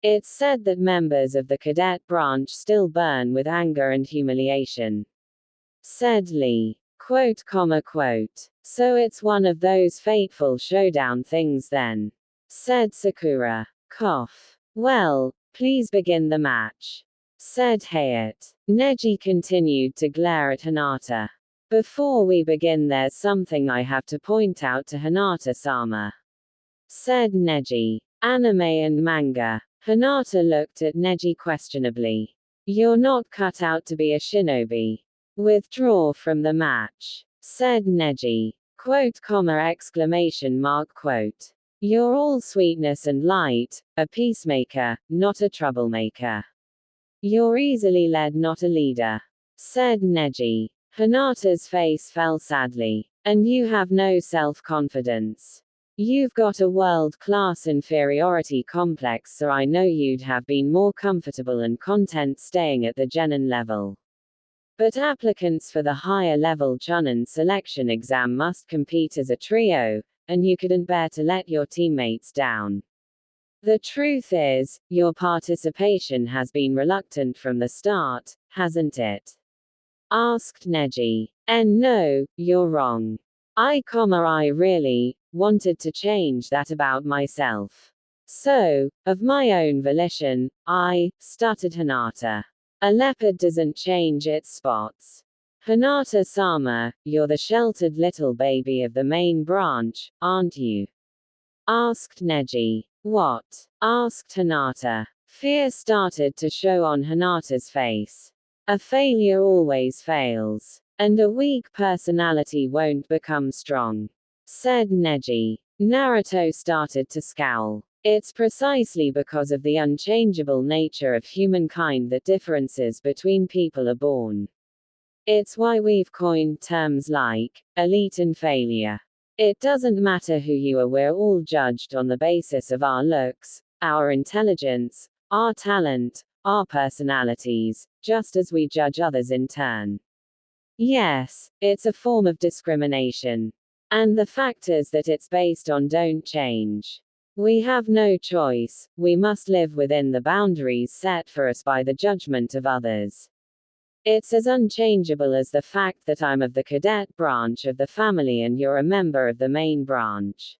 It's said that members of the cadet branch still burn with anger and humiliation, said Lee. Quote. So it's one of those fateful showdown things then, said Sakura. Cough. Well, please begin the match, said Hayate. Neji continued to glare at Hinata. Before we begin, there's something I have to point out to Hinata-sama, said Neji. Anime and manga. Hinata looked at Neji questionably. You're not cut out to be a shinobi. Withdraw from the match, said Neji. Quote. You're all sweetness and light, a peacemaker, not a troublemaker. You're easily led, not a leader, said Neji. Hinata's face fell sadly. And you have no self-confidence. You've got a world-class inferiority complex, so I know you'd have been more comfortable and content staying at the Genin level. But applicants for the higher-level Chunin selection exam must compete as a trio, and you couldn't bear to let your teammates down. The truth is, your participation has been reluctant from the start, hasn't it? Asked Neji. And no, you're wrong. I really wanted to change that about myself. So, of my own volition, I started Hinata. A leopard doesn't change its spots. Hinata-sama, you're the sheltered little baby of the main branch, aren't you? Asked Neji. What? Asked Hinata. Fear started to show on Hinata's face. A failure always fails. And a weak personality won't become strong, said Neji. Naruto started to scowl. It's precisely because of the unchangeable nature of humankind that differences between people are born. It's why we've coined terms like elite and failure. It doesn't matter who you are, we're all judged on the basis of our looks, our intelligence, our talent, our personalities, just as we judge others in turn. Yes, it's a form of discrimination. And the factors that it's based on don't change. We have no choice, we must live within the boundaries set for us by the judgment of others. It's as unchangeable as the fact that I'm of the cadet branch of the family and you're a member of the main branch.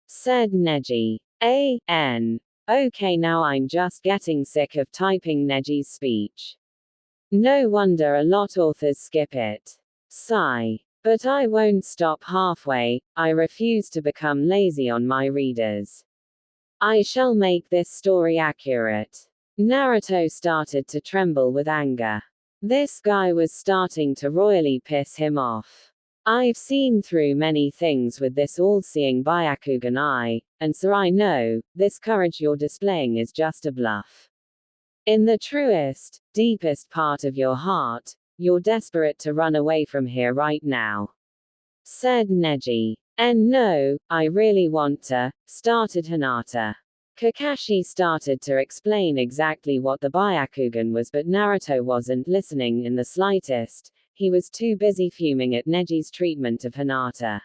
Said Neji. Okay, now I'm just getting sick of typing Neji's speech. No wonder a lot authors skip it. Sigh. But I won't stop halfway, I refuse to become lazy on my readers. I shall make this story accurate. Naruto started to tremble with anger. This guy was starting to royally piss him off. I've seen through many things with this all-seeing Byakugan eye, and so I know, this courage you're displaying is just a bluff. In the truest, deepest part of your heart, you're desperate to run away from here right now. Said Neji. And no, I really want to, started Hinata. Kakashi started to explain exactly what the Byakugan was, but Naruto wasn't listening in the slightest. He was too busy fuming at Neji's treatment of Hinata.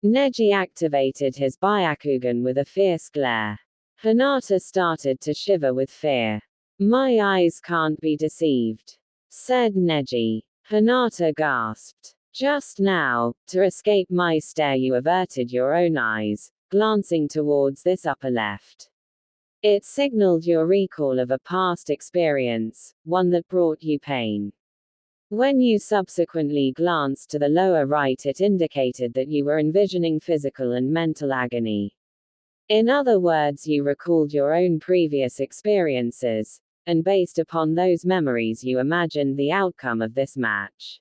Neji activated his Byakugan with a fierce glare. Hinata started to shiver with fear. My eyes can't be deceived, said Neji. Hinata gasped. Just now, to escape my stare you averted your own eyes, glancing towards this upper left. It signaled your recall of a past experience, one that brought you pain. When you subsequently glanced to the lower right, it indicated that you were envisioning physical and mental agony. In other words, you recalled your own previous experiences, and based upon those memories you imagined the outcome of this match.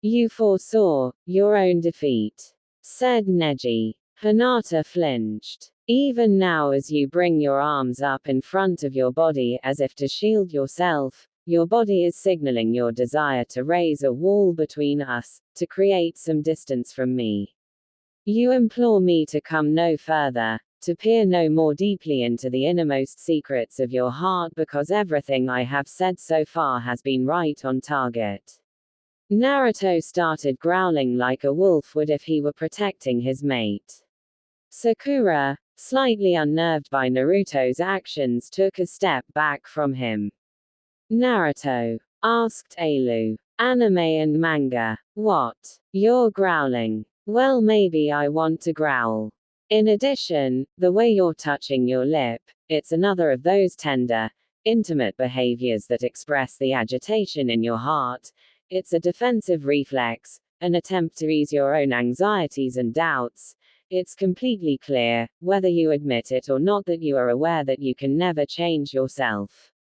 You foresaw your own defeat, said Neji. Hinata flinched. Even now, as you bring your arms up in front of your body as if to shield yourself, your body is signaling your desire to raise a wall between us, to create some distance from me. You implore me to come no further, to peer no more deeply into the innermost secrets of your heart, because everything I have said so far has been right on target. Naruto started growling like a wolf would if he were protecting his mate. Sakura, slightly unnerved by Naruto's actions, took a step back from him. Naruto, asked Ailu. Anime and manga. What? You're growling. Well, maybe I want to growl. In addition, the way you're touching your lip, it's another of those tender, intimate behaviors that express the agitation in your heart. It's a defensive reflex, an attempt to ease your own anxieties and doubts. It's completely clear, whether you admit it or not, that you are aware that you can never change yourself.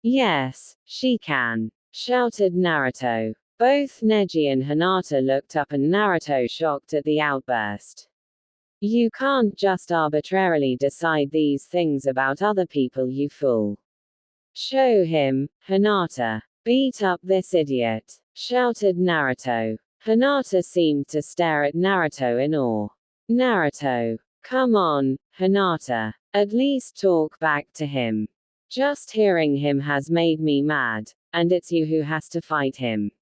Yes, she can, shouted Naruto. Both Neji and Hinata looked up, and Naruto shocked at the outburst. You can't just arbitrarily decide these things about other people, you fool. Show him, Hinata. Beat up this idiot, shouted Naruto. Hinata seemed to stare at Naruto in awe. Naruto. Come on, Hinata. At least talk back to him. Just hearing him has made me mad, and it's you who has to fight him,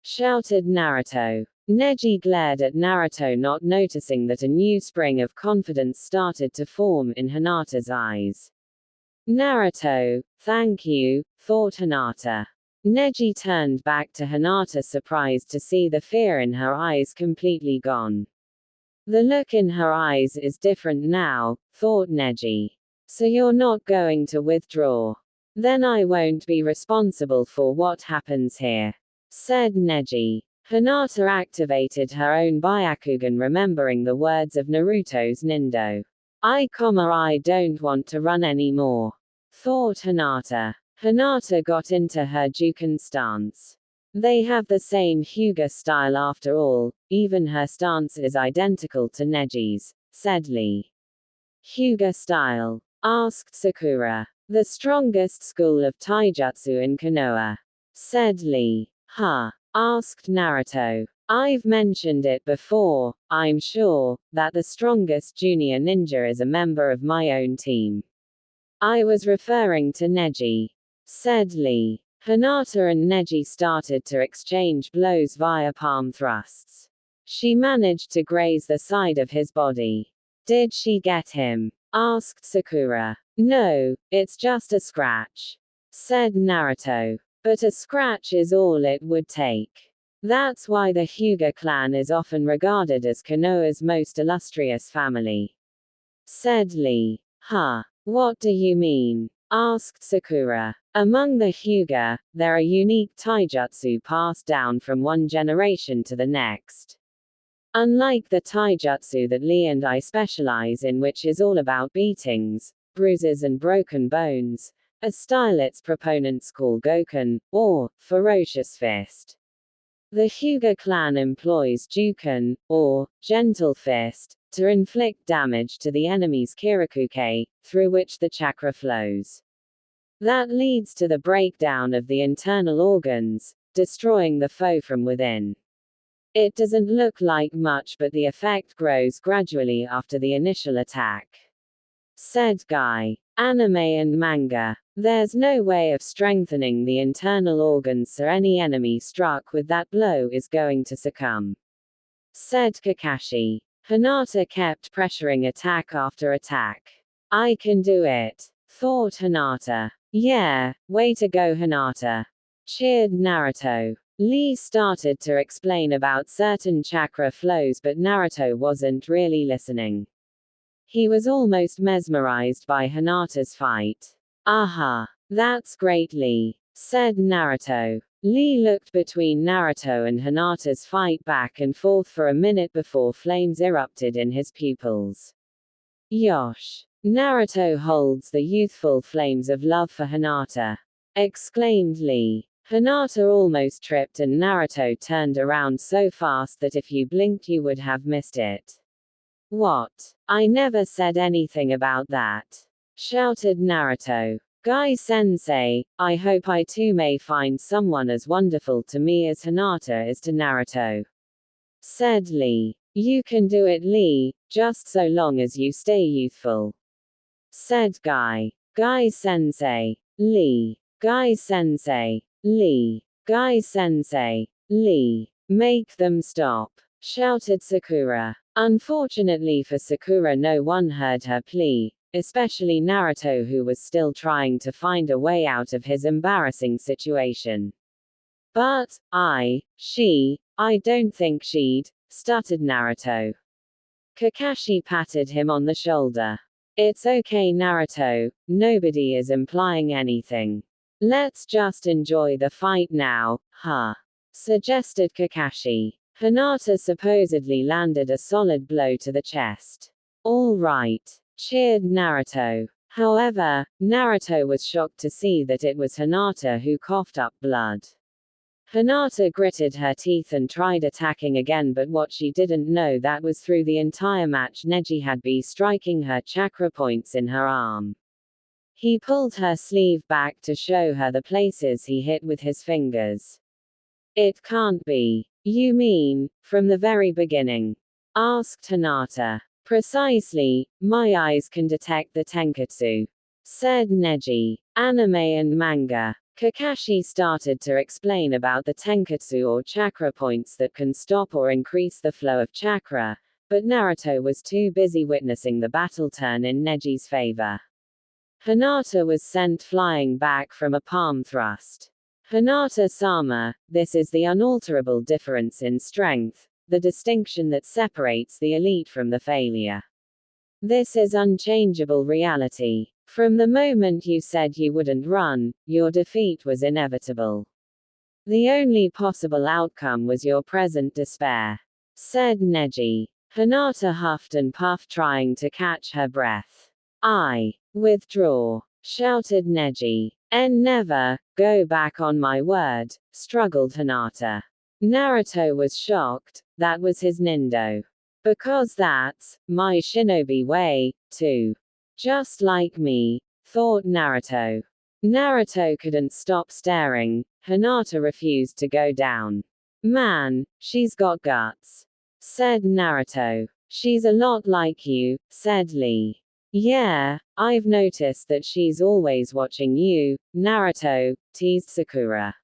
shouted Naruto. Neji glared at Naruto, not noticing that a new spring of confidence started to form in Hinata's eyes. Naruto, thank you, thought Hinata. Neji turned back to Hinata, surprised to see the fear in her eyes completely gone. The look in her eyes is different now, thought Neji. So you're not going to withdraw? Then I won't be responsible for what happens here, said Neji. Hinata activated her own Byakugan, remembering the words of Naruto's Nindo. I don't want to run anymore, thought Hinata. Hinata got into her Juken stance. They have the same Hyuga style after all, even her stance is identical to Neji's, said Lee. Hyuga style? Asked Sakura. The strongest school of taijutsu in Konoha, said Lee. Huh? Asked Naruto. I've mentioned it before, I'm sure, that the strongest junior ninja is a member of my own team. I was referring to Neji, said Lee. Hinata and Neji started to exchange blows via palm thrusts. She managed to graze the side of his body. Did she get him? Asked Sakura. No, it's just a scratch, said Naruto. But a scratch is all it would take. That's why the Hyuga clan is often regarded as Konoha's most illustrious family, said Lee. Huh. What do you mean? Asked Sakura. Among the Hyuga, there are unique taijutsu passed down from one generation to the next. Unlike the taijutsu that Lee and I specialize in, which is all about beatings, bruises and broken bones, a style its proponents call Goken, or ferocious fist. The Hyuga clan employs Juken, or gentle fist, to inflict damage to the enemy's Kirakuke, through which the chakra flows. That leads to the breakdown of the internal organs, destroying the foe from within. It doesn't look like much, but the effect grows gradually after the initial attack, said Guy. Anime and manga. There's no way of strengthening the internal organs, so any enemy struck with that blow is going to succumb, said Kakashi. Hinata kept pressuring attack after attack. I can do it, thought Hinata. Yeah, way to go Hinata, cheered Naruto. Lee started to explain about certain chakra flows, but Naruto wasn't really listening. He was almost mesmerized by Hinata's fight. Aha, that's great Lee, said Naruto. Lee looked between Naruto and Hinata's fight back and forth for a minute before flames erupted in his pupils. Yosh! Naruto holds the youthful flames of love for Hinata, exclaimed Lee. Hinata almost tripped and Naruto turned around so fast that if you blinked you would have missed it. What? I never said anything about that, shouted Naruto. Guy-sensei, I hope I too may find someone as wonderful to me as Hinata is to Naruto, said Lee. You can do it Lee, just so long as you stay youthful, said Guy. Guy-sensei, Lee. Guy-sensei, Lee. Guy-sensei, Lee. Make them stop, shouted Sakura. Unfortunately for Sakura, no one heard her plea, especially Naruto, who was still trying to find a way out of his embarrassing situation. But, I don't think she'd, stuttered Naruto. Kakashi patted him on the shoulder. It's okay Naruto, nobody is implying anything. Let's just enjoy the fight now, huh? Suggested Kakashi. Hinata supposedly landed a solid blow to the chest. All right, cheered Naruto. However, Naruto was shocked to see that it was Hinata who coughed up blood. Hinata gritted her teeth and tried attacking again, but what she didn't know that was through the entire match Neji had been striking her chakra points in her arm. He pulled her sleeve back to show her the places he hit with his fingers. It can't be. You mean, from the very beginning? Asked Hinata. Precisely, my eyes can detect the tenketsu, said Neji. Anime and manga. Kakashi started to explain about the tenketsu, or chakra points that can stop or increase the flow of chakra, but Naruto was too busy witnessing the battle turn in Neji's favor. Hinata was sent flying back from a palm thrust. Hinata-sama, this is the unalterable difference in strength, the distinction that separates the elite from the failure. This is unchangeable reality. From the moment you said you wouldn't run, your defeat was inevitable. The only possible outcome was your present despair, said Neji. Hinata huffed and puffed, trying to catch her breath. I withdraw, shouted Neji. Never, go back on my word, struggled Hinata. Naruto was shocked, that was his nindo. Because that's my shinobi way, too. Just like me, thought Naruto. Naruto couldn't stop staring. Hinata refused to go down. Man, she's got guts, said Naruto. She's a lot like you, said Lee. Yeah, I've noticed that she's always watching you, Naruto, teased Sakura.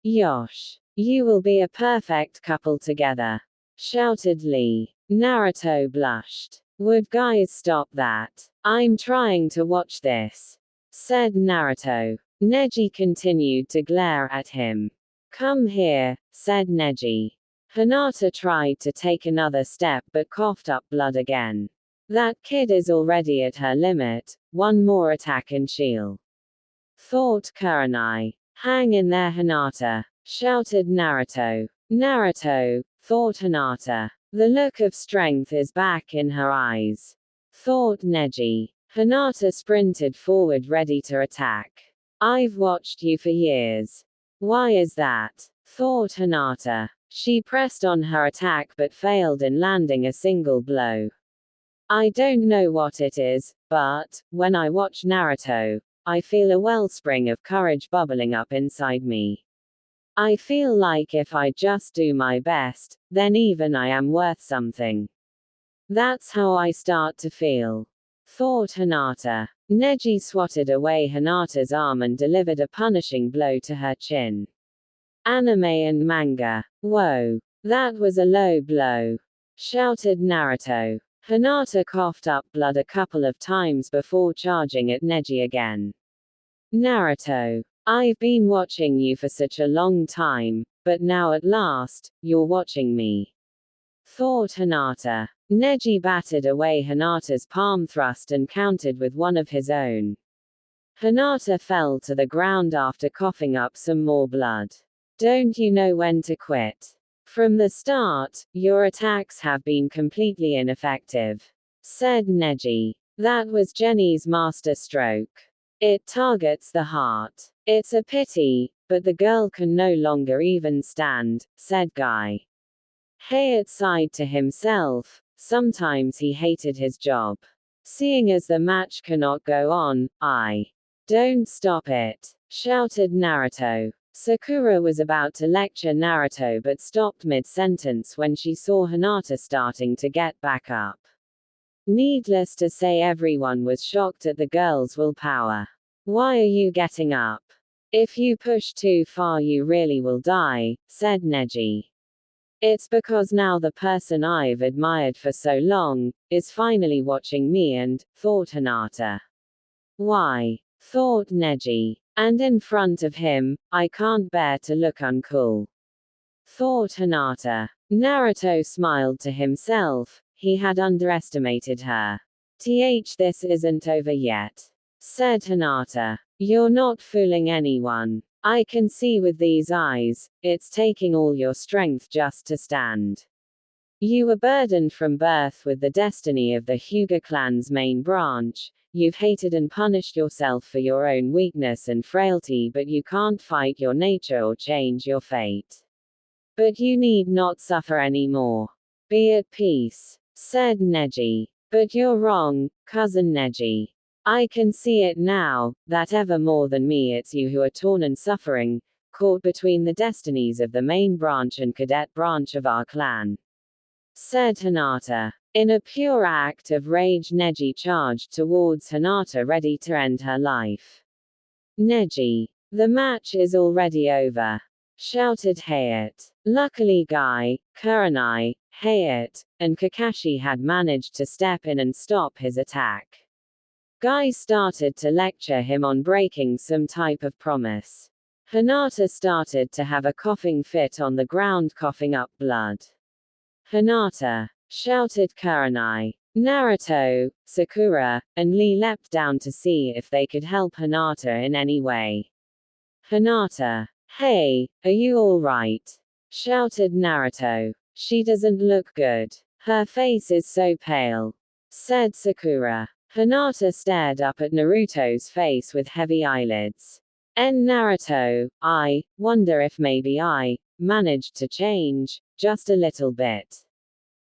Yosh. You will be a perfect couple together, shouted Lee. Naruto blushed. Would guys stop that? I'm trying to watch this, said Naruto. Neji continued to glare at him. Come here, said Neji. Hinata tried to take another step but coughed up blood again. That kid is already at her limit, one more attack and she'll. Thought Kurenai. Hang in there, Hinata, shouted Naruto. Naruto, thought Hinata. The look of strength is back in her eyes, thought Neji. Hinata sprinted forward ready to attack. I've watched you for years. Why is that? Thought Hinata. She pressed on her attack but failed in landing a single blow. I don't know what it is, but, when I watch Naruto, I feel a wellspring of courage bubbling up inside me. I feel like if I just do my best, then even I am worth something. That's how I start to feel, thought Hinata. Neji swatted away Hinata's arm and delivered a punishing blow to her chin. Anime and manga. Whoa. That was a low blow, shouted Naruto. Hinata coughed up blood a couple of times before charging at Neji again. Naruto. I've been watching you for such a long time, but now at last, you're watching me, thought Hinata. Neji batted away Hinata's palm thrust and countered with one of his own. Hinata fell to the ground after coughing up some more blood. Don't you know when to quit? From the start, your attacks have been completely ineffective, said Neji. That was Jenny's master stroke. It targets the heart. It's a pity, but the girl can no longer even stand, said Guy. Hayat sighed to himself. Sometimes he hated his job. Seeing as the match cannot go on, don't stop it, shouted Naruto. Sakura was about to lecture Naruto but stopped mid-sentence when she saw Hinata starting to get back up. Needless to say, everyone was shocked at the girl's willpower. Why are you getting up? If you push too far you really will die, said Neji. It's because now the person I've admired for so long, is finally watching me and, thought Hinata. Why? Thought Neji. And in front of him, I can't bear to look uncool, thought Hinata. Naruto smiled to himself. He had underestimated her. This isn't over yet, said Hinata. You're not fooling anyone. I can see with these eyes, it's taking all your strength just to stand. You were burdened from birth with the destiny of the Hyuga clan's main branch. You've hated and punished yourself for your own weakness and frailty, but you can't fight your nature or change your fate. But you need not suffer anymore. Be at peace, said Neji. But you're wrong, cousin Neji. I can see it now, that ever more than me it's you who are torn and suffering, caught between the destinies of the main branch and cadet branch of our clan, said Hinata. In a pure act of rage, Neji charged towards Hinata ready to end her life. Neji. The match is already over, shouted Hayat. Luckily Guy, Kurenai, Hayat, and Kakashi had managed to step in and stop his attack. Guy started to lecture him on breaking some type of promise. Hinata started to have a coughing fit on the ground, coughing up blood. Hinata, shouted Kurenai. Naruto, Sakura, and Lee leapt down to see if they could help Hinata in any way. Hinata. Hey, are you all right? Shouted Naruto. She doesn't look good. Her face is so pale, said Sakura. Hinata stared up at Naruto's face with heavy eyelids. Naruto, I wonder if maybe I managed to change, just a little bit.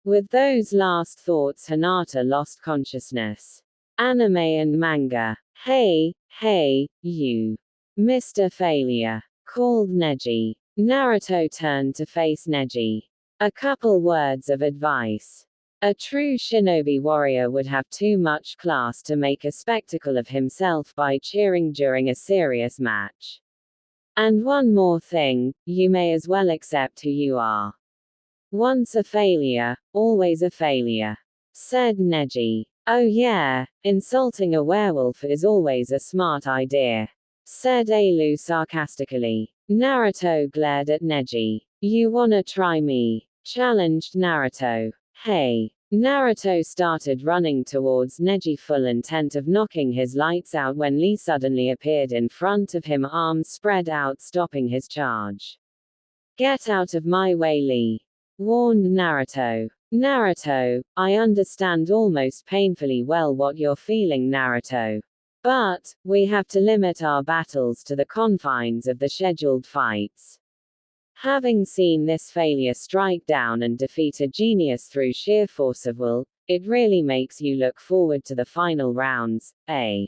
With those last thoughts Hinata lost consciousness. Anime and manga. Hey, you. Mr. Failure, called Neji. Naruto turned to face Neji. A couple words of advice. A true shinobi warrior would have too much class to make a spectacle of himself by cheering during a serious match. And one more thing, you may as well accept who you are. Once a failure, always a failure, said Neji. Oh yeah, insulting a werewolf is always a smart idea, said Ailu sarcastically. Naruto glared at Neji. You wanna try me? Challenged Naruto. Hey. Naruto started running towards Neji, full intent of knocking his lights out, when Lee suddenly appeared in front of him, arms spread out, stopping his charge. Get out of my way, Lee, warned Naruto. Naruto, I understand almost painfully well what you're feeling, Naruto. But, we have to limit our battles to the confines of the scheduled fights. Having seen this failure strike down and defeat a genius through sheer force of will, it really makes you look forward to the final rounds, eh?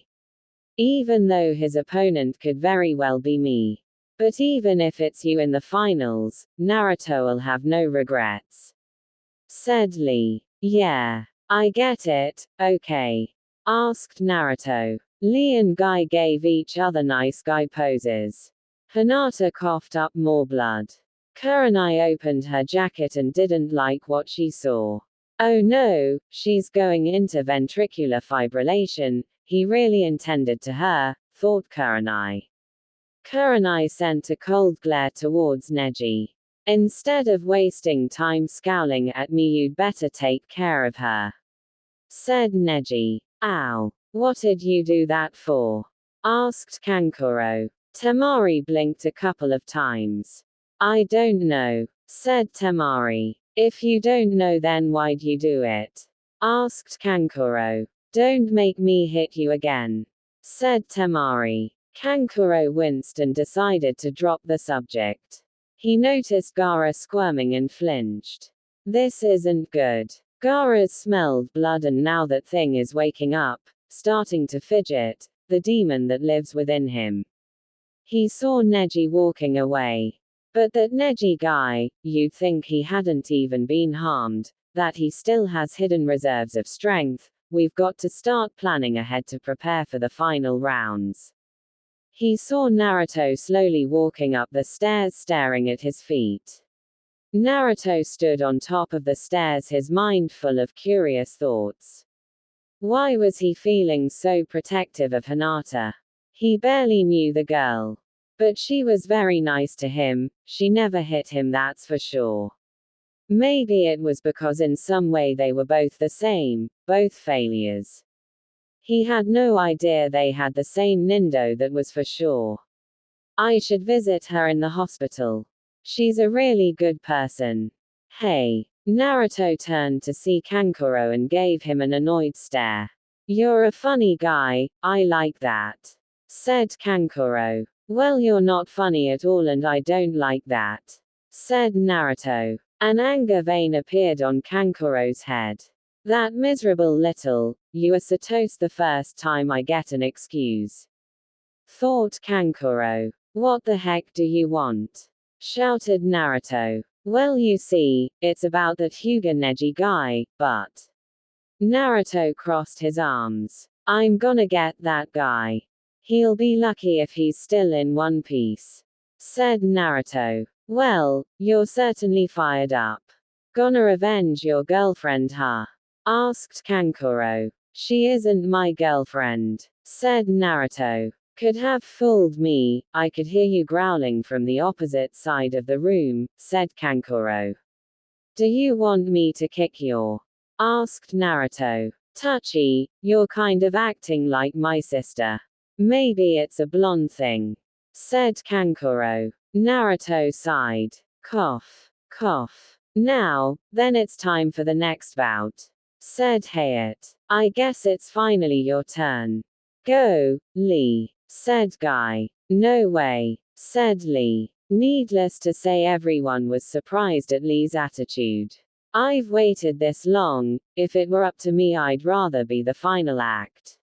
Even though his opponent could very well be me. But even if it's you in the finals, Naruto'll have no regrets, said Lee. Yeah, I get it, okay, asked Naruto. Lee and Guy gave each other nice guy poses. Hinata coughed up more blood. Kurenai opened her jacket and didn't like what she saw. Oh no, she's going into ventricular fibrillation, he really intended to her, thought Kurenai. Kurenai sent a cold glare towards Neji. Instead of wasting time scowling at me, you'd better take care of her, said Neji. Ow. What did you do that for? Asked Kankuro. Temari blinked a couple of times. I don't know, said Temari. If you don't know, then why'd you do it? Asked Kankuro. Don't make me hit you again, said Temari. Kankuro winced and decided to drop the subject. He noticed Gaara squirming and flinched. This isn't good. Gaara's smelled blood, and now that thing is waking up, starting to fidget, the demon that lives within him. He saw Neji walking away. But that Neji guy, you'd think he hadn't even been harmed, that he still has hidden reserves of strength. We've got to start planning ahead to prepare for the final rounds. He saw Naruto slowly walking up the stairs, staring at his feet. Naruto stood on top of the stairs, his mind full of curious thoughts. Why was he feeling so protective of Hinata? He barely knew the girl. But she was very nice to him, she never hit him, that's for sure. Maybe it was because in some way they were both the same, both failures. He had no idea they had the same Nindo, that was for sure. I should visit her in the hospital. She's a really good person. Hey. Naruto turned to see Kankuro and gave him an annoyed stare. You're a funny guy, I like that, said Kankuro. Well, you're not funny at all, and I don't like that, said Naruto. An anger vein appeared on Kankuro's head. That miserable little, you are Satos the first time I get an excuse, thought Kankuro. What the heck do you want? Shouted Naruto. Well, you see, it's about that Hyuga Neji guy, but. Naruto crossed his arms. I'm gonna get that guy. He'll be lucky if he's still in One Piece, said Naruto. Well, you're certainly fired up. Gonna avenge your girlfriend, huh? Asked Kankuro. She isn't my girlfriend, said Naruto. Could have fooled me, I could hear you growling from the opposite side of the room, said Kankuro. Do you want me to kick your? Asked Naruto. Touchy, you're kind of acting like my sister. Maybe it's a blonde thing, said Kankuro. Naruto sighed. Cough. Cough. Now, then it's time for the next bout, said Hayate. I guess it's finally your turn. Go, Lee, said Guy. No way, said Lee. Needless to say, everyone was surprised at Lee's attitude. I've waited this long, if it were up to me I'd rather be the final act,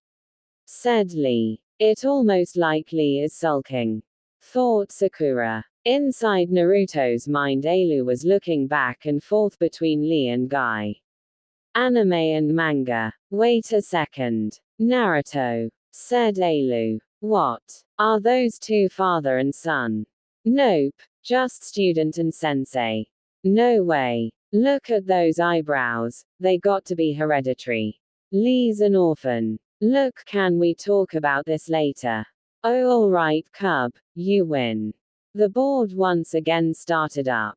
said Lee. It almost like Lee is sulking, thought Sakura. Inside Naruto's mind, Ailu was looking back and forth between Lee and Guy. Anime and manga. Wait a second. Naruto, said Ailu. What? Are those two father and son? Nope, just student and sensei. No way. Look at those eyebrows, they got to be hereditary. Lee's an orphan. Look, can we talk about this later? Oh, alright, Cub, you win. The board once again started up.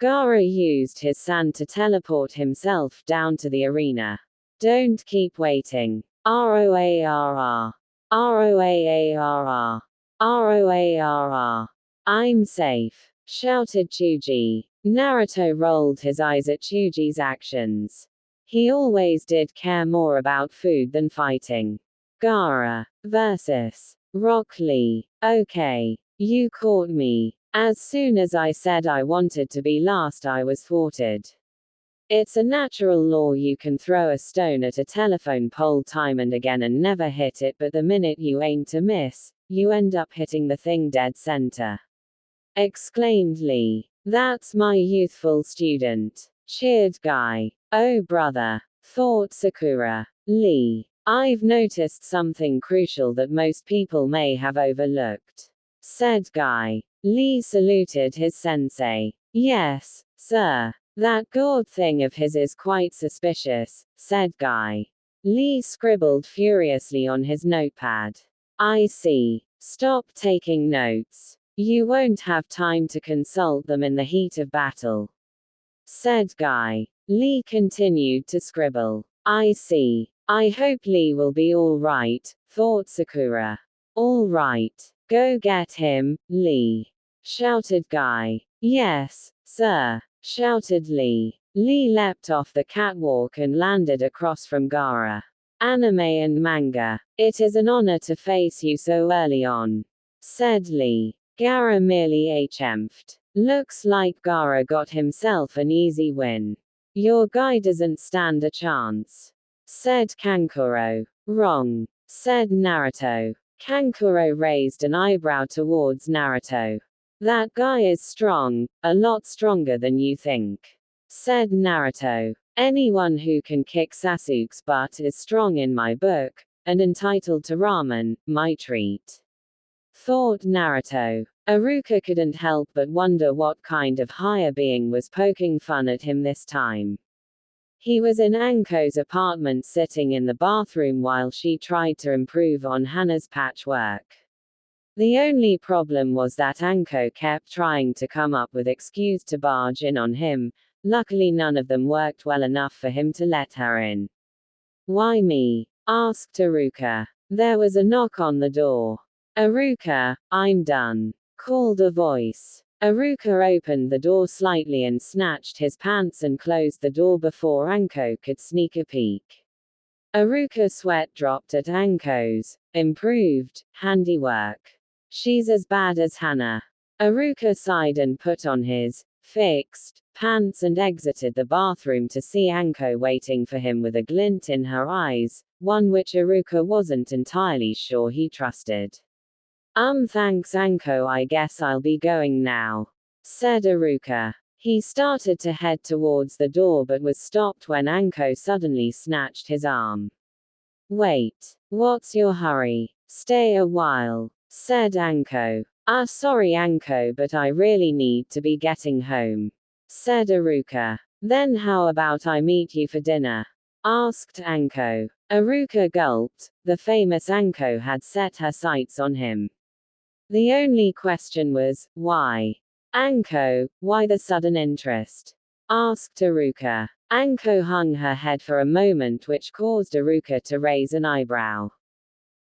Gaara used his sand to teleport himself down to the arena. Don't keep waiting. ROARR. ROAARR. ROARR. I'm safe, shouted Chuji. Naruto rolled his eyes at Chuji's actions. He always did care more about food than fighting. Gaara versus Rock Lee. Okay. You caught me. As soon as I said I wanted to be last, I was thwarted. It's a natural law. You can throw a stone at a telephone pole time and again and never hit it, but the minute you aim to miss, you end up hitting the thing dead center. Exclaimed Lee. That's my youthful student. Cheered Guy. Oh brother, thought Sakura. Lee. I've noticed something crucial that most people may have overlooked, said Guy. Lee saluted his sensei. Yes, sir. That gourd thing of his is quite suspicious, said Guy. Lee scribbled furiously on his notepad. I see. Stop taking notes. You won't have time to consult them in the heat of battle, said Guy. Lee continued to scribble. I see. I hope Lee will be all right, thought Sakura. All right. Go get him, Lee, shouted Guy. Yes, sir, shouted Lee. Lee leapt off the catwalk and landed across from Gaara. Anime and manga. It is an honor to face you so early on, said Lee. Gaara merely HM'd. Looks like Gaara got himself an easy win. Your guy doesn't stand a chance, said Kankuro. Wrong, said Naruto. Kankuro raised an eyebrow towards Naruto. That guy is strong, a lot stronger than you think, said Naruto. Anyone who can kick Sasuke's butt is strong in my book, and entitled to ramen, my treat, thought Naruto. Iruka couldn't help but wonder what kind of higher being was poking fun at him this time. He was in Anko's apartment sitting in the bathroom while she tried to improve on Hana's patchwork. The only problem was that Anko kept trying to come up with excuses to barge in on him. Luckily none of them worked well enough for him to let her in. Why me? Asked Iruka. There was a knock on the door. Iruka, I'm done, called a voice. Iruka opened the door slightly and snatched his pants and closed the door before Anko could sneak a peek. Iruka's sweat dropped at Anko's improved handiwork. She's as bad as Hana. Iruka sighed and put on his fixed pants and exited the bathroom to see Anko waiting for him with a glint in her eyes, one which Iruka wasn't entirely sure he trusted. Thanks Anko, I guess I'll be going now, said Iruka. He started to head towards the door but was stopped when Anko suddenly snatched his arm. Wait, what's your hurry? Stay a while, said Anko. Sorry Anko, but I really need to be getting home, said Iruka. Then how about I meet you for dinner? Asked Anko. Iruka gulped. The famous Anko had set her sights on him. The only question was, why? Anko, why the sudden interest? Asked Iruka. Anko hung her head for a moment, which caused Iruka to raise an eyebrow.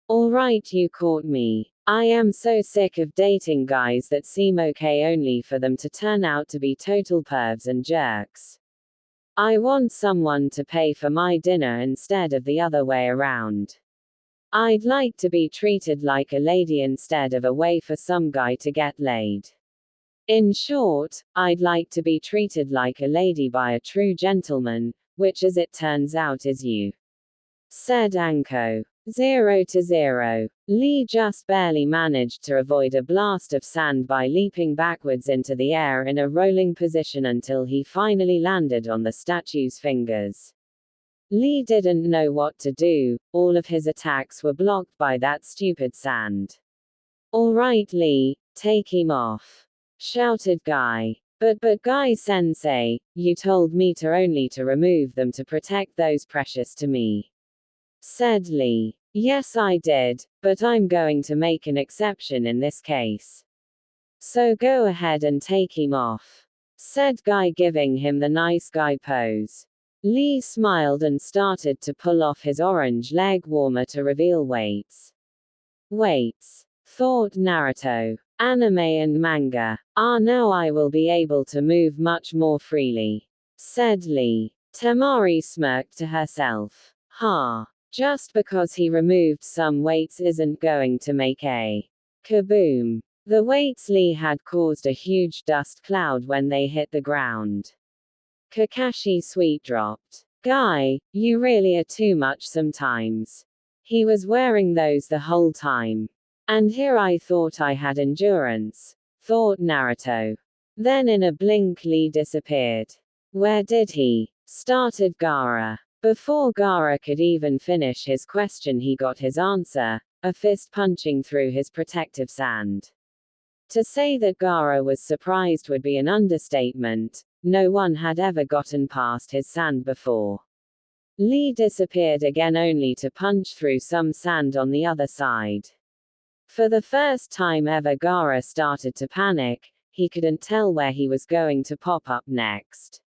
Alright, you caught me. I am so sick of dating guys that seem okay only for them to turn out to be total pervs and jerks. I want someone to pay for my dinner instead of the other way around. I'd like to be treated like a lady instead of a way for some guy to get laid. In short, I'd like to be treated like a lady by a true gentleman, which as it turns out is you, said Anko. 0-0. Lee just barely managed to avoid a blast of sand by leaping backwards into the air in a rolling position until he finally landed on the statue's fingers. Lee didn't know what to do, all of his attacks were blocked by that stupid sand. "Alright Lee, take him off," shouted Guy. But Guy-sensei, you told me to only to remove them to protect those precious to me," said Lee. "Yes I did, but I'm going to make an exception in this case. So go ahead and take him off," said Guy, giving him the nice guy pose. Lee smiled and started to pull off his orange leg warmer to reveal weights. Weights, thought Naruto. Anime and manga. Now I will be able to move much more freely, said Lee. Temari smirked to herself. Just because he removed some weights isn't going to make a kaboom. The weights Lee had caused a huge dust cloud when they hit the ground. Kakashi sweet dropped. Guy, you really are too much sometimes. He was wearing those the whole time. And here I thought I had endurance, thought Naruto. Then in a blink Lee disappeared. Where did he? Started Gaara. Before Gaara could even finish his question he got his answer, a fist punching through his protective sand. To say that Gaara was surprised would be an understatement, no one had ever gotten past his sand before. Lee disappeared again only to punch through some sand on the other side. For the first time ever Gaara started to panic, he couldn't tell where he was going to pop up next.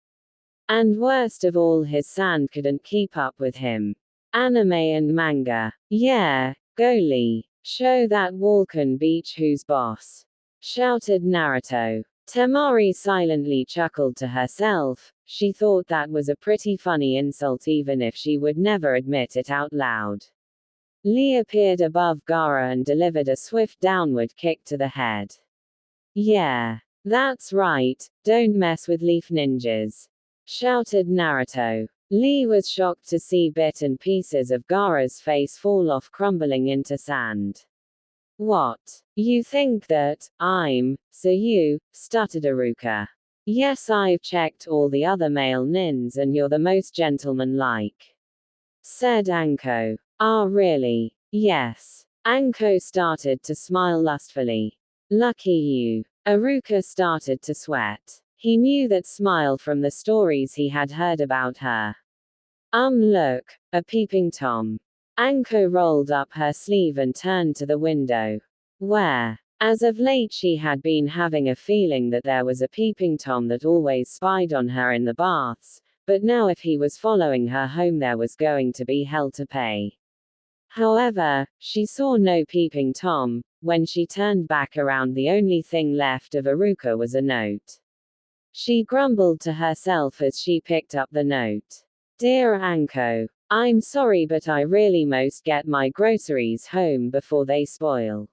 And worst of all his sand couldn't keep up with him. Anime and manga. Yeah, go Lee. Show that Walken Beach who's boss, shouted Naruto. Temari silently chuckled to herself, she thought that was a pretty funny insult even if she would never admit it out loud. Lee appeared above Gaara and delivered a swift downward kick to the head. Yeah, that's right, don't mess with leaf ninjas, shouted Naruto. Lee was shocked to see bits and pieces of Gaara's face fall off crumbling into sand. What? You think that so you, stuttered Iruka. Yes, I've checked all the other male nins and you're the most gentleman-like, said Anko. Really? Yes. Anko started to smile lustfully. Lucky you. Iruka started to sweat. He knew that smile from the stories he had heard about her. Look, a peeping Tom. Anko rolled up her sleeve and turned to the window. Where? As of late she had been having a feeling that there was a peeping Tom that always spied on her in the baths, but now if he was following her home there was going to be hell to pay. However, she saw no peeping Tom. When she turned back around the only thing left of Iruka was a note. She grumbled to herself as she picked up the note. Dear Anko, I'm sorry but I really most get my groceries home before they spoil.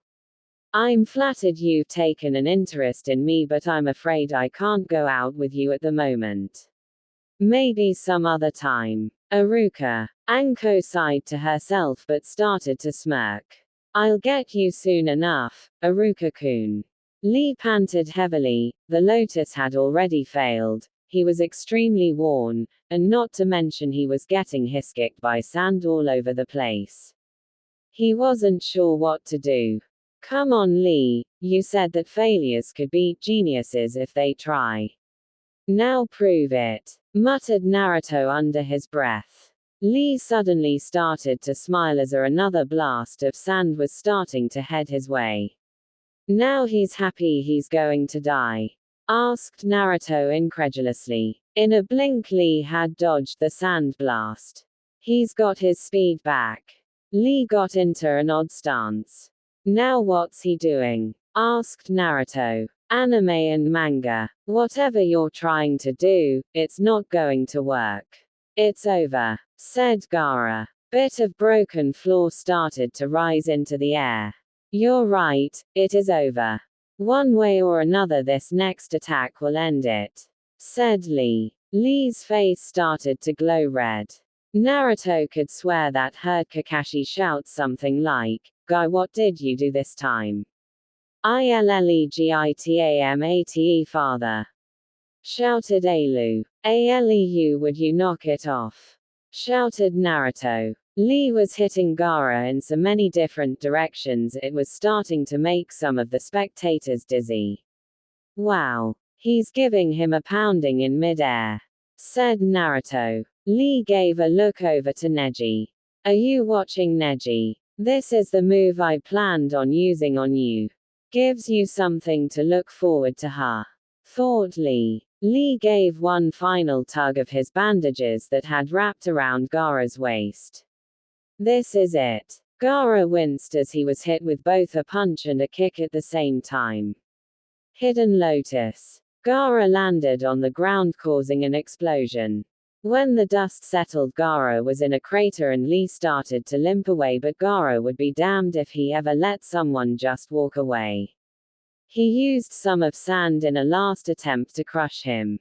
I'm flattered you've taken an interest in me but I'm afraid I can't go out with you at the moment. Maybe some other time. Iruka. Anko sighed to herself but started to smirk. I'll get you soon enough, Iruka-kun. Lee panted heavily, the lotus had already failed, he was extremely worn, and not to mention he was getting hiss-kicked by sand all over the place. He wasn't sure what to do. Come on Lee, you said that failures could beat geniuses if they try. Now prove it, muttered Naruto under his breath. Lee suddenly started to smile as another blast of sand was starting to head his way. Now he's happy he's going to die? Asked Naruto incredulously. In a blink Lee had dodged the sand blast. He's got his speed back. Lee got into an odd stance. Now what's he doing? Asked Naruto. Anime and manga. Whatever you're trying to do, it's not going to work. It's over, said Gaara. Bit of broken floor started to rise into the air. You're right, it is over. One way or another this next attack will end it, said Lee. Lee's face started to glow red. Naruto could swear that heard Kakashi shout something like, "Guy, what did you do this time? Illegitamate father," shouted Alu. "Aleu, would you knock it off?" shouted Naruto. Lee was hitting Gaara in so many different directions it was starting to make some of the spectators dizzy. "Wow. He's giving him a pounding in mid-air," said Naruto. Lee gave a look over to Neji. "Are you watching, Neji? This is the move I planned on using on you. Gives you something to look forward to, huh?" thought Lee. Lee gave one final tug of his bandages that had wrapped around Gaara's waist. "This is it." Gaara winced as he was hit with both a punch and a kick at the same time. Hidden Lotus. Gaara landed on the ground causing an explosion. When the dust settled, Gaara was in a crater and Lee started to limp away, but Gaara would be damned if he ever let someone just walk away. He used some of sand in a last attempt to crush him.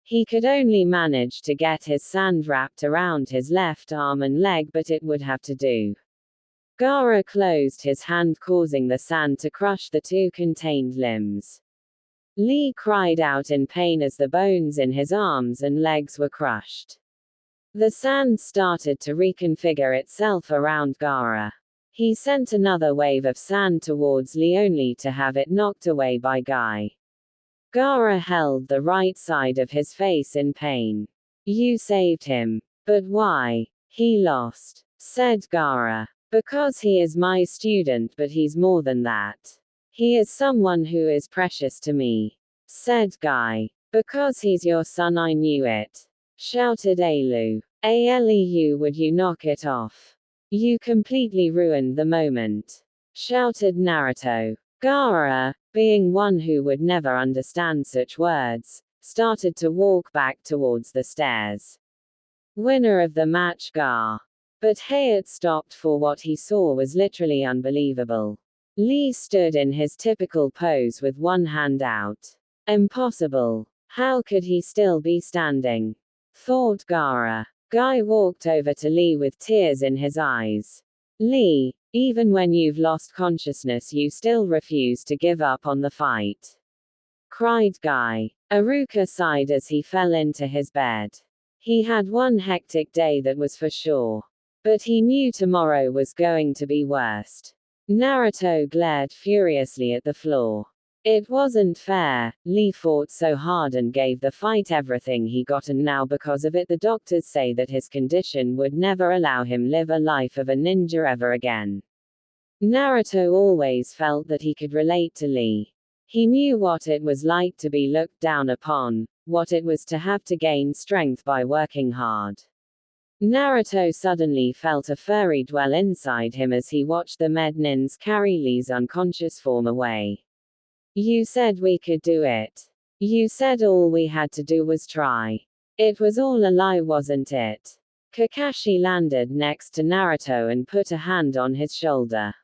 He could only manage to get his sand wrapped around his left arm and leg, but it would have to do. Gaara closed his hand, causing the sand to crush the two contained limbs. Lee cried out in pain as the bones in his arms and legs were crushed. The sand started to reconfigure itself around Gaara. He sent another wave of sand towards Lee only to have it knocked away by Guy. Gaara held the right side of his face in pain. "You saved him. But why?" "He lost," said Gaara. "Because he is my student, but he's more than that. He is someone who is precious to me," said Guy. "Because he's your son, I knew it," shouted Alu. "Aleu, would you knock it off? You completely ruined the moment," shouted Naruto. Gaara, being one who would never understand such words, started to walk back towards the stairs. Winner of the match, Gar. But Hayat stopped, for what he saw was literally unbelievable. Lee stood in his typical pose with one hand out. Impossible. How could he still be standing? Thought Gaara. Guy walked over to Lee with tears in his eyes. "Lee, even when you've lost consciousness, you still refuse to give up on the fight," cried Guy. Iruka sighed as he fell into his bed. He had one hectic day, that was for sure. But he knew tomorrow was going to be worse. Naruto glared furiously at the floor. It wasn't fair. Lee fought so hard and gave the fight everything he got, and now because of it the doctors say that his condition would never allow him live a life of a ninja ever again. Naruto always felt that he could relate to Lee. He knew what it was like to be looked down upon, what it was to have to gain strength by working hard. Naruto suddenly felt a fury dwell inside him as he watched the Mednins carry Lee's unconscious form away. "You said we could do it. You said all we had to do was try. It was all a lie, wasn't it?" Kakashi landed next to Naruto and put a hand on his shoulder.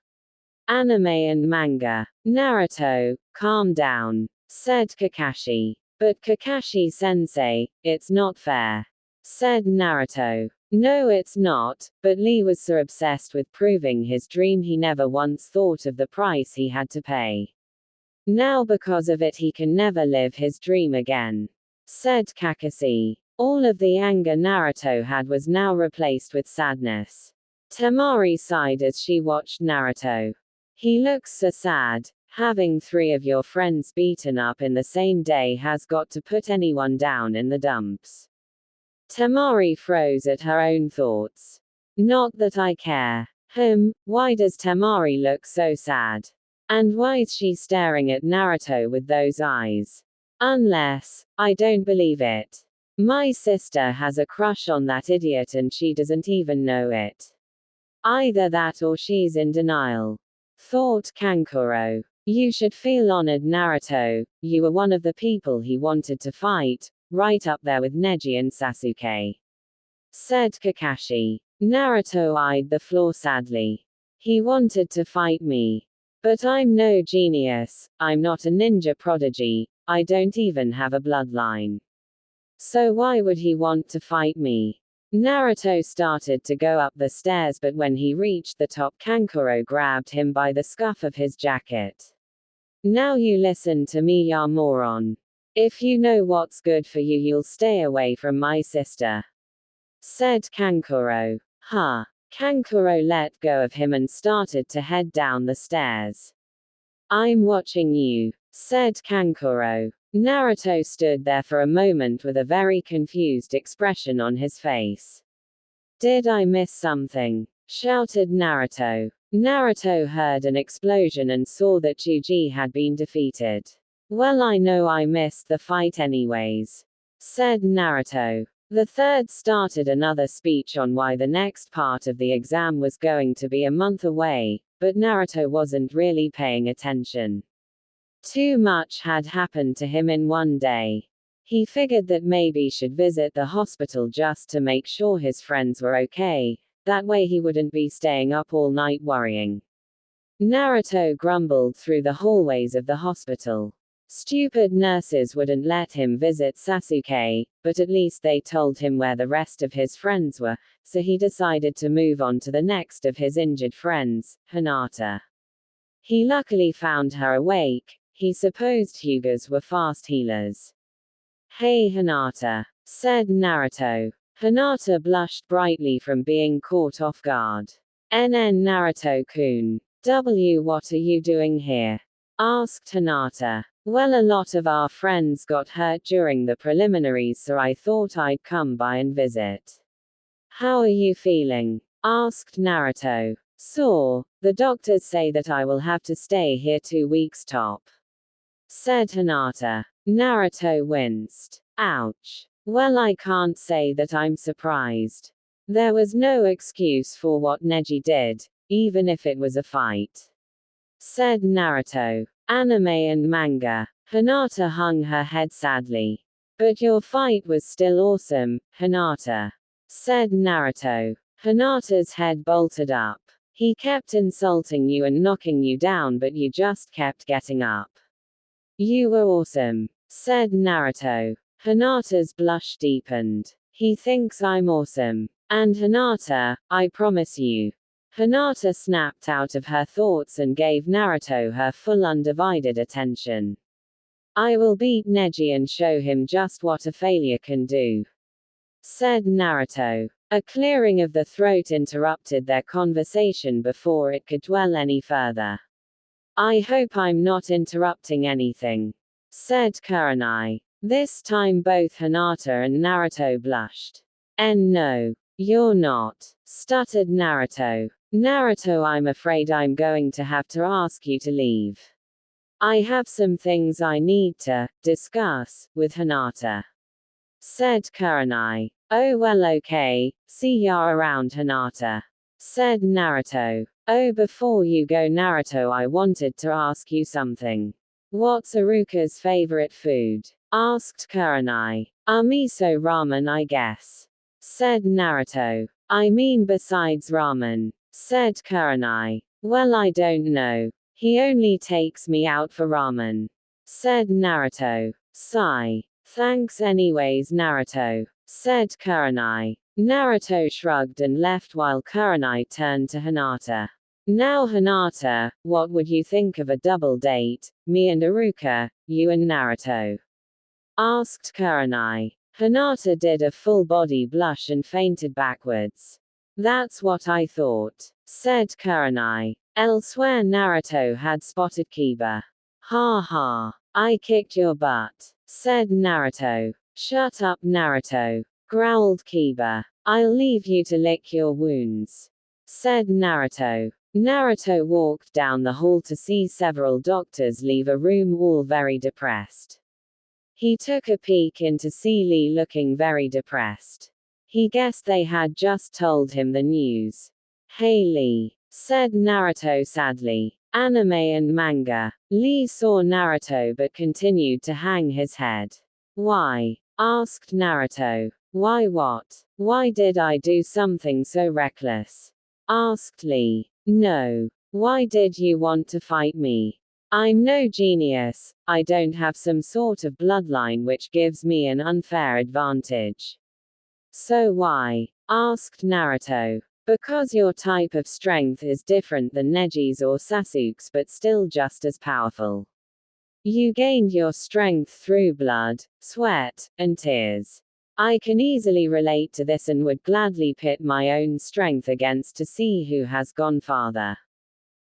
"Anime and manga. Naruto, calm down," said Kakashi. "But Kakashi-sensei, it's not fair," said Naruto. "No, it's not," but Lee was so obsessed with proving his dream he never once thought of the price he had to pay. "Now because of it he can never live his dream again," said Kakashi. All of the anger Naruto had was now replaced with sadness. Temari sighed as she watched Naruto. "He looks so sad. Having 3 of your friends beaten up in the same day has got to put anyone down in the dumps." Temari froze at her own thoughts. "Not that I care. Why does Temari look so sad? And why's she staring at Naruto with those eyes? Unless, I don't believe it. My sister has a crush on that idiot and she doesn't even know it. Either that or she's in denial," thought Kankuro. "You should feel honored, Naruto. You were one of the people he wanted to fight, right up there with Neji and Sasuke," said Kakashi. Naruto eyed the floor sadly. "He wanted to fight me. But I'm no genius, I'm not a ninja prodigy, I don't even have a bloodline. So why would he want to fight me? Naruto started to go up the stairs, but when he reached the top, Kankuro grabbed him by the scuff of his jacket. Now you listen to me, ya moron. If you know what's good for you, you'll stay away from my sister, said Kankuro. Huh. Kankuro let go of him and started to head down the stairs. I'm watching you, said Kankuro. Naruto stood there for a moment with a very confused expression on his face. Did I miss something? Shouted Naruto. Naruto heard an explosion and saw that Chuji had been defeated. Well, I know I missed the fight anyways, said Naruto. The third started another speech on why the next part of the exam was going to be a month away, but Naruto wasn't really paying attention. Too much had happened to him in one day. He figured that maybe should visit the hospital just to make sure his friends were okay, that way he wouldn't be staying up all night worrying. Naruto grumbled through the hallways of the hospital. Stupid nurses wouldn't let him visit Sasuke, but at least they told him where the rest of his friends were, so he decided to move on to the next of his injured friends, Hinata. He luckily found her awake. He supposed Hyugas were fast healers. Hey Hinata, said Naruto. Hinata blushed brightly from being caught off guard. NN Naruto-kun. What are you doing here? Asked Hinata. Well, a lot of our friends got hurt during the preliminaries, so I thought I'd come by and visit. How are you feeling? Asked Naruto. Sore. The doctors say that I will have to stay here 2 weeks top, said Hinata. Naruto winced. Ouch. Well, I can't say that I'm surprised. There was no excuse for what Neji did, even if it was a fight, said Naruto. Anime and manga. Hinata hung her head sadly. But your fight was still awesome, Hinata, said Naruto. Hinata's head bolted up. He kept insulting you and knocking you down, but you just kept getting up. You were awesome, said Naruto. Hinata's blush deepened. He thinks I'm awesome. And Hinata, I promise you. Hinata snapped out of her thoughts and gave Naruto her full undivided attention. I will beat Neji and show him just what a failure can do, said Naruto. A clearing of the throat interrupted their conversation before it could dwell any further. I hope I'm not interrupting anything, said Kurenai. This time both Hinata and Naruto blushed. No, you're not, stuttered Naruto. Naruto, I'm afraid I'm going to have to ask you to leave. I have some things I need to discuss with Hinata, said Kurenai. Oh well, okay, see ya around, Hinata, said Naruto. Oh, before you go, Naruto, I wanted to ask you something. What's Aruka's favorite food? Asked Kurenai. Miso ramen, I guess, said Naruto. I mean besides ramen, said Kurenai. Well, I don't know. He only takes me out for ramen, said Naruto. Sigh. Thanks anyways, Naruto, said Kurenai. Naruto shrugged and left while Kurenai turned to Hinata. Now Hinata, what would you think of a double date, me and Aruka, you and Naruto? Asked Kurenai. Hinata did a full body blush and fainted backwards. That's what I thought, said Kurenai. Elsewhere, Naruto had spotted Kiba. Ha ha. I kicked your butt, said Naruto. Shut up, Naruto, growled Kiba. I'll leave you to lick your wounds, said Naruto. Naruto walked down the hall to see several doctors leave a room, all very depressed. He took a peek in to see Lee looking very depressed. He guessed they had just told him the news. Hey Lee, said Naruto sadly. Anime and manga. Lee saw Naruto but continued to hang his head. Why? Asked Naruto. Why what? Why did I do something so reckless? Asked Lee. No. Why did you want to fight me? I'm no genius, I don't have some sort of bloodline which gives me an unfair advantage. So why? Asked Naruto. Because your type of strength is different than Neji's or Sasuke's but still just as powerful. You gained your strength through blood, sweat, and tears. I can easily relate to this and would gladly pit my own strength against to see who has gone farther.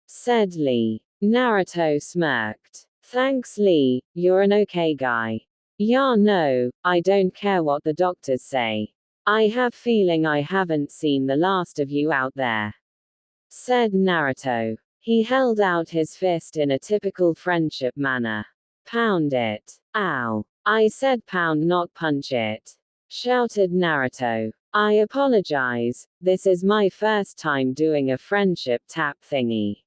Said Lee. Naruto smirked. Thanks Lee, you're an okay guy. Yeah no, I don't care what the doctors say. I have feeling I haven't seen the last of you out there. Said Naruto. He held out his fist in a typical friendship manner. Pound it. Ow. I said pound not punch it. Shouted Naruto. I apologize, this is my first time doing a friendship tap thingy.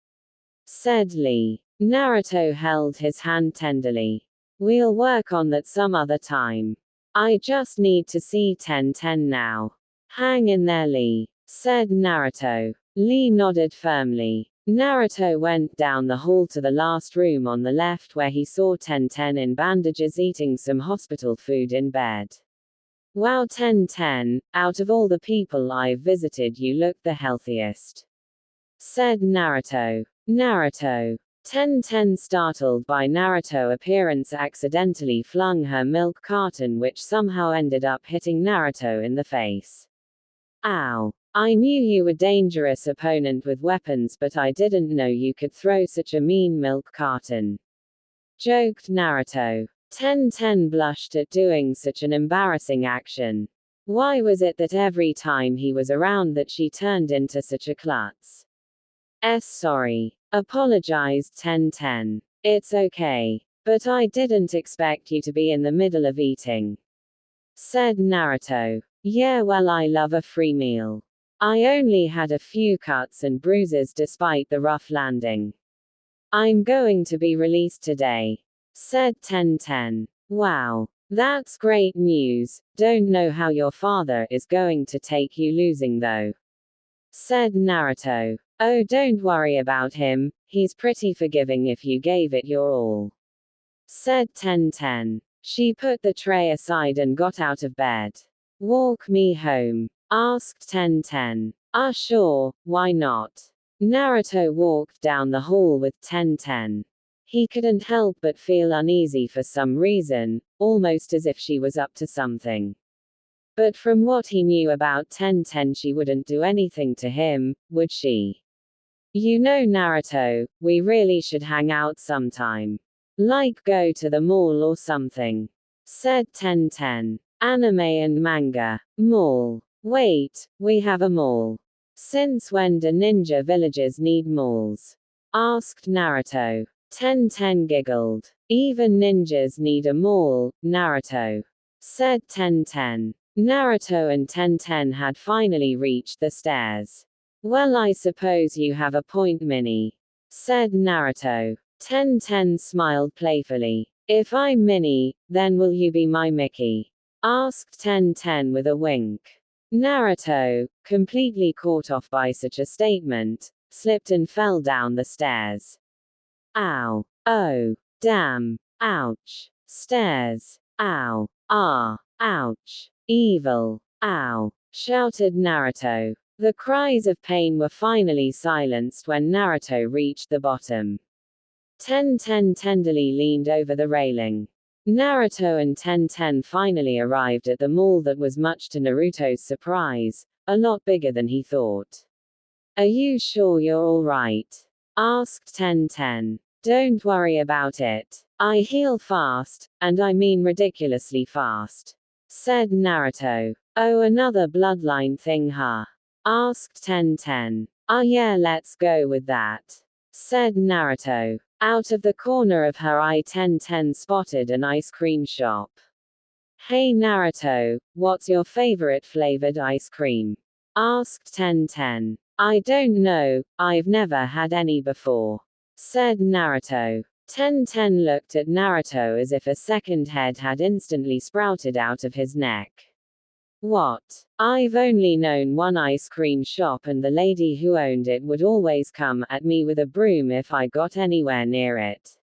Said Lee. Naruto held his hand tenderly. We'll work on that some other time. I just need to see Tenten now. Hang in there Lee. Said Naruto. Lee nodded firmly. Naruto went down the hall to the last room on the left where he saw Tenten in bandages eating some hospital food in bed. Wow Tenten, out of all the people I've visited you look the healthiest. Said Naruto. Naruto. Tenten startled by Naruto's appearance accidentally flung her milk carton which somehow ended up hitting Naruto in the face. Ow. I knew you were dangerous opponent with weapons but I didn't know you could throw such a mean milk carton. Joked Naruto. Tenten blushed at doing such an embarrassing action. Why was it that every time he was around that she turned into such a klutz? Sorry. Apologized Tenten. It's okay. But I didn't expect you to be in the middle of eating. Said Naruto. Yeah well I love a free meal. I only had a few cuts and bruises despite the rough landing. I'm going to be released today. Said Tenten. Wow. That's great news. Don't know how your father is going to take you losing though. Said Naruto. Oh don't worry about him, he's pretty forgiving if you gave it your all. Said Tenten. She put the tray aside and got out of bed. Walk me home. Asked Tenten. Sure, why not? Naruto walked down the hall with Tenten. He couldn't help but feel uneasy for some reason, almost as if she was up to something. But from what he knew about Tenten she wouldn't do anything to him, would she? You know Naruto, we really should hang out sometime. Like go to the mall or something. Said Tenten. Anime and manga. Mall. Wait, we have a mall. Since when do ninja villages need malls? Asked Naruto. Tenten giggled. Even ninjas need a mall, Naruto. Said Tenten. Naruto and Tenten had finally reached the stairs. Well I suppose you have a point Minnie. Said Naruto. Tenten smiled playfully. If I'm Minnie, then will you be my Mickey? Asked Tenten with a wink. Naruto, completely caught off by such a statement, slipped and fell down the stairs. Ow. Oh. Damn. Ouch. Stairs. Ow. Ah. Ouch. Evil. Ow. Shouted Naruto. The cries of pain were finally silenced when Naruto reached the bottom. Tenten tenderly leaned over the railing. Naruto and Tenten finally arrived at the mall that was much to Naruto's surprise, a lot bigger than he thought. Are you sure you're alright? Asked Tenten. Don't worry about it. I heal fast, and I mean ridiculously fast. Said Naruto. Oh another bloodline thing huh? Asked Tenten. Yeah let's go with that. Said Naruto. Out of the corner of her eye Tenten spotted an ice cream shop. Hey Naruto, what's your favorite flavored ice cream? Asked Tenten. I don't know, I've never had any before. Said Naruto. Tenten looked at Naruto as if a second head had instantly sprouted out of his neck. What? I've only known one ice cream shop and the lady who owned it would always come at me with a broom if I got anywhere near it.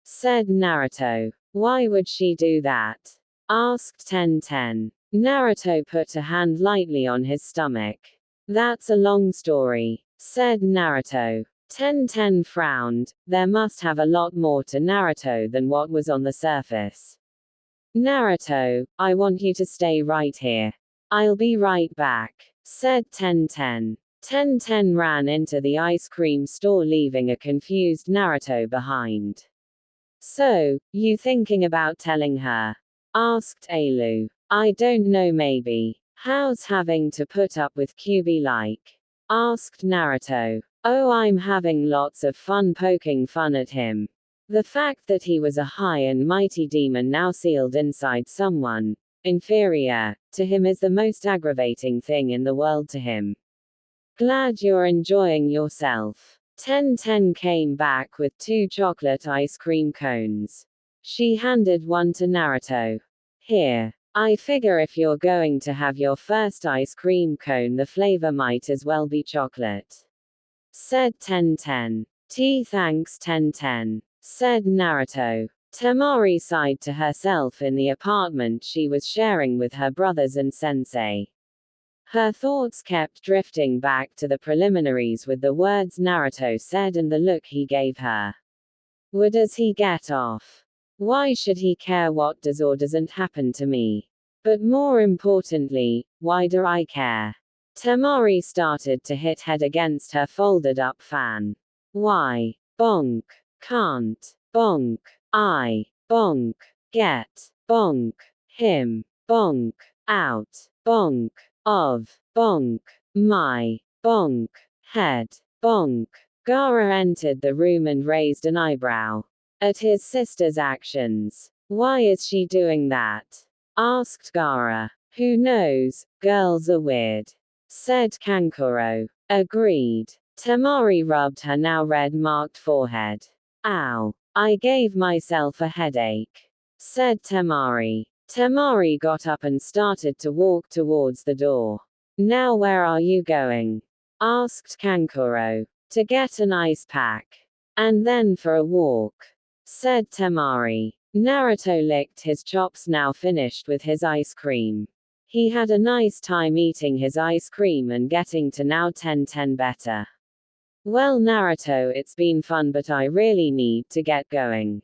Said Naruto. Why would she do that? Asked Tenten. Naruto put a hand lightly on his stomach. That's a long story, said Naruto. Tenten frowned. There must have a lot more to Naruto than what was on the surface. Naruto, I want you to stay right here. I'll be right back, said Tenten. Tenten ran into the ice cream store, leaving a confused Naruto behind. So, you thinking about telling her? Asked Ailu. I don't know, maybe. How's having to put up with QB like? Asked Naruto. Oh, I'm having lots of fun poking fun at him. The fact that he was a high and mighty demon now sealed inside someone inferior to him is the most aggravating thing in the world to him. Glad you're enjoying yourself. Tenten came back with 2 chocolate ice cream cones. She handed one to Naruto. Here. I figure if you're going to have your first ice cream cone, the flavor might as well be chocolate, said Tenten. Thanks, Tenten, said Naruto. Temari sighed to herself in the apartment she was sharing with her brothers and sensei. Her thoughts kept drifting back to the preliminaries with the words Naruto said and the look he gave her. Where does he get off? Why should he care what does or doesn't happen to me? But more importantly, why do I care? Temari started to hit head against her folded up fan. Why? Bonk. Can't. Bonk. I. Bonk. Get. Bonk. Him. Bonk. Out. Bonk. Of. Bonk. My. Bonk. Head. Bonk. Gaara entered the room and raised an eyebrow at his sister's actions. Why is she doing that? Asked Gaara. Who knows, girls are weird, said Kankuro. Agreed. Temari rubbed her now red-marked forehead. Ow. I gave myself a headache, said Temari. Temari got up and started to walk towards the door. Now where are you going? Asked Kankuro. To get an ice pack. And then for a walk, said Temari. Naruto licked his chops, now finished with his ice cream. He had a nice time eating his ice cream and getting to know Tenten better. Well, Naruto, it's been fun, but I really need to get going.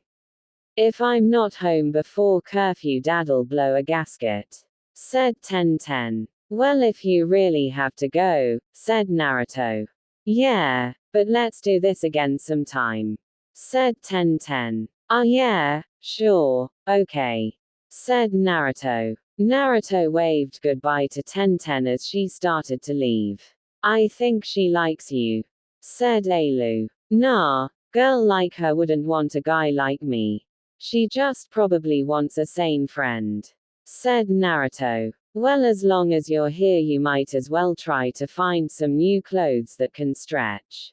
If I'm not home before curfew, Dad'll blow a gasket, said Tenten. Well, if you really have to go, said Naruto. Yeah, but let's do this again sometime, said Tenten. Yeah, sure, okay, said Naruto. Naruto waved goodbye to Tenten as she started to leave. I think she likes you, said Ailu. Nah, girl like her wouldn't want a guy like me. She just probably wants a sane friend, said Naruto. Well, as long as you're here, you might as well try to find some new clothes that can stretch.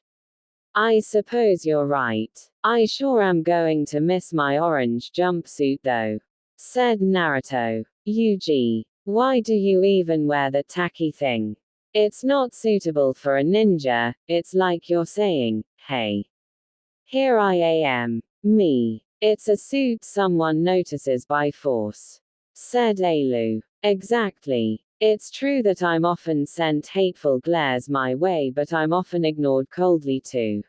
I suppose you're right. I sure am going to miss my orange jumpsuit though, said Naruto. Yuji, why do you even wear that tacky thing? It's not suitable for a ninja. It's like you're saying, hey, here I am, me. It's a suit someone notices by force, said Ailu. Exactly. It's true that I'm often sent hateful glares my way, but I'm often ignored coldly too.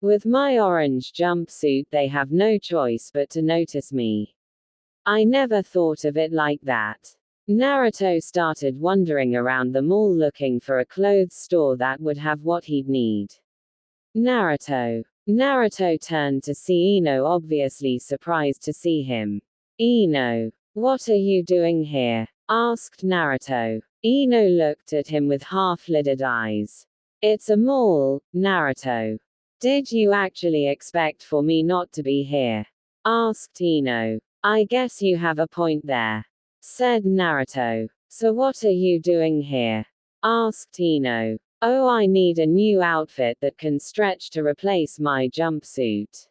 With my orange jumpsuit, they have no choice but to notice me. I never thought of it like that. Naruto started wandering around the mall looking for a clothes store that would have what he'd need. Naruto. Naruto turned to see Ino, obviously surprised to see him. Ino, what are you doing here? Asked Naruto. Ino looked at him with half-lidded eyes. It's a mall, Naruto. Did you actually expect for me not to be here? Asked Ino. I guess you have a point there, said Naruto. So what are you doing here? Asked Ino. Oh, I need a new outfit that can stretch to replace my jumpsuit.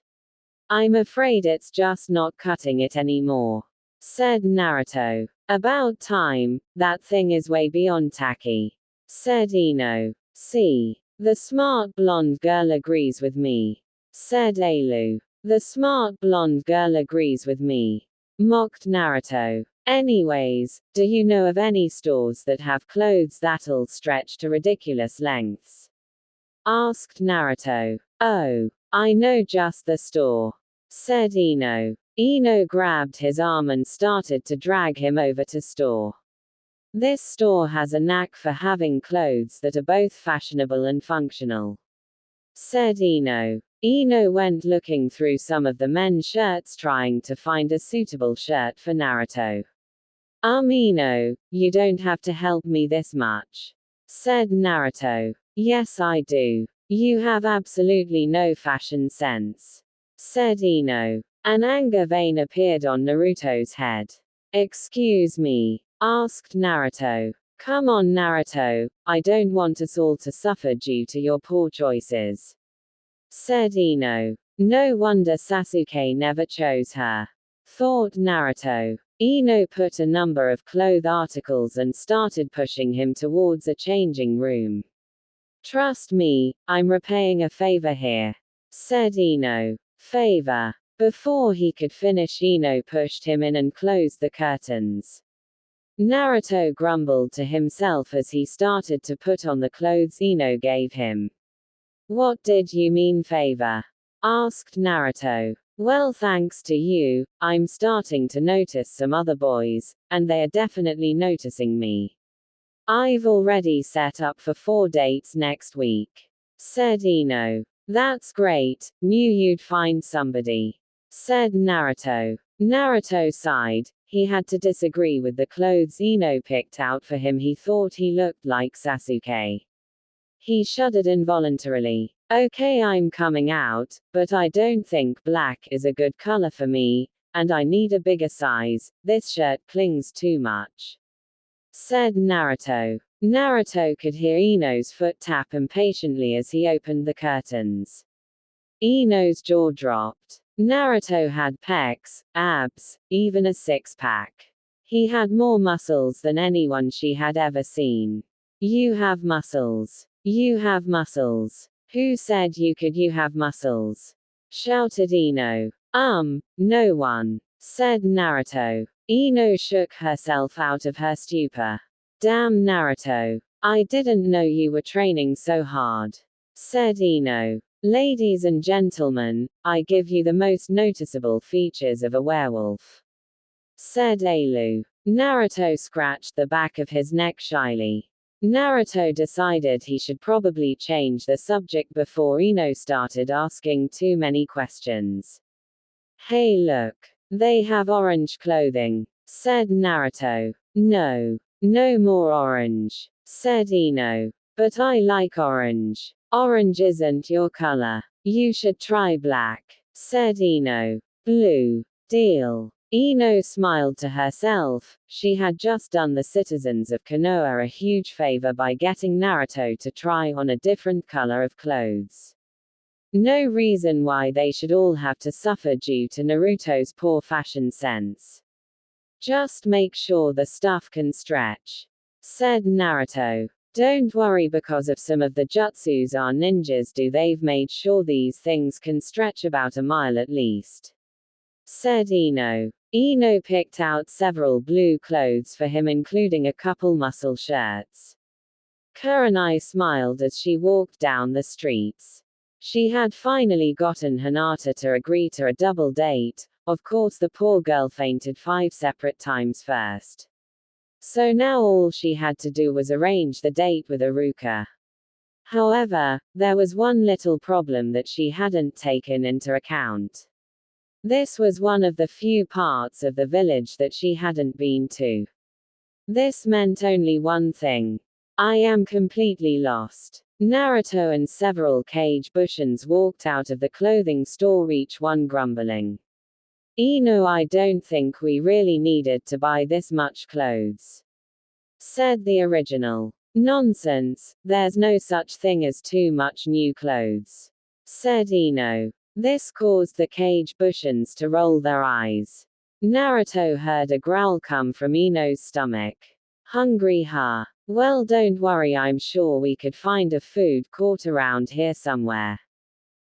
I'm afraid it's just not cutting it anymore, said Naruto. About time, that thing is way beyond tacky, said Ino. See, the smart blonde girl agrees with me, said Ailu. The smart blonde girl agrees with me, mocked Naruto. Anyways, do you know of any stores that have clothes that'll stretch to ridiculous lengths? Asked Naruto. Oh, I know just the store, said Ino. Ino grabbed his arm and started to drag him over to store. This store has a knack for having clothes that are both fashionable and functional, said Ino. Ino went looking through some of the men's shirts trying to find a suitable shirt for Naruto. Ino, you don't have to help me this much, said Naruto. Yes, I do. You have absolutely no fashion sense, said Ino. An anger vein appeared on Naruto's head. Excuse me, asked Naruto. Come on, Naruto, I don't want us all to suffer due to your poor choices, said Ino. No wonder Sasuke never chose her, thought Naruto. Ino put a number of cloth articles and started pushing him towards a changing room. Trust me, I'm repaying a favor here, said Ino. Favor. Before he could finish, Ino pushed him in and closed the curtains. Naruto grumbled to himself as he started to put on the clothes Ino gave him. What did you mean favor? Asked Naruto. Well, thanks to you, I'm starting to notice some other boys, and they are definitely noticing me. I've already set up for 4 dates next week, said Ino. That's great, knew you'd find somebody, said Naruto. Naruto sighed. He had to disagree with the clothes Ino picked out for him. He thought he looked like Sasuke. He shuddered involuntarily. Okay, I'm coming out, but I don't think black is a good color for me, and I need a bigger size. This shirt clings too much, said Naruto. Naruto could hear Ino's foot tap impatiently as he opened the curtains. Ino's jaw dropped. Naruto had pecs, abs, even a six-pack. He had more muscles than anyone she had ever seen. You have muscles. You have muscles. Who said you could? You have muscles, shouted Ino. No one, said Naruto. Ino shook herself out of her stupor. Damn, Naruto. I didn't know you were training so hard, said Ino. Ladies and gentlemen, I give you the most noticeable features of a werewolf, said Ailu. Naruto scratched the back of his neck shyly. Naruto decided he should probably change the subject before Ino started asking too many questions. Hey, look. They have orange clothing, said Naruto. No. No more orange, said Ino. But I like orange. Orange isn't your color. You should try black, said Ino. Blue. Deal. Ino smiled to herself. She had just done the citizens of Konoha a huge favor by getting Naruto to try on a different color of clothes. No reason why they should all have to suffer due to Naruto's poor fashion sense. Just make sure the stuff can stretch, said Naruto. Don't worry, because of some of the jutsus our ninjas do, they've made sure these things can stretch about a mile at least, said Ino. Ino picked out several blue clothes for him, including a couple muscle shirts. Kurenai smiled as she walked down the streets. She had finally gotten Hinata to agree to a double date. Of course, the poor girl fainted 5 separate times first. So now all she had to do was arrange the date with Iruka. However, there was one little problem that she hadn't taken into account. This was one of the few parts of the village that she hadn't been to. This meant only one thing. I am completely lost. Naruto and several Kage Bushins walked out of the clothing store, each one grumbling. Ino, I don't think we really needed to buy this much clothes, said the original. Nonsense, there's no such thing as too much new clothes, said Ino. This caused the Kage Bushins to roll their eyes. Naruto heard a growl come from Ino's stomach. Hungry, huh? Well, don't worry, I'm sure we could find a food court around here somewhere,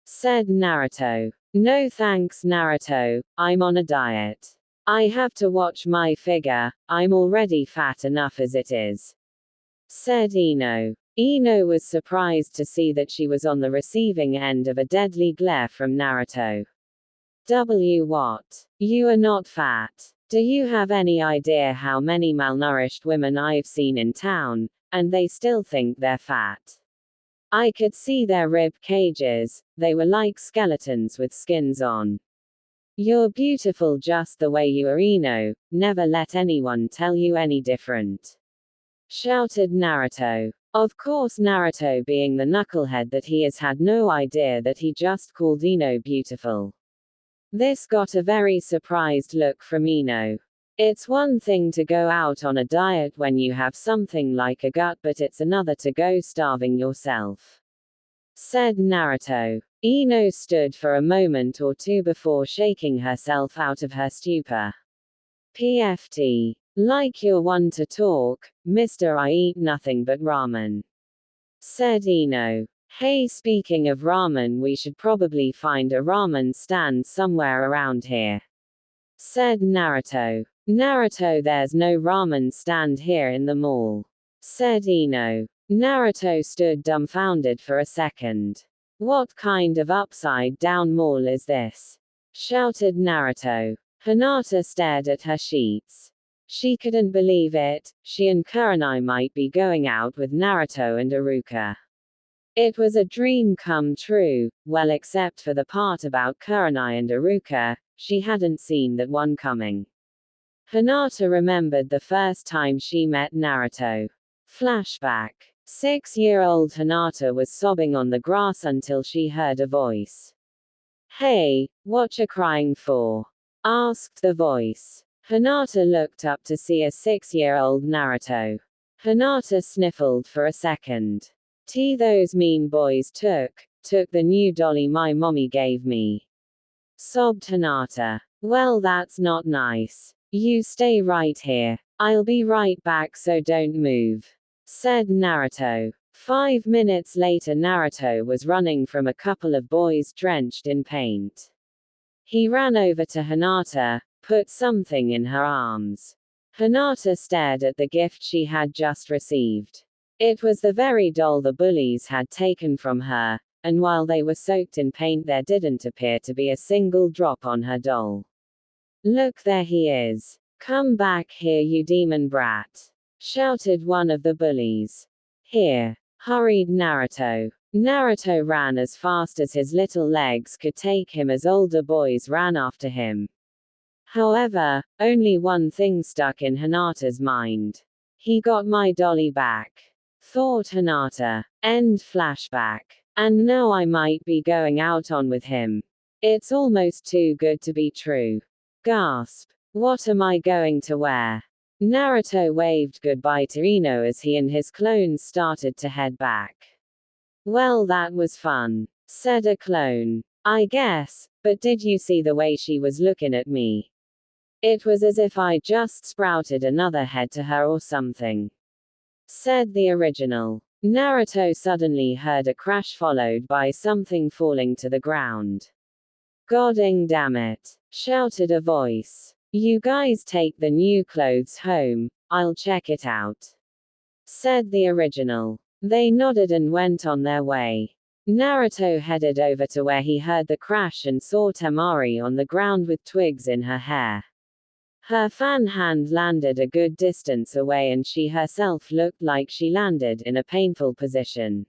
said Naruto. No thanks, Naruto, I'm on a diet. I have to watch my figure, I'm already fat enough as it is, said Ino. Ino was surprised to see that she was on the receiving end of a deadly glare from Naruto. What? You are not fat. Do you have any idea how many malnourished women I've seen in town, and they still think they're fat? I could see their rib cages, they were like skeletons with skins on. You're beautiful just the way you are, Ino, never let anyone tell you any different, shouted Naruto. Of course, Naruto, being the knucklehead that he is, had no idea that he just called Ino beautiful. This got a very surprised look from Ino. It's one thing to go out on a diet when you have something like a gut, but it's another to go starving yourself, said Naruto. Ino stood for a moment or two before shaking herself out of her stupor. PFT. Like you're one to talk, mister, I eat nothing but ramen, said Ino. Hey, speaking of ramen, we should probably find a ramen stand somewhere around here, said Naruto. Naruto, there's no ramen stand here in the mall, said Ino. Naruto stood dumbfounded for a second. What kind of upside-down mall is this? Shouted Naruto. Hinata stared at her sheets. She couldn't believe it, she and Kurenai might be going out with Naruto and Iruka. It was a dream come true, well except for the part about Kurenai and Iruka, she hadn't seen that one coming. Hinata remembered the first time she met Naruto. Flashback. 6-year-old Hinata was sobbing on the grass until she heard a voice. Hey, what you crying for? Asked the voice. Hinata looked up to see a 6-year-old Naruto. Hinata sniffled for a second. Those mean boys took the new dolly my mommy gave me, sobbed Hinata. Well, that's not nice. You stay right here. I'll be right back, so don't move, said Naruto. 5 minutes later, Naruto was running from a couple of boys drenched in paint. He ran over to Hinata, put something in her arms. Hinata stared at the gift she had just received. It was the very doll the bullies had taken from her, and while they were soaked in paint, there didn't appear to be a single drop on her doll. Look, there he is. Come back here, you demon brat, shouted one of the bullies. Here, hurried Naruto. Naruto ran as fast as his little legs could take him as older boys ran after him. However, only one thing stuck in Hinata's mind. He got my dolly back, thought Hinata. End flashback. And now I might be going out on with him. It's almost too good to be true. Gasp. What am I going to wear? Naruto waved goodbye to Ino as he and his clones started to head back. Well, that was fun, said a clone. I guess, but did you see the way she was looking at me? It was as if I just sprouted another head to her or something, said the original. Naruto suddenly heard a crash followed by something falling to the ground. Godding damn it, shouted a voice. You guys take the new clothes home, I'll check it out, said the original. They nodded and went on their way. Naruto headed over to where he heard the crash and saw Temari on the ground with twigs in her hair. Her fan hand landed a good distance away and she herself looked like she landed in a painful position.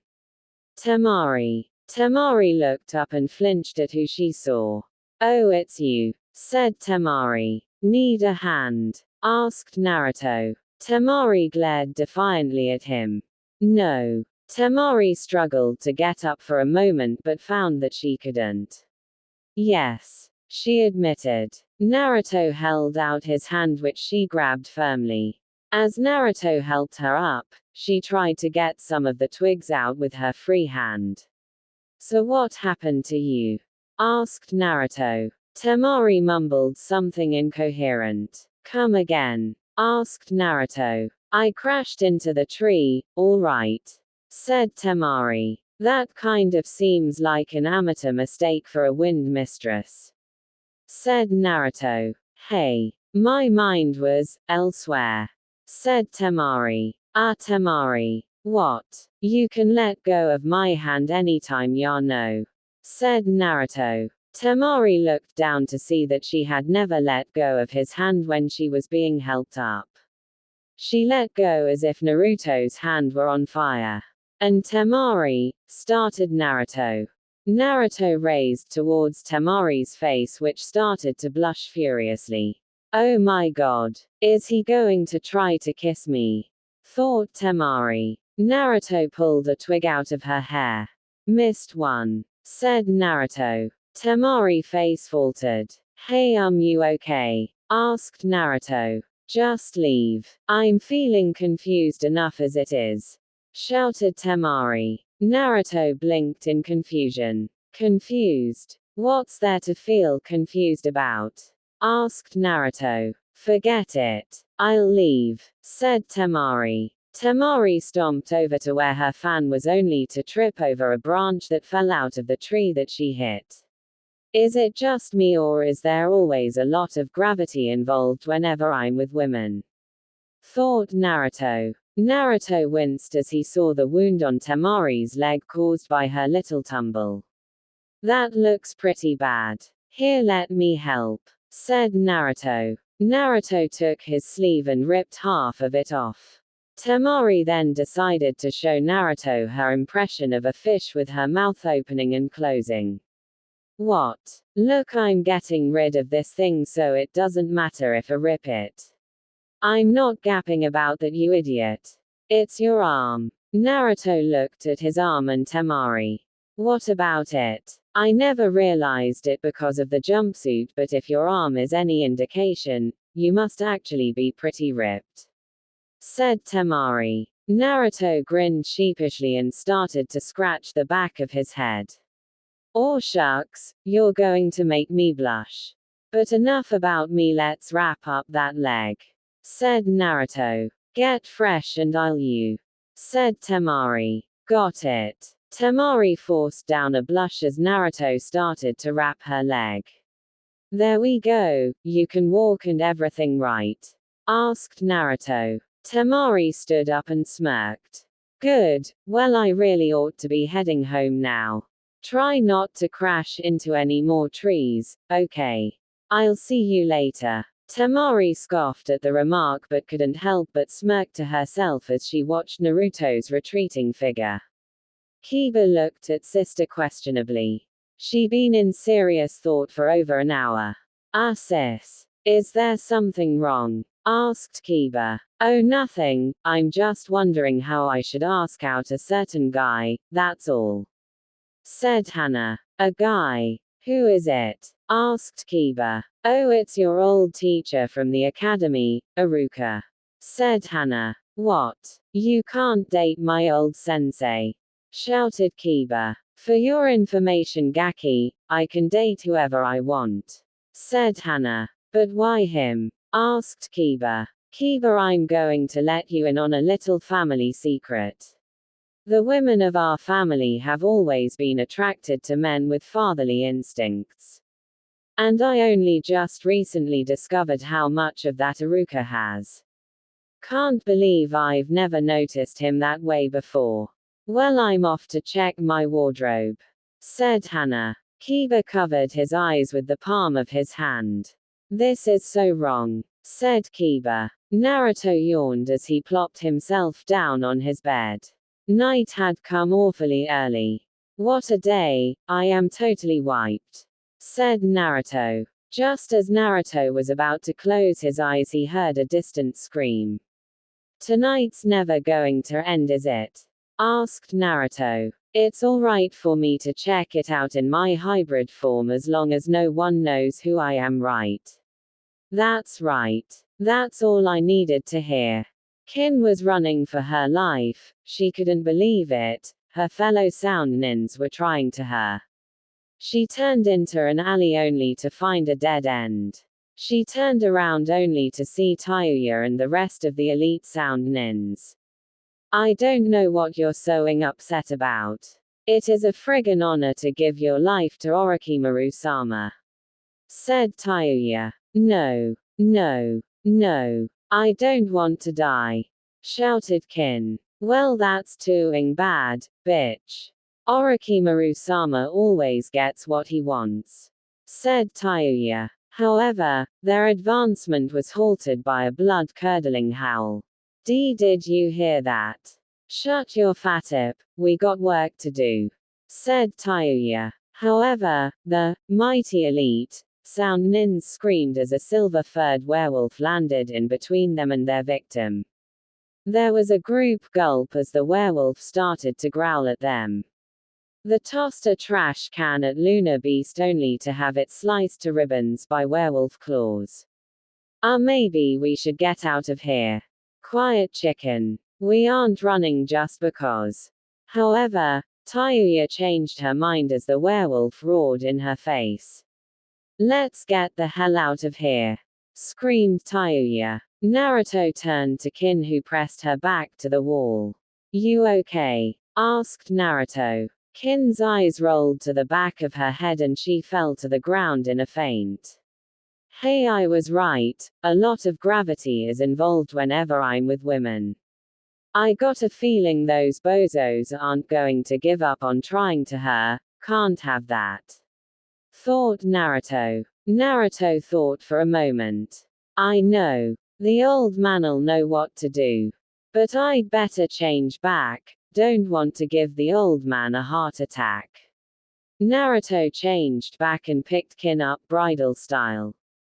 Temari. Temari looked up and flinched at who she saw. Oh, it's you, said Temari. Need a hand? Asked Naruto. Temari glared defiantly at him. No. Temari struggled to get up for a moment but found that she couldn't. Yes, she admitted. Naruto held out his hand, which she grabbed firmly. As Naruto helped her up, she tried to get some of the twigs out with her free hand. So what happened to you? Asked Naruto. Temari mumbled something incoherent. Come again? Asked Naruto. I crashed into the tree, all right, said Temari. That kind of seems like an amateur mistake for a wind mistress, said Naruto. Hey, My mind was elsewhere, said Temari. Ah, Temari. What? You can let go of my hand anytime, Yano, said Naruto. Temari looked down to see that she had never let go of his hand when she was being helped up. She let go as if Naruto's hand were on fire. And Temari, started Naruto. Naruto raised towards Temari's face, which started to blush furiously. Oh my god. Is he going to try to kiss me? Thought Temari. Naruto pulled a twig out of her hair. Missed one, said Naruto. Temari face faltered. Hey, you okay? Asked Naruto. Just leave. I'm feeling confused enough as it is, shouted Temari. Naruto blinked in confusion. Confused? What's there to feel confused about? Asked Naruto. Forget it. I'll leave, said Temari. Temari stomped over to where her fan was, only to trip over a branch that fell out of the tree that she hit. Is it just me, or is there always a lot of gravity involved whenever I'm with women? Thought Naruto. Naruto winced as he saw the wound on Temari's leg caused by her little tumble. That looks pretty bad. Here, let me help, said Naruto. Naruto took his sleeve and ripped half of it off. Temari then decided to show Naruto her impression of a fish with her mouth opening and closing. What? Look, I'm getting rid of this thing so it doesn't matter if I rip it. I'm not gapping about that, you idiot. It's your arm. Naruto looked at his arm and Temari. What about it? I never realized it because of the jumpsuit, but if your arm is any indication, you must actually be pretty ripped, said Temari. Naruto grinned sheepishly and started to scratch the back of his head. Oh shucks, you're going to make me blush. But enough about me, let's wrap up that leg, said Naruto. Get fresh and I'll you, said Temari. Got it. Temari forced down a blush as Naruto started to wrap her leg. There we go, you can walk and everything, right? Asked Naruto. Temari stood up and smirked. Good, well, I really ought to be heading home now. Try not to crash into any more trees, okay? I'll see you later. Temari scoffed at the remark but couldn't help but smirk to herself as she watched Naruto's retreating figure. Kiba looked at sister questionably. She'd been in serious thought for over an hour. Ah sis, is there something wrong? Asked Kiba. Oh, nothing, I'm just wondering how I should ask out a certain guy, that's all, said Hana. A guy? Who is it? Asked Kiba. Oh, it's your old teacher from the academy, Iruka, said Hana. What? You can't date my old sensei, shouted Kiba. For your information, Gaki, I can date whoever I want, said Hana. But why him? Asked Kiba. Kiba, I'm going to let you in on a little family secret. The women of our family have always been attracted to men with fatherly instincts. And I only just recently discovered how much of that Iruka has. Can't believe I've never noticed him that way before. Well, I'm off to check my wardrobe, said Hana. Kiba covered his eyes with the palm of his hand. This is so wrong, said Kiba. Naruto yawned as he plopped himself down on his bed. Night had come awfully early. What a day, I am totally wiped, said Naruto. Just as Naruto was about to close his eyes, he heard a distant scream. Tonight's never going to end, is it? Asked Naruto. It's alright for me to check it out in my hybrid form as long as no one knows who I am, right? That's right. That's all I needed to hear. Kin was running for her life. She couldn't believe it. Her fellow sound nins were trying to her. She turned into an alley only to find a dead end. She turned around only to see Tayuya and the rest of the elite sound nins. I don't know what you're so upset about. It is a friggin' honor to give your life to Orochimaru-sama, said Tayuya. No, No, no, I don't want to die, shouted Kin. Well, that's tooing bad, bitch. Orochimaru-sama always gets what he wants, said Tayuya. However, their advancement was halted by a blood-curdling howl. Did you hear that? Shut your fatip, we got work to do, said Tayuya. However, the mighty elite sound nins screamed as a silver-furred werewolf landed in between them and their victim. There was a group gulp as the werewolf started to growl at them. The tossed a trash can at Luna Beast only to have it sliced to ribbons by werewolf claws. Maybe we should get out of here. Quiet chicken. We aren't running just because. However, Tayuya changed her mind as the werewolf roared in her face. Let's get the hell out of here, screamed Tayuya. Naruto turned to Kin, who pressed her back to the wall. You okay? Asked Naruto. Kin's eyes rolled to the back of her head and she fell to the ground in a faint. Hey, I was right, a lot of gravity is involved whenever I'm with women. I got a feeling those bozos aren't going to give up on trying to her, can't have that. Thought Naruto. Naruto thought for a moment. I know. The old man'll know what to do. But I'd better change back, don't want to give the old man a heart attack. Naruto changed back and picked Kin up bridal style.